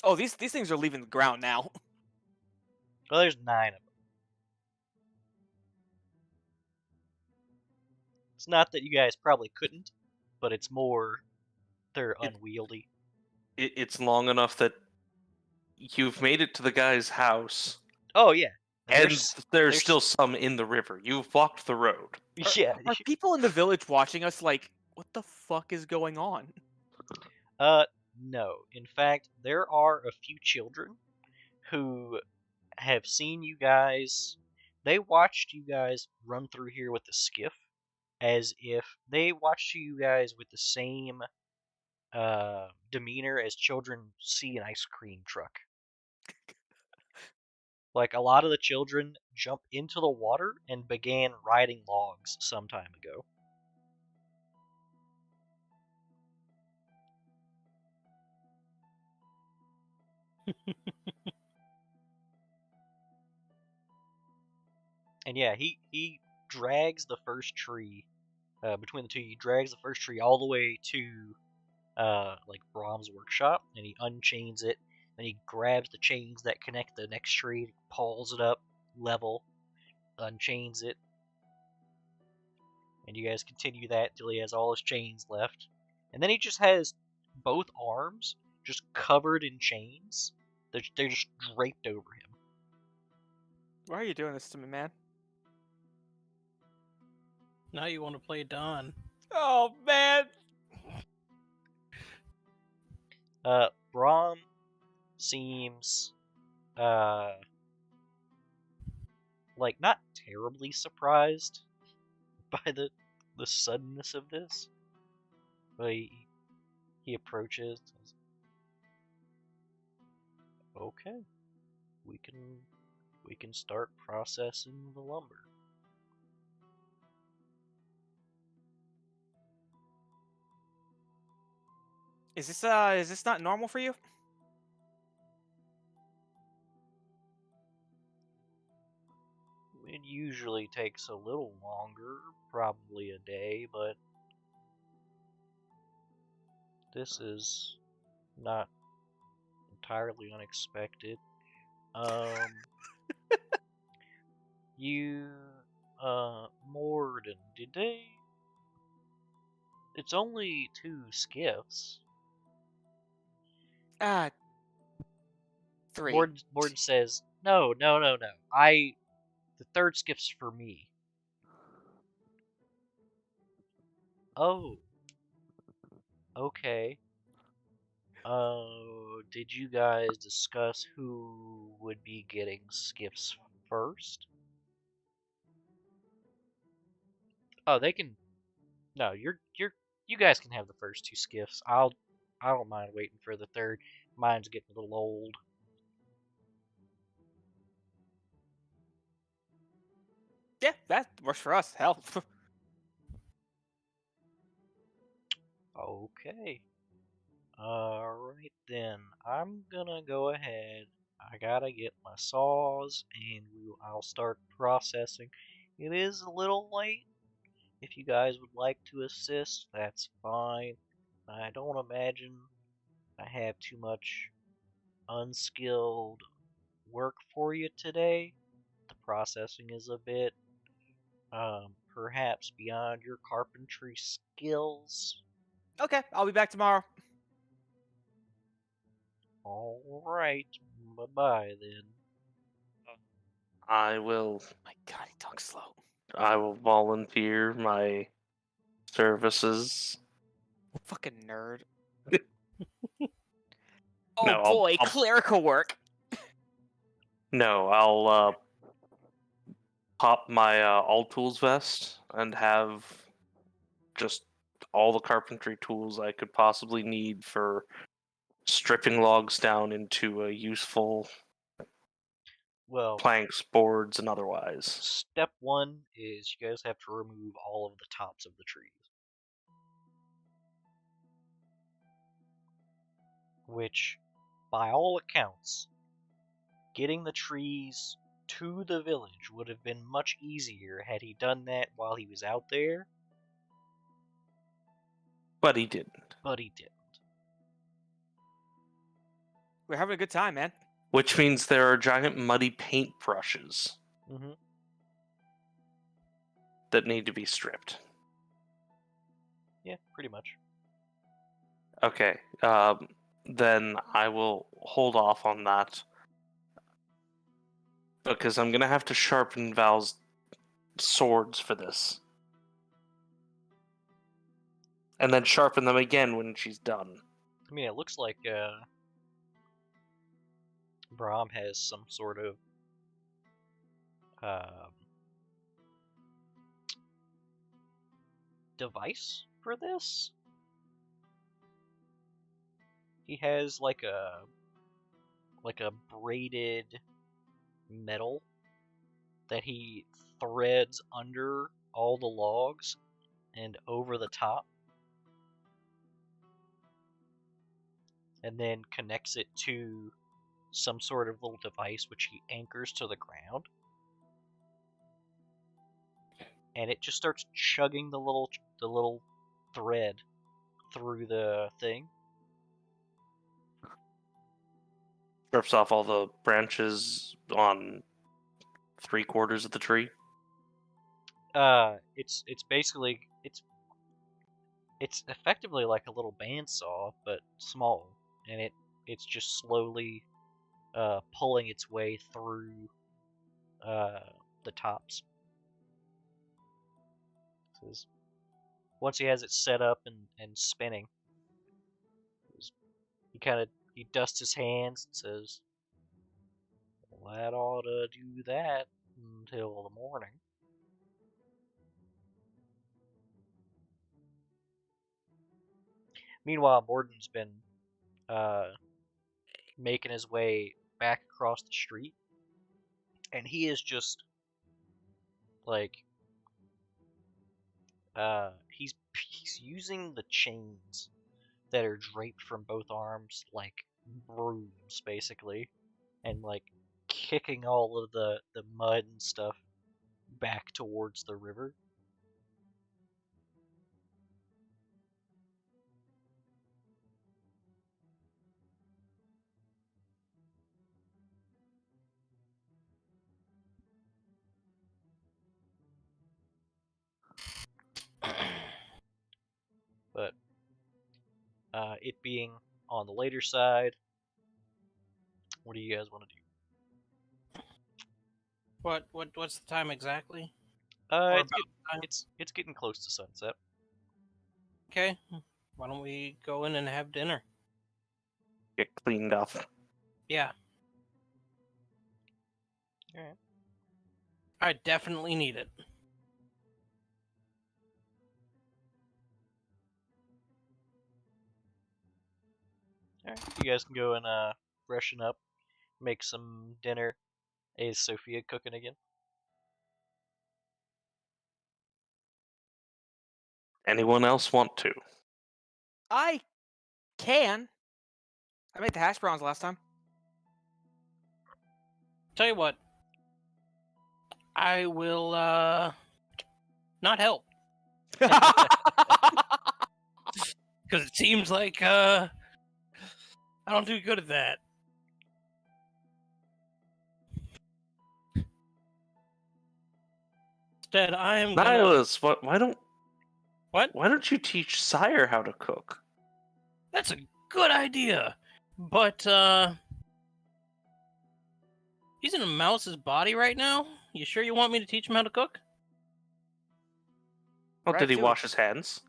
Oh, these things are leaving the ground now. well, there's 9 of them. It's not that you guys probably couldn't, but it's more they're unwieldy. It's long enough that you've made it to the guy's house, Oh yeah, and there's there's still some in the river. You've blocked the road. yeah. Are people in the village watching us like, what the fuck is going on? No. In fact, there are a few children who have seen you guys. They watched you guys run through here with the skiff, as if they watched you guys with the same demeanor as children see an ice cream truck. Like, a lot of the children jump into the water and began riding logs some time ago. And yeah, he drags the first tree, between the two, he drags the first tree all the way to like Brahm's workshop, and he unchains it. Then he grabs the chains that connect the next tree, pulls it up level, unchains it, and you guys continue that till he has all his chains left. And then he just has both arms just covered in chains. They're just draped over him. Why are you doing this to me, man? Now you want to play Don. Oh, man! Brahm seems like not terribly surprised by the suddenness of this. But he approaches. Okay, we can start processing the lumber. Is this not normal for you? It usually takes a little longer, probably a day, but this is not entirely unexpected. You, Morden, did they? It's only 2 skiffs. 3. Morden says, no. The 3rd skiff's for me. Oh. Okay. Did you guys discuss who would be getting skiffs first? Oh, they can. No, you guys can have the first 2 skiffs. I don't mind waiting for the 3rd. Mine's getting a little old. Yeah, that works for us. Hell. Okay. Alright then. I'm gonna go ahead. I gotta get my saws and I'll start processing. It is a little late. If you guys would like to assist, that's fine. I don't imagine I have too much unskilled work for you today. The processing is a bit, perhaps beyond your carpentry skills. Okay, I'll be back tomorrow. Alright, bye-bye then. I will My God, he talks slow. volunteer my services. Fucking nerd. No, Oh boy, clerical work. No, I'll pop my all tools vest and have just all the carpentry tools I could possibly need for stripping logs down into a useful Well, planks, boards, and otherwise. step 1 is you guys have to remove all of the tops of the trees. Which, by all accounts, getting the trees to the village would have been much easier had he done that while he was out there. But he didn't. We're having a good time, man. Which means there are giant muddy paintbrushes that need to be stripped. Yeah, pretty much. Okay, then I will hold off on that. Because I'm gonna have to sharpen Val's swords for this. And then sharpen them again when she's done. I mean, it looks like Brahm has some sort of device for this. he has like a braided metal that he threads under all the logs and over the top, and then connects it to some sort of little device which he anchors to the ground, and it just starts chugging the little thread through the thing. Strips off all the branches on 3/4 of the tree. It's basically it's effectively like a little bandsaw, but small, and it's just slowly pulling its way through the tops. Once he has it set up and spinning, he dusts his hands and says, "Well, that ought to do that until the morning." Meanwhile, Morden's been making his way back across the street, and he is just like he's using the chains that are draped from both arms like brooms, basically, and like kicking all of the mud and stuff back towards the river. But it being on the later side, what do you guys want to do? What's the time exactly? It's getting close to sunset. Okay. Why don't we go in and have dinner? Get cleaned up. Yeah. Alright. I definitely need it. Alright. You guys can go and freshen up, make some dinner. Is Sophia cooking again? Anyone else want to? I can. I made the hash browns last time. Tell you what. I will not help. Because it seems like I don't do good at that. Instead, I am gonna... Nihilus, why don't you teach Sire how to cook? That's a good idea. But he's in a mouse's body right now? You sure you want me to teach him how to cook? Oh, Right, did he do it. wash his hands?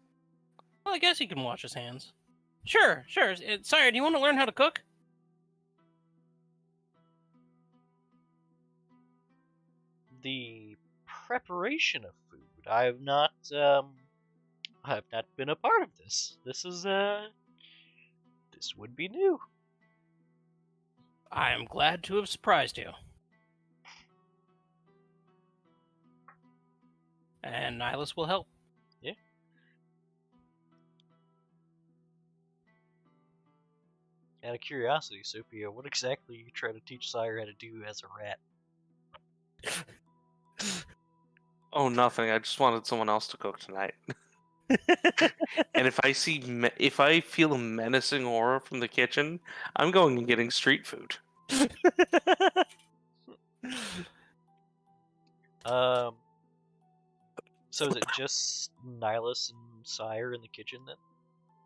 Well, I guess he can wash his hands. Sure. Sire, do you want to learn how to cook? The preparation of food. I've not been a part of this. This would be new. I am glad to have surprised you. And Nihilus will help. Yeah. Out of curiosity, Sophia, what exactly are you trying to teach Sire how to do as a rat? Oh, nothing. I just wanted someone else to cook tonight. And if I feel a menacing aura from the kitchen, I'm going and getting street food. So is it just Nihilus and Sire in the kitchen then?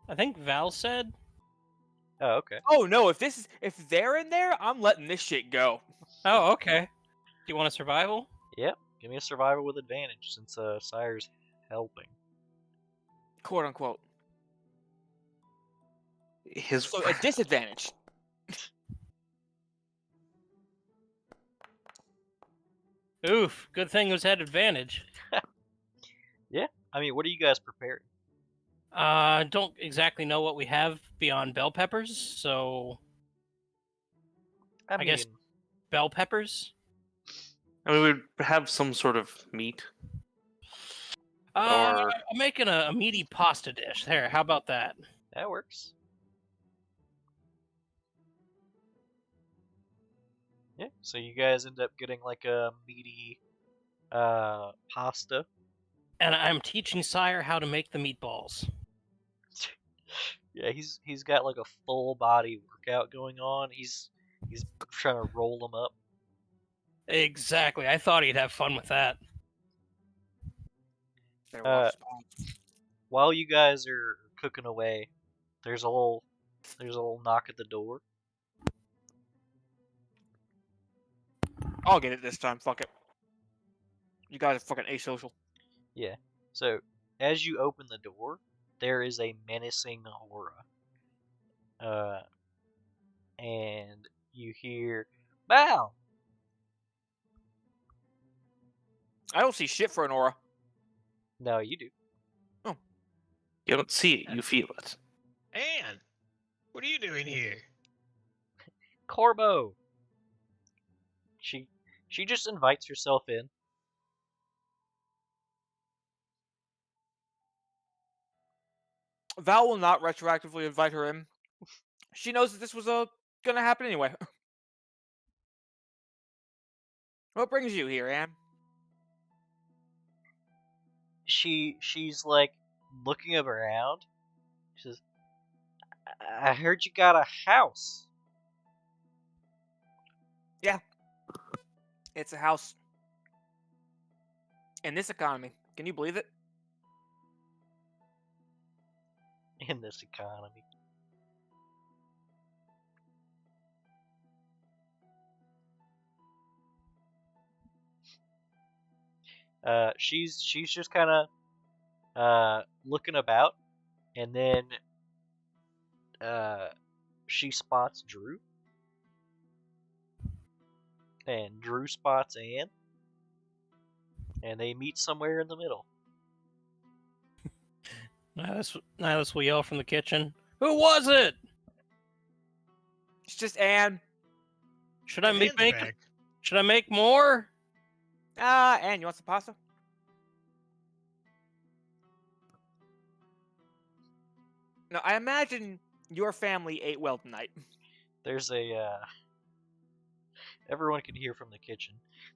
I think Val said. Oh, okay. Oh no! If they're in there, I'm letting this shit go. Oh, okay. Do you want a survival? Yep. Give me a survival with advantage since Sire's helping. Quote unquote. So a disadvantage. Oof, good thing it was at advantage. Yeah. I mean, what are you guys preparing? Don't exactly know what we have beyond bell peppers, so I guess bell peppers. I mean, we'd have some sort of meat. Or I'm making a meaty pasta dish. There, how about that? That works. Yeah, so you guys end up getting like a meaty pasta. And I'm teaching Sire how to make the meatballs. Yeah, he's got like a full body workout going on. He's trying to roll them up. Exactly. I thought he'd have fun with that. Better watch While you guys are cooking away, there's a little knock at the door. I'll get it this time. Fuck it. You guys are fucking asocial. Yeah. So as you open the door, there is a menacing aura. And you hear, "Bow." I don't see shit for an aura. No, you do. you don't see it, you feel it. Anne, what are you doing here? Corbo. She just invites herself in. Val will not retroactively invite her in. She knows that this was gonna happen anyway. What brings you here, Anne? She's like looking around. She says, "I heard you got a house." It's a house. In this economy. Can you believe it? In this economy. She's just kind of looking about, and then she spots Drew, and Drew spots Anne, and they meet somewhere in the middle. Nihilus will yell from the kitchen. Who was it? It's just Anne. Should I Anne's make? back. Should I make more? Anne, you want some pasta? No, I imagine your family ate well tonight. There's a everyone can hear from the kitchen.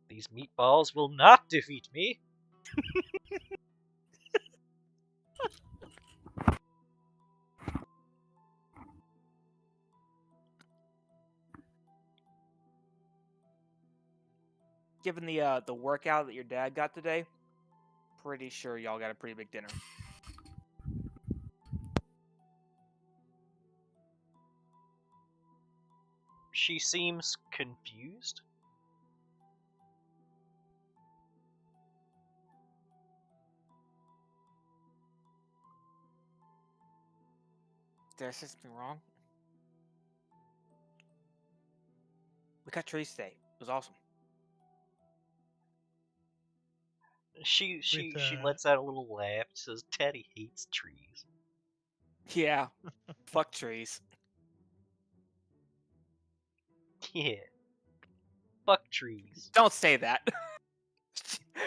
"These meatballs will not defeat me." Given the workout that your dad got today, pretty sure y'all got a pretty big dinner. She seems confused. Did I say something wrong? We cut trees today. It was awesome. She With, lets out a little laugh. Says, "Teddy hates trees." Yeah. Fuck trees. Yeah. Fuck trees. Don't say that.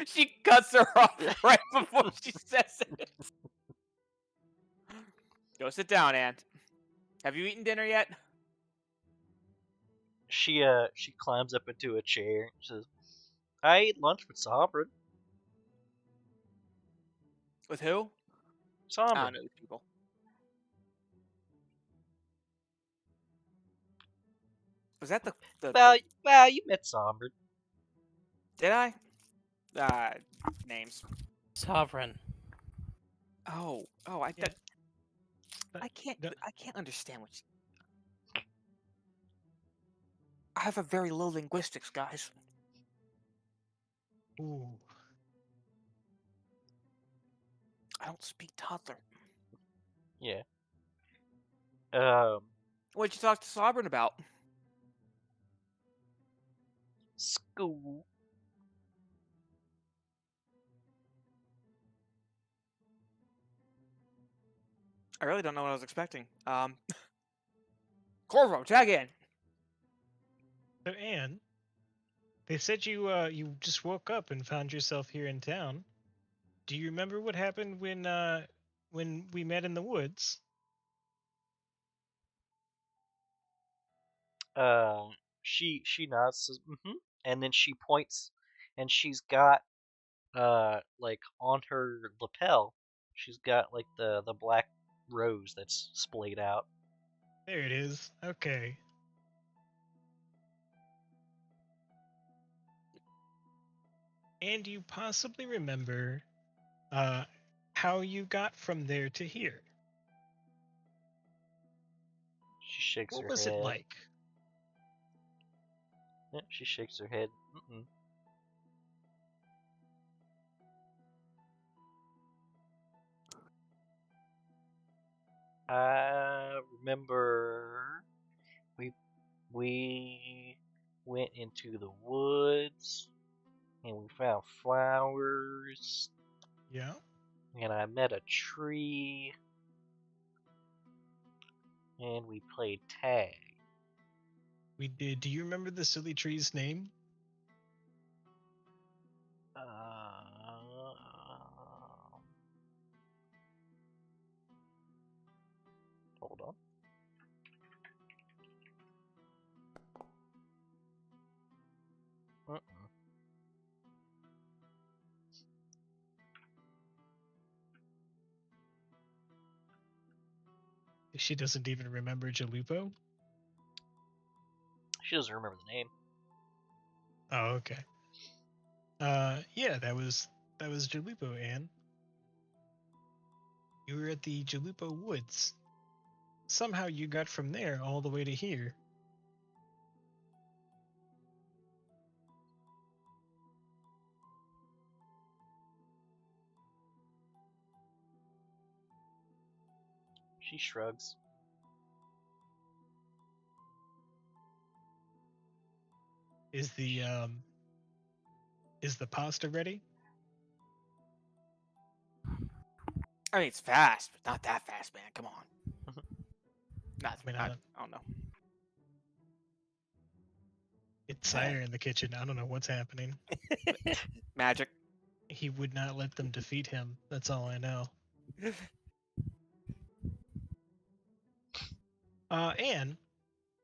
She cuts her off right before she says it. Go sit down, Anne. Have you eaten dinner yet? She climbs up into a chair and says, "I ate lunch with Sovereign." With who? I don't Sovereign. know these people. Was that the Well, you met Sovereign. Did I? Names. Sovereign. Oh, Yeah. I can't No. I can't understand what I have a very low linguistics, guys. Ooh. I don't speak toddler. Yeah. What'd you talk to Sovereign about? School. I really don't know what I was expecting. Corvo, tag in. So Anne, they said you just woke up and found yourself here in town. Do you remember what happened when we met in the woods? She nods, says, and then she points, and she's got like on her lapel, she's got like the black rose that's splayed out. There it is. Okay. And do you possibly remember how you got from there to here? She shakes What her was head. it like? Yeah, she shakes her head. Mm-mm. I remember we went into the woods and we found flowers Yeah. and I met a tree and we played tag. We did. Do you remember the silly tree's name? Hold on. Uh-uh. She doesn't even remember Jalupo? She doesn't remember the name. Oh, okay. Yeah, that was Jalupo, Anne. You were at the Jalupo Woods. Somehow you got from there all the way to here. She shrugs. Is the pasta ready? I mean, it's fast, but not that fast, man. Come on. Not, I mean, I don't know. It's Sire in the kitchen. I don't know what's happening. Magic. He would not let them defeat him. That's all I know. Anne,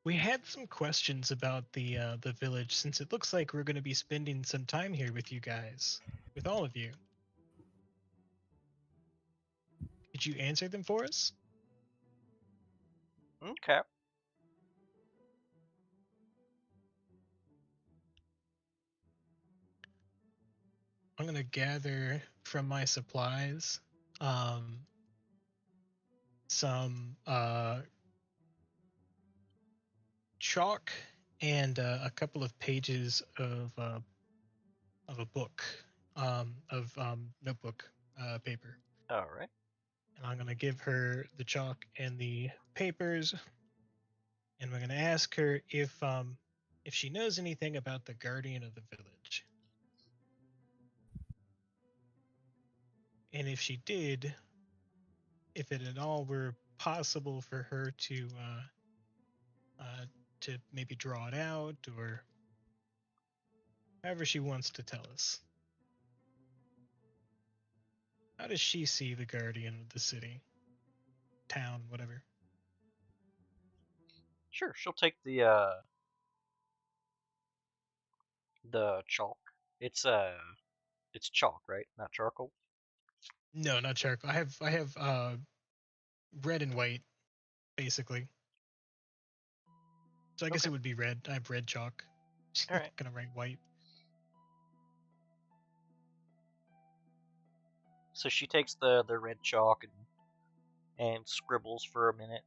we had some questions about the village since it looks like we're going to be spending some time here with you guys, with all of you. Could you answer them for us? Okay. I'm going to gather from my supplies some chalk and a couple of pages of a book, of notebook paper. All right. And I'm going to give her the chalk and the papers, and we're going to ask her if she knows anything about the guardian of the village. And if she did, if it at all were possible for her to maybe draw it out, or however she wants to tell us. How does she see the guardian of the city, town, whatever? Sure. She'll take the chalk. It's chalk, right? Not charcoal. No, not charcoal. I have red and white, basically. So I guess Okay. it would be red. I have red chalk. She's All not right. gonna write white. So she takes the red chalk and scribbles for a minute,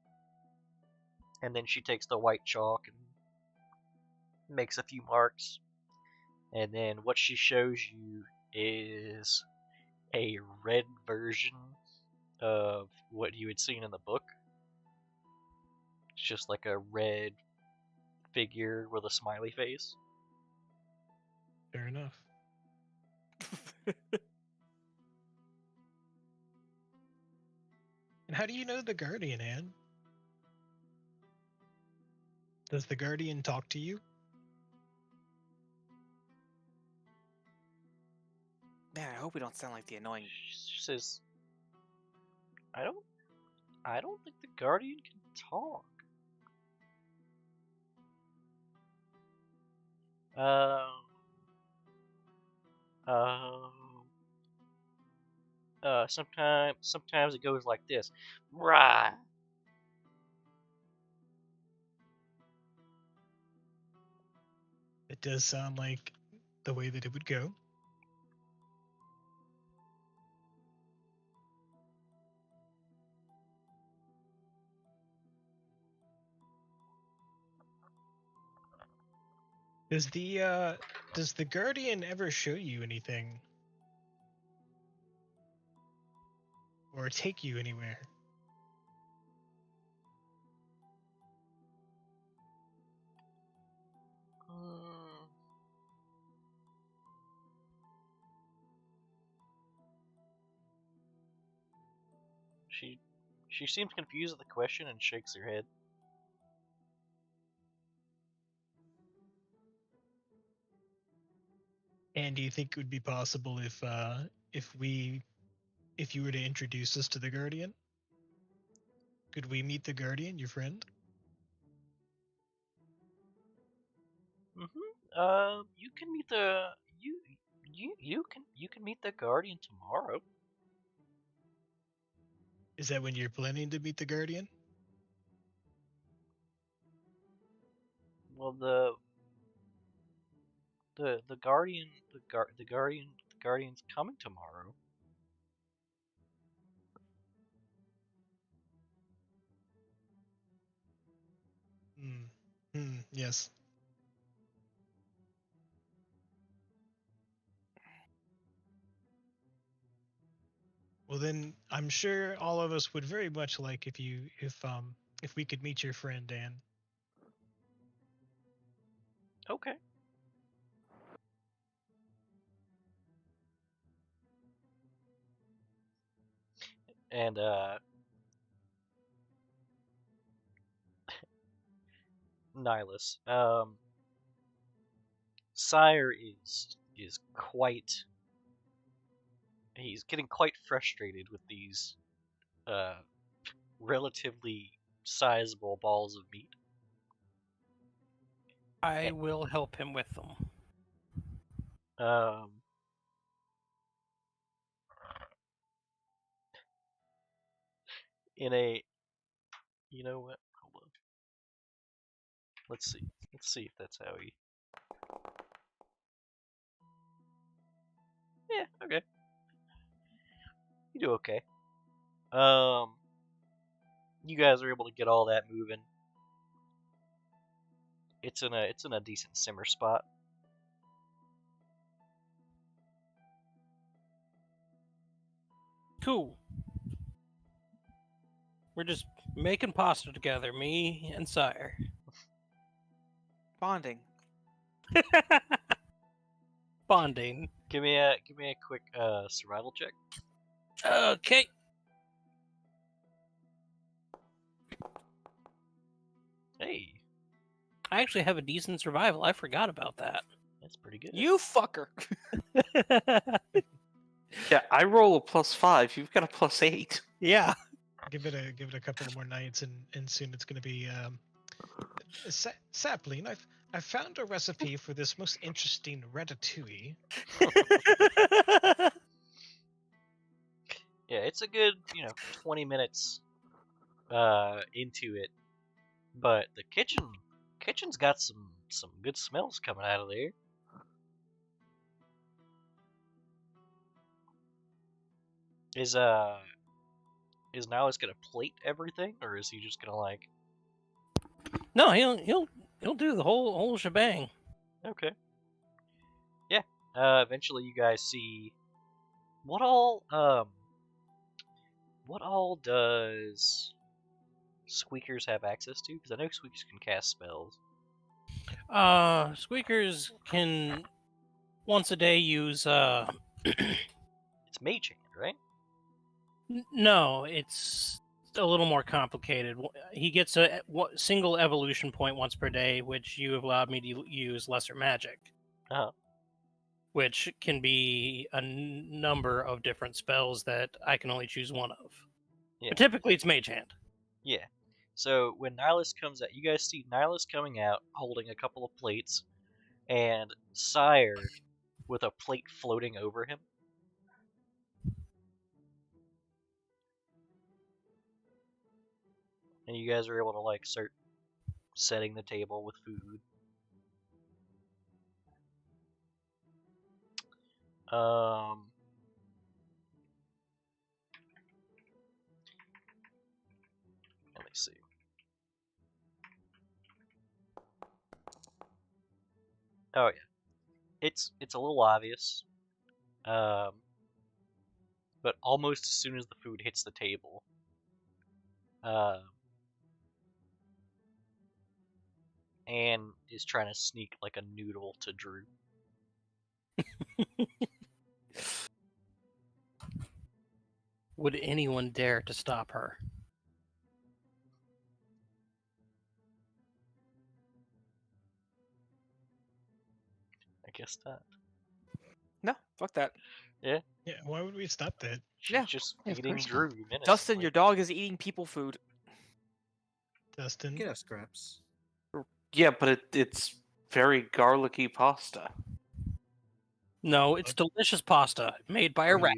and then she takes the white chalk and makes a few marks, and then what she shows you is a red version of what you had seen in the book. It's just like a red figure with a smiley face. Fair enough. And How do you know the Guardian, Anne? Does the Guardian talk to you? Man, I hope we don't sound like the annoying. She says, I don't think the Guardian can talk. Sometimes it goes like this. Rah. It does sound like the way that it would go. Does the Guardian ever show you anything? Or take you anywhere? She seems confused at the question and shakes her head. And do you think it would be possible if you were to introduce us to the Guardian? Could we meet the Guardian, your friend? You can meet the you can meet the Guardian tomorrow. Is that when you're planning to meet the Guardian? Well, the Guardian's coming tomorrow. Yes. Well, then I'm sure all of us would very much like if we could meet your friend Dan. Okay. And Nihilus, Sire is quite. He's getting quite frustrated with these relatively sizable balls of meat. I will help him with them. You know what? Hold on. Let's see if that's how he. Yeah. Okay. You do okay. You guys are able to get all that moving. It's in a decent simmer spot. Cool. We're just making pasta together, me and Sire. Bonding. Bonding. Give me a quick survival check. Okay. Hey, I actually have a decent survival. I forgot about that. that's pretty good. You fucker. Yeah, I roll a +5. You've got a +8. Yeah. Give it a couple more nights, and soon it's going to be sapling. I've found a recipe for this most interesting ratatouille. Yeah, it's a good 20 minutes into it, but the kitchen's got some good smells coming out of there. Is Nihilus gonna plate everything, or is he just gonna like? No, he'll do the whole shebang. Okay. Yeah. Eventually, you guys see what all does Squeakers have access to? Because I know Squeakers can cast spells. Squeakers can once a day use It's Mage Hand, right? No, it's a little more complicated. He gets a single evolution point once per day, which you have allowed me to use lesser magic, Uh-huh. which can be a number of different spells that I can only choose one of. Yeah. But typically it's Mage Hand. Yeah. So when Nihilus comes out, you guys see Nihilus coming out holding a couple of plates, and Sire with a plate floating over him. And you guys are able to like start setting the table with food. Let me see. Oh yeah, it's a little obvious, but almost as soon as the food hits the table, Anne is trying to sneak like a noodle to Drew. Would anyone dare to stop her? I guess not. No, fuck that. Yeah, why would we stop that? She's Yeah. just Yeah, of feeding course not. Drew innocently. Dustin, your dog is eating people food. Dustin? You can have scraps. Yeah, but it's very garlicky pasta. No, it's delicious pasta made by a rat.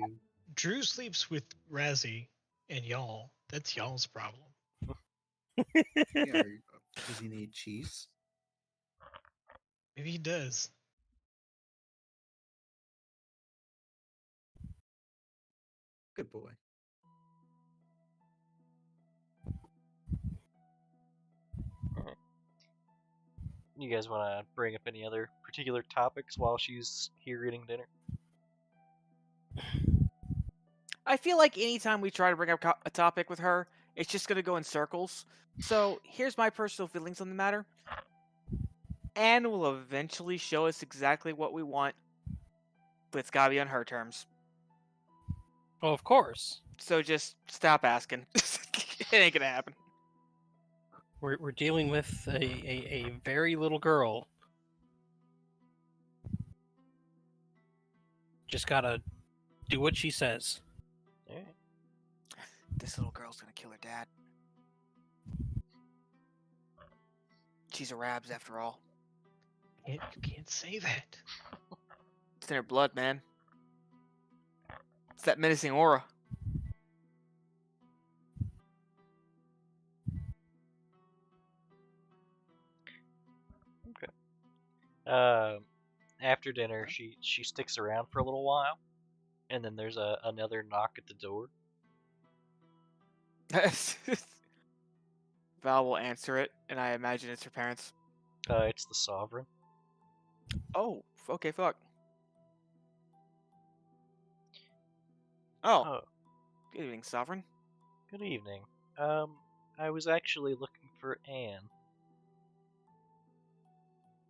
Drew sleeps with Razzie and y'all. That's y'all's problem. Yeah, does he need cheese? Maybe he does. Good boy. You guys want to bring up any other particular topics while she's here eating dinner? I feel like anytime we try to bring up a topic with her, it's just going to go in circles. So here's my personal feelings on the matter. Anne will eventually show us exactly what we want, but it's got to be on her terms. Oh, of course. So just stop asking. It ain't going to happen. We're dealing with a very little girl. Just gotta do what she says. Alright. This little girl's going to kill her dad. She's a Rabs after all. You can't say that. It's in her blood, man. It's that menacing aura. After dinner, she sticks around for a little while, and then there's another knock at the door. Val will answer it, and I imagine it's her parents. It's the Sovereign. Oh, okay, fuck. Oh, good evening, Sovereign. Good evening. I was actually looking for Anne.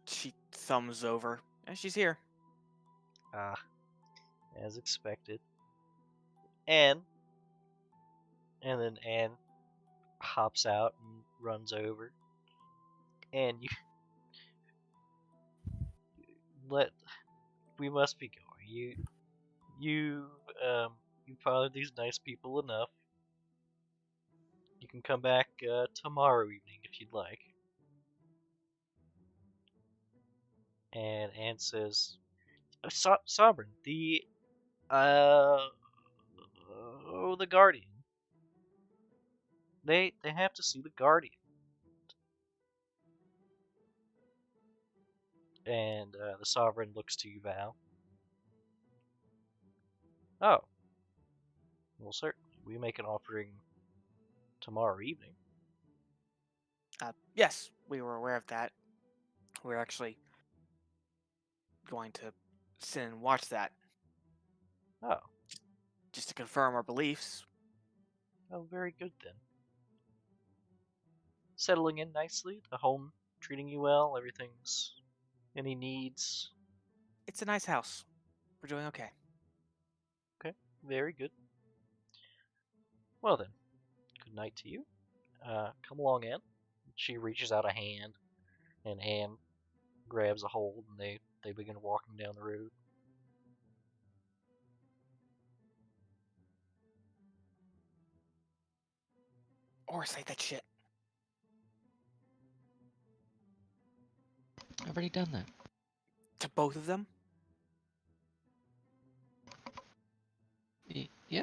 She thumbs over. And she's here. Ah, as expected. Anne. And then Anne hops out and runs over. And we must be going. You followed these nice people enough. You can come back tomorrow evening if you'd like. And Anne says, Sovereign, the Guardian. They have to see the Guardian. And the Sovereign looks to you, Val. Oh. Well, certainly. We make an offering tomorrow evening. Yes, we were aware of that. We're actually going to sit and watch that. Oh. Just to confirm our beliefs. Oh, very good then. Settling in nicely? The home treating you well? Everything's... Any needs? It's a nice house. We're doing okay. Okay, very good. Well then, Good night to you. Come along, Anne. She reaches out a hand, and Anne grabs a hold, and they begin walking down the road. Or say that shit. I've already done that. To both of them? Yeah.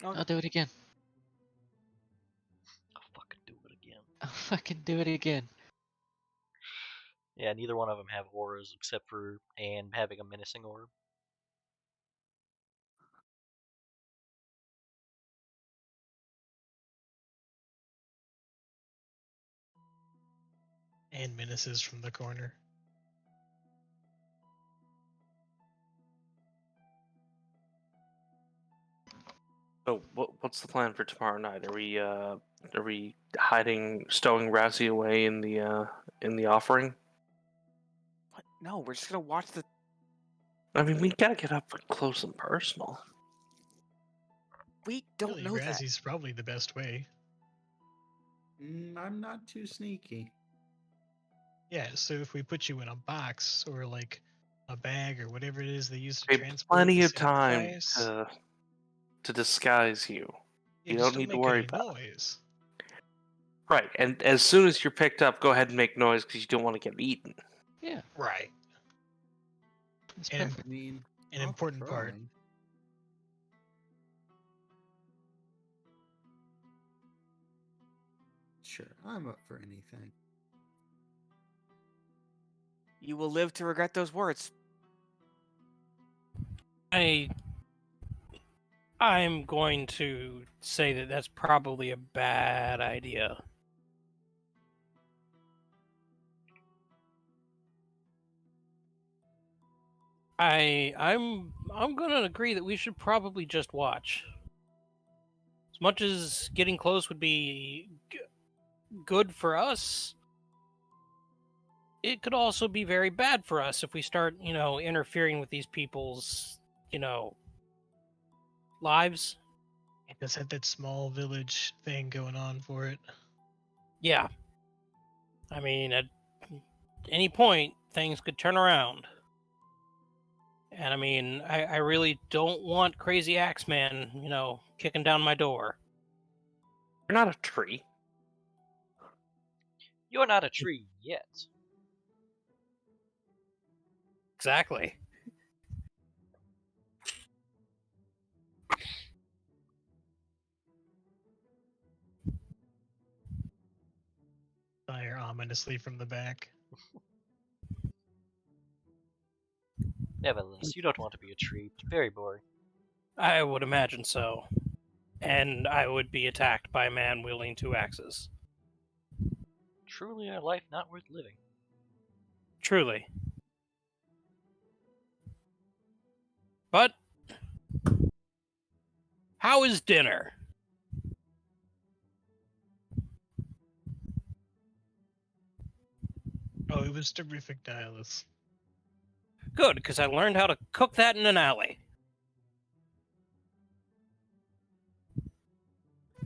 Okay. I'll do it again. I'll fucking do it again. I'll fucking do it again. Yeah, neither one of them have auras except for Anne having a menacing aura. And menaces from the corner. So what's the plan for tomorrow night? Are we hiding, stowing Razzie away in the offering? What? No, we're just gonna watch the. I mean, we gotta get up close and personal. We don't Really, know that. Razzie's probably the best way. I'm not too sneaky. Yeah, so if we put you in a box or like a bag or whatever it is they use to We have transport plenty the of time sacrifice, to disguise you. yeah, You just don't need to make worry any about it. noise. Right, and as soon as you're picked up, go ahead and make noise because you don't want to get eaten. Yeah, Right. that's And perfect. I mean, An I'll important part. try. Sure, I'm up for anything. You will live to regret those words. I'm going to say that that's probably a bad idea. I'm gonna agree that we should probably just watch. As much as getting close would be good for us, it could also be very bad for us if we start, interfering with these people's, lives. It does have that small village thing going on for it. Yeah. I mean, at any point, things could turn around. And I mean, I really don't want Crazy Axeman, kicking down my door. You're not a tree. You're not a tree yet. Exactly. Fire ominously from the back. Nevertheless, you don't want to be a tree. It's very boring. I would imagine so. And I would be attacked by a man wielding 2 axes. Truly a life not worth living. Truly. But how is dinner? Oh, it was terrific, Nihilus. Good, because I learned how to cook that in an alley.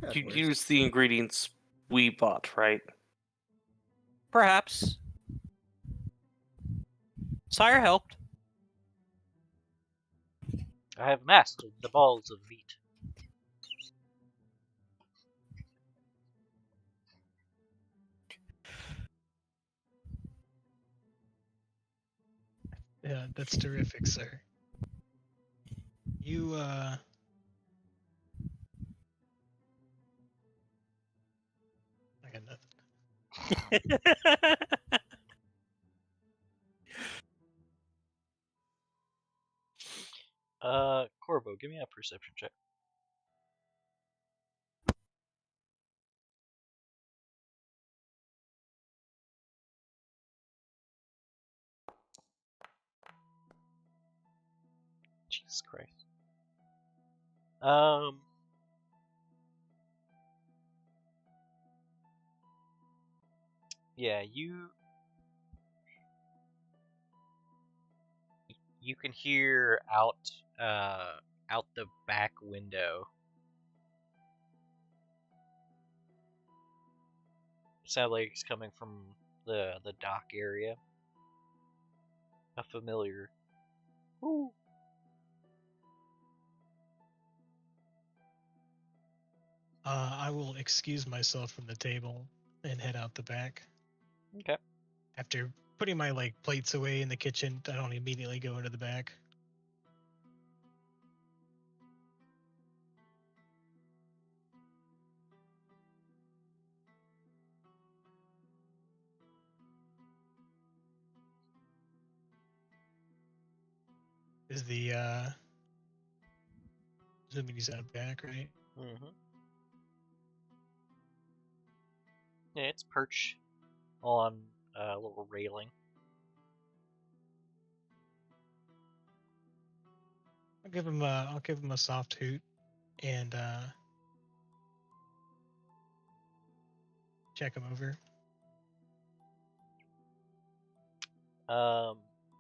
That You works. use the ingredients we bought, right? Perhaps. Sire helped. I have mastered the balls of meat. Yeah, that's terrific, sir. You, I got nothing. Corvo, give me a perception check. Jesus Christ. Yeah, you can hear out the back window Sound like it's coming from the dock area. A familiar. Ooh. I will excuse myself from the table and head out the back. Okay. After putting my like plates away in the kitchen, I don't immediately go into the back. Is the assuming he's out back, right? Mm-hmm. Yeah, it's perched on a little railing. I'll give him a soft hoot and check him over.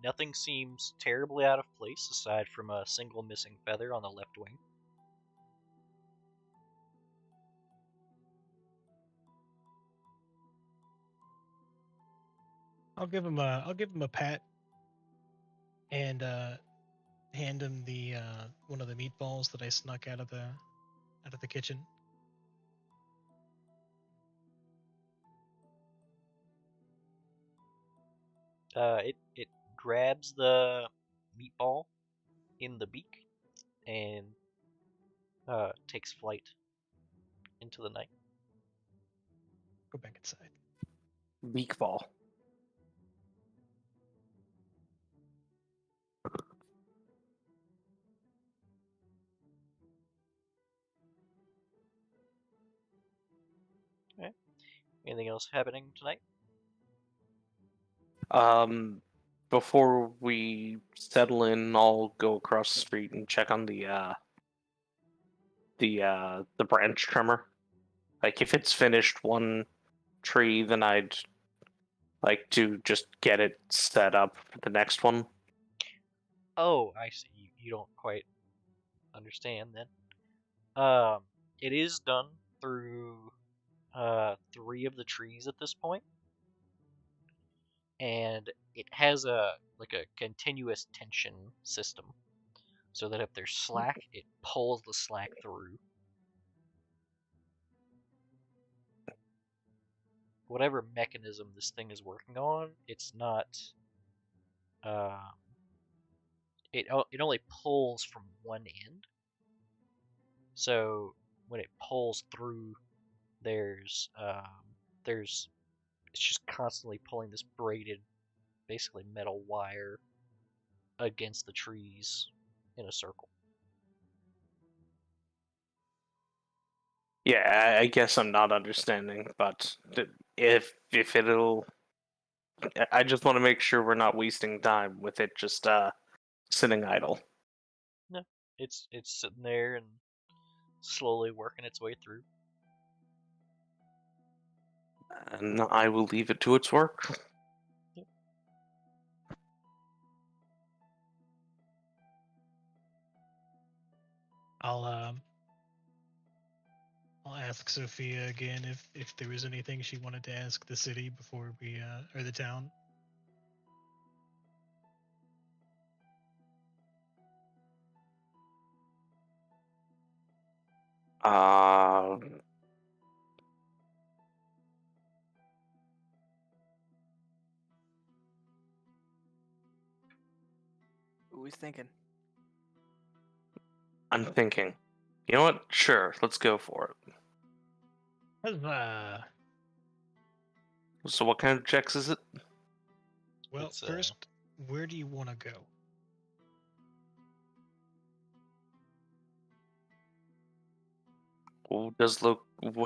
Nothing seems terribly out of place aside from a single missing feather on the left wing. I'll give him a pat and hand him the one of the meatballs that I snuck out of the kitchen. It grabs the meatball in the beak and takes flight into the night. Go back inside. Beak ball. Okay. Anything else happening tonight? Before we settle in, I'll go across the street and check on the branch trimmer. Like, if it's finished one tree, then I'd like to just get it set up for the next one. Oh, I see. You don't quite understand then. It is done through 3 of the trees at this point, and it has a continuous tension system, so that if there's slack, it pulls the slack through. Whatever mechanism this thing is working on, it's not. It only pulls from one end. So when it pulls through, there's it's just constantly pulling this braided, basically metal wire against the trees in a circle. Yeah, I guess I'm not understanding, but if it'll, I just want to make sure we're not wasting time with it just sitting idle. No, it's sitting there and slowly working its way through. And I will leave it to its work. Yep. I'll ask Sophia again if there was anything she wanted to ask the city before we or the town. Uh, Who is thinking? I'm thinking. You know what? Sure, let's go for it. Huzzah! So what kind of checks is it? Well, It's, first, where do you want to go?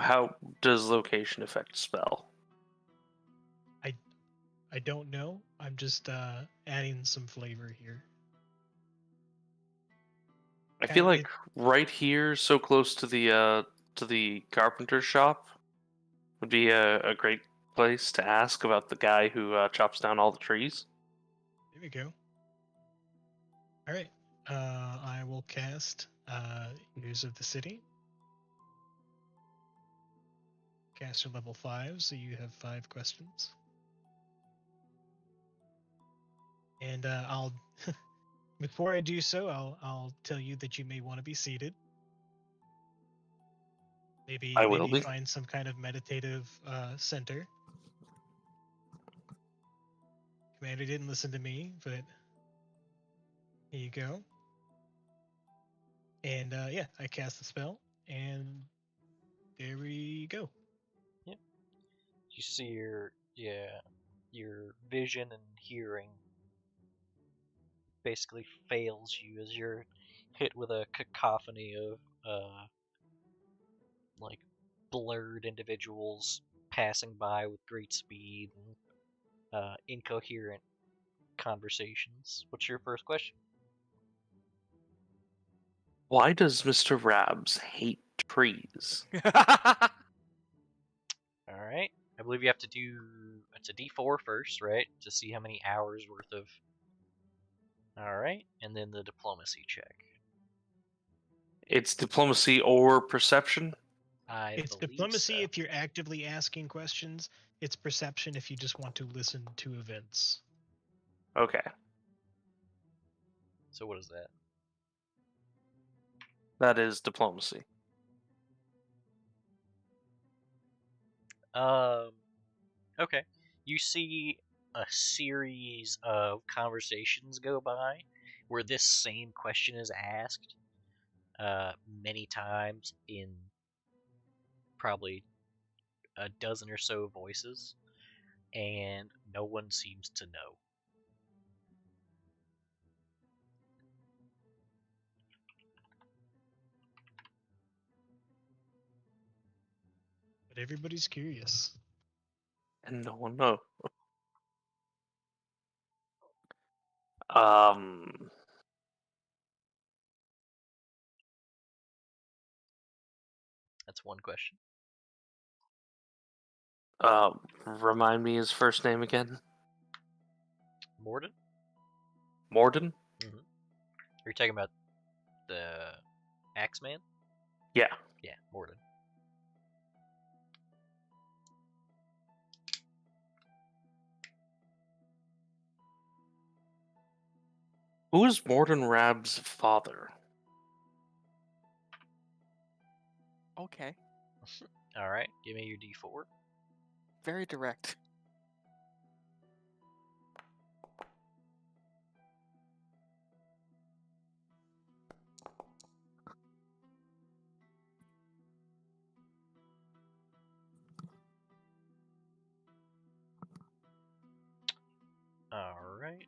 How does location affect spell? I don't know. I'm just adding some flavor here. I feel like right here, so close to the carpenter shop, would be a great place to ask about the guy who chops down all the trees. There we go. All right. I will cast News of the City. caster level 5, so you have 5 questions. And I'll, before I do so, I'll tell you that you may want to be seated. I will Maybe be. find some kind of meditative center. Commander didn't listen to me, but here you go. And yeah, I cast the spell, and there we go. You see your vision and hearing basically fails you as you're hit with a cacophony of like blurred individuals passing by with great speed and incoherent conversations. What's your first question? Why does Mr. Rabs hate trees? All right. I believe you have to do it's a D4 first, right? To see how many hours worth of. All right, and then the diplomacy check. It's diplomacy or perception? It's believe diplomacy so. if you're actively asking questions. It's perception if you just want to listen to events. Okay. So what is that? That is diplomacy. Okay. You see a series of conversations go by where this same question is asked many times in probably a dozen or so voices, and no one seems to know. But everybody's curious. And no one knows. Um, That's one question. Remind me his first name again. Morden? Morden? Are you talking about the Axeman? Yeah. Yeah, Morden. Who is Morden Rab's father? Okay. All right, give me your D4. Very direct. All right.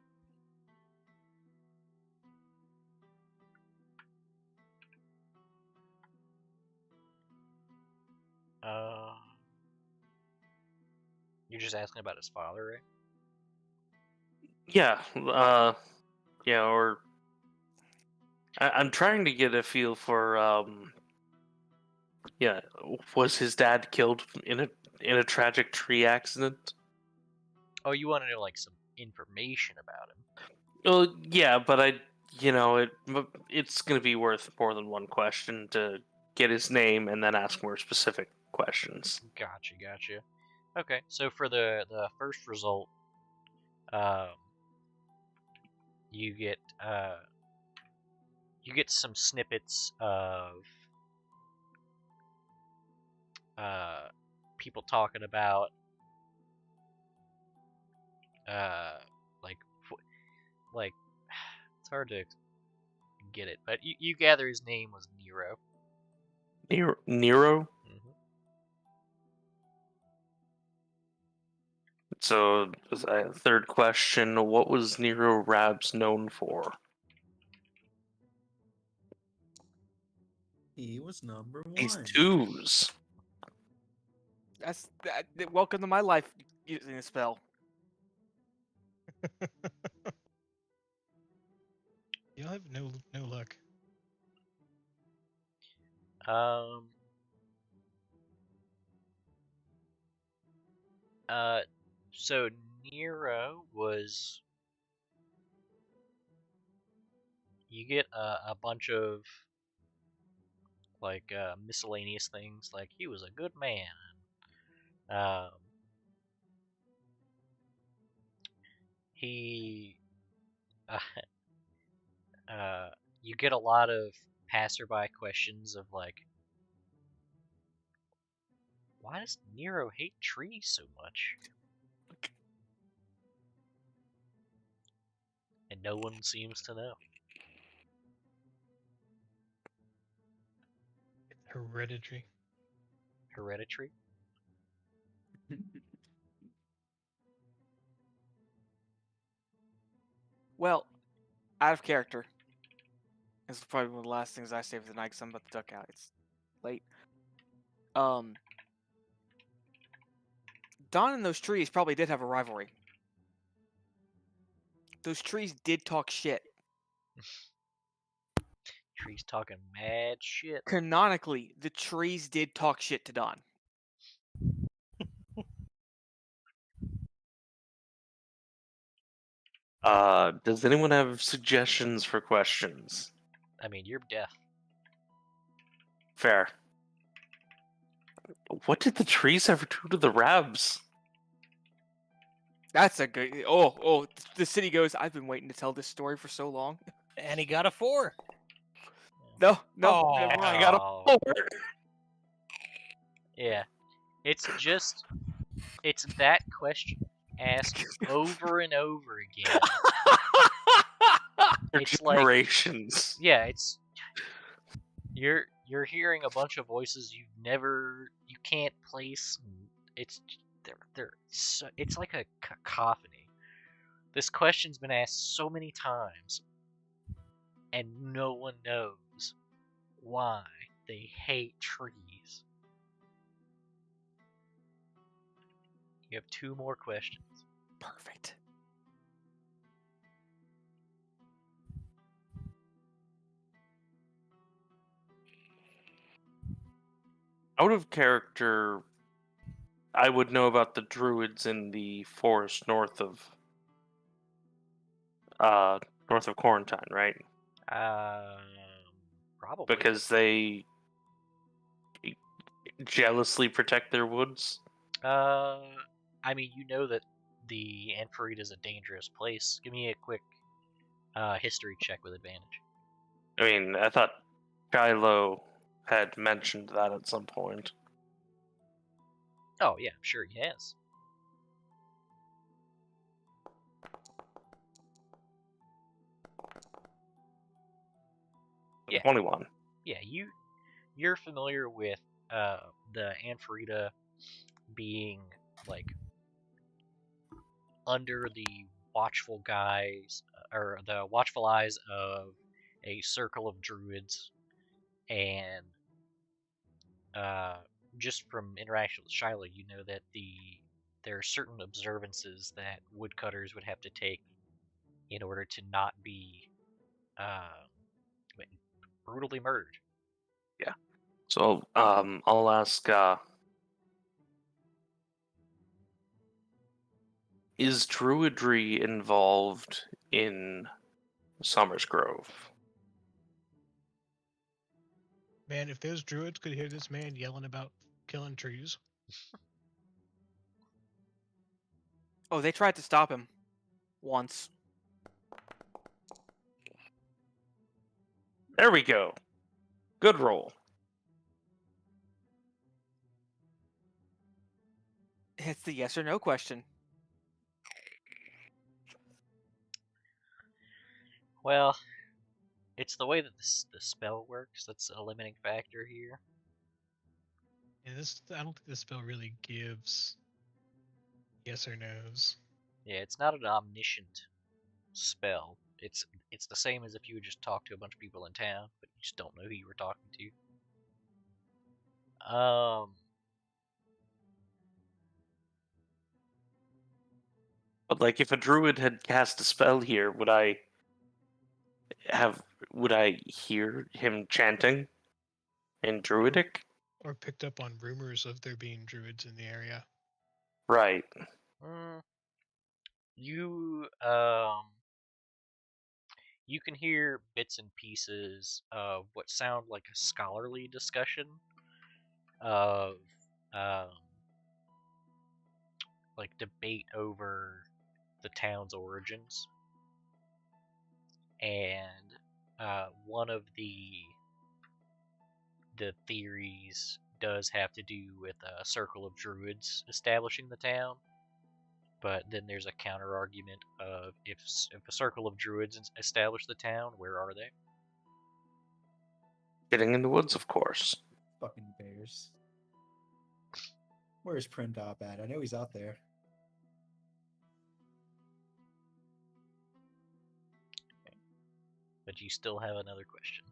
You're just asking about his father, right? Yeah. Yeah, or I'm trying to get a feel for yeah, was his dad killed in a tragic tree accident? Oh, you want to know like some information about him? Well, yeah, but it's going to be worth more than one question to get his name and then ask more specific questions. Gotcha. Okay, so for the first result, you get some snippets of people talking about like like it's hard to get it, but you gather his name was Nero. Nero? Mm-hmm. So, third question, what was Nero Rabs known for? He was number These one. twos. Welcome to my life using a spell. You'll have no luck. So Nero was. You get a bunch of like miscellaneous things, like he was a good man, Um, he, uh, you get a lot of passerby questions of like, why does Nero hate trees so much? And no one seems to know. Hereditary. Hereditary? Well, out of character. This is probably one of the last things I say for the night because I'm about to duck out. It's late. Don and those trees probably did have a rivalry. Those trees did talk shit. Trees talking mad shit. Canonically, the trees did talk shit to Don. Does anyone have suggestions for questions? I mean, you're deaf. Fair. What did the trees ever do to the Rabs? That's a good. Oh, the city goes. I've been waiting to tell this story for so long. And he got a 4. No, Oh, never mind. I got a Oh. 4. Yeah. It's just, it's that question asked over and over again. For It's like, generations. yeah, it's, you're hearing a bunch of voices you can't place. And it's it's like a cacophony. This question's been asked so many times, and no one knows why they hate trees. You have 2 more questions. Perfect. Out of character, I would know about the druids in the forest north of Quarantine, right? Probably. Because they jealously protect their woods. I mean, you know that the Amphitrite is a dangerous place. Give me a quick history check with advantage. I mean, I thought Kylo had mentioned that at some point. Oh yeah, I'm sure he has. Yeah. 21. Yeah, you're familiar with the Amphitrite being like under the watchful eyes of a circle of druids, and just from interaction with Shiloh, you know that there are certain observances that woodcutters would have to take in order to not be uh, brutally murdered. Yeah. So I'll ask. Is druidry involved in Summers Grove? Man, if those druids could hear this man yelling about killing trees. Oh, they tried to stop him. Once. There we go. Good roll. It's the yes or no question. Well, it's the way that the spell works that's a limiting factor here. Yeah, I don't think this spell really gives yes or no's. Yeah, it's not an omniscient spell. It's the same as if you would just talk to a bunch of people in town, but you just don't know who you were talking to. But like, if a druid had cast a spell here, would I hear him chanting in druidic? Or picked up on rumors of there being druids in the area. Right. You you can hear bits and pieces of what sound like a scholarly discussion of like debate over the town's origins, and one of the theories does have to do with a circle of druids establishing the town. But then there's a counter argument of if a circle of druids establish the town, where are they? Getting in the woods, of course. Fucking bears. Where's Prindop at? I know he's out there. But you still have another question.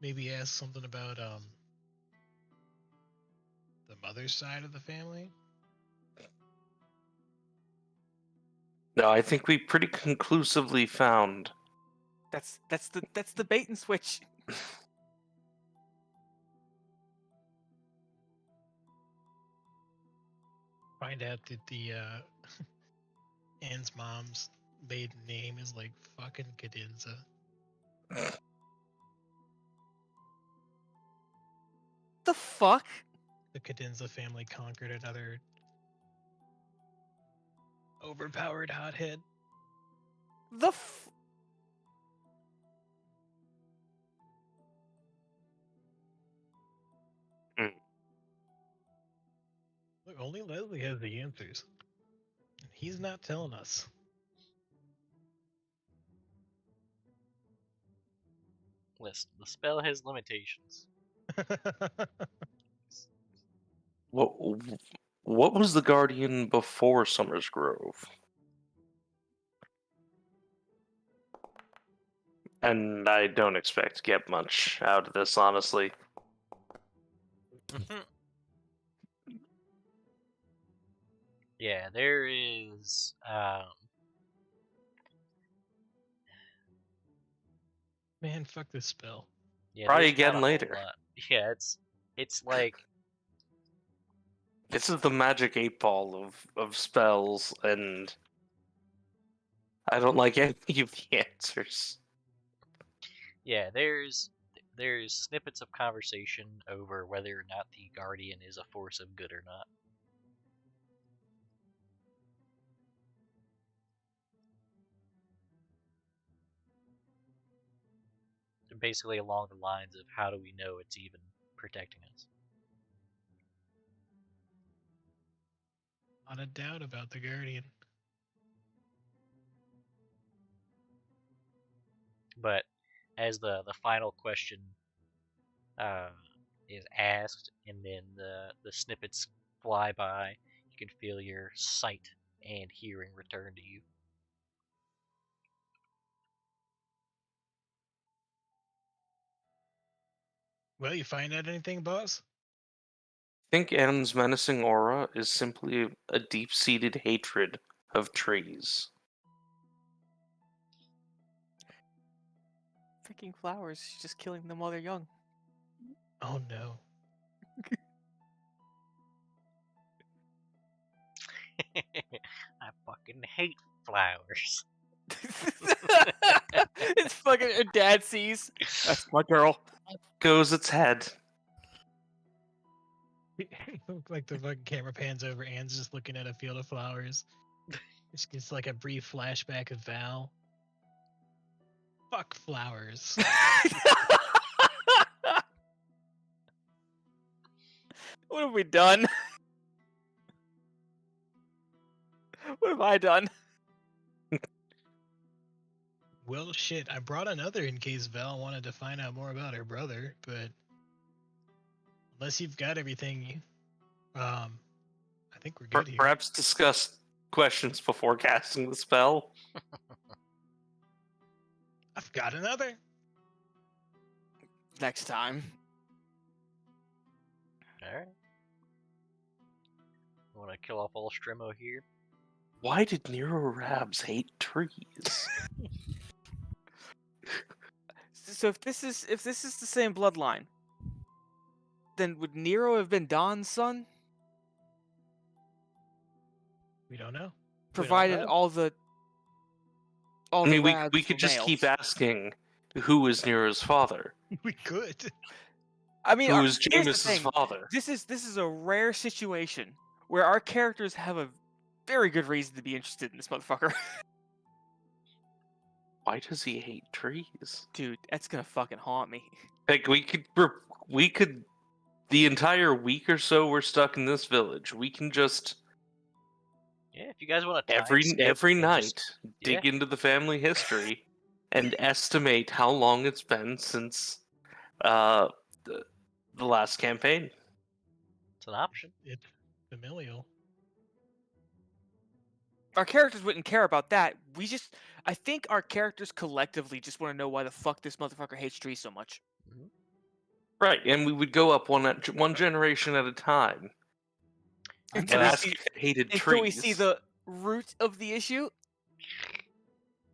Maybe ask something about the mother's side of the family. No, I think we pretty conclusively found. That's the bait and switch. Find out that the Anne's mom's maiden name is like fucking Cadenza. The fuck? The Cadenza family conquered another overpowered hothead. The f- Look, only Leslie has the answers. And he's not telling us. Listen, the spell has limitations. What was the Guardian before Summer's Grove? And I don't expect to get much out of this, honestly. Yeah, there is. Man, fuck this spell. Yeah, Try there's again not a whole later. lot. Yeah, it's like This is the magic 8-ball of spells, and I don't like any of the answers. yeah, there's snippets of conversation over whether or not the Guardian is a force of good or not. Basically along the lines of how do we know it's even protecting us? Not a doubt about the Guardian. But as the final question is asked, and then the snippets fly by, you can feel your sight and hearing return to you. Well, you find out anything, boss? I think Anne's menacing aura is simply a deep-seated hatred of trees. freaking flowers. She's just killing them while they're young. Oh no. I fucking hate flowers. It's fucking her dad sees. That's my girl. Goes its head. Like the fucking camera pans over, Anne's just looking at a field of flowers. Just gets like a brief flashback of Val. Fuck flowers. What have we done? What have I done? Well, shit, I brought another in case Val wanted to find out more about her brother, but unless you've got everything, I think we're good here. Perhaps discuss questions before casting the spell. I've got another. Next time. Alright. Want to kill off all Stremo here? Why did Nero Rabs hate trees. So if this is the same bloodline, then would Nero have been Don's son? We don't know. Provided know. all the I mean, rags we were could just keep males. asking who is Nero's father? We could. I mean, Who is here's the Jameis's thing. father? This is a rare situation where our characters have a very good reason to be interested in this motherfucker. Why does he hate trees? Dude, that's gonna fucking haunt me. Like we could the entire week or so we're stuck in this village. We can just Yeah, if you guys want to every night dig yeah. into the family history and estimate how long it's been since the last campaign. It's an option. It's familial. Our characters wouldn't care about that. I think our characters collectively just want to know why the fuck this motherfucker hates trees so much. Right, and we would go up one generation at a time and Until we ask see- if it hated Until trees. we see the root of the issue.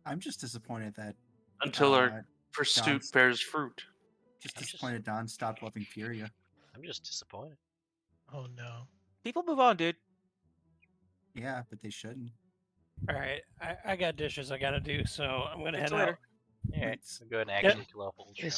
I'm just disappointed that until our pursuit Don's- bears fruit. just I'm just- disappointed Don stopped loving Furia. I'm just disappointed. Oh no. People move on, dude. Yeah, but they shouldn't. All right, I got dishes I gotta do, so I'm gonna Catch head you out. later. All right, Thanks. so go ahead and Yep. actually kill off old Yes,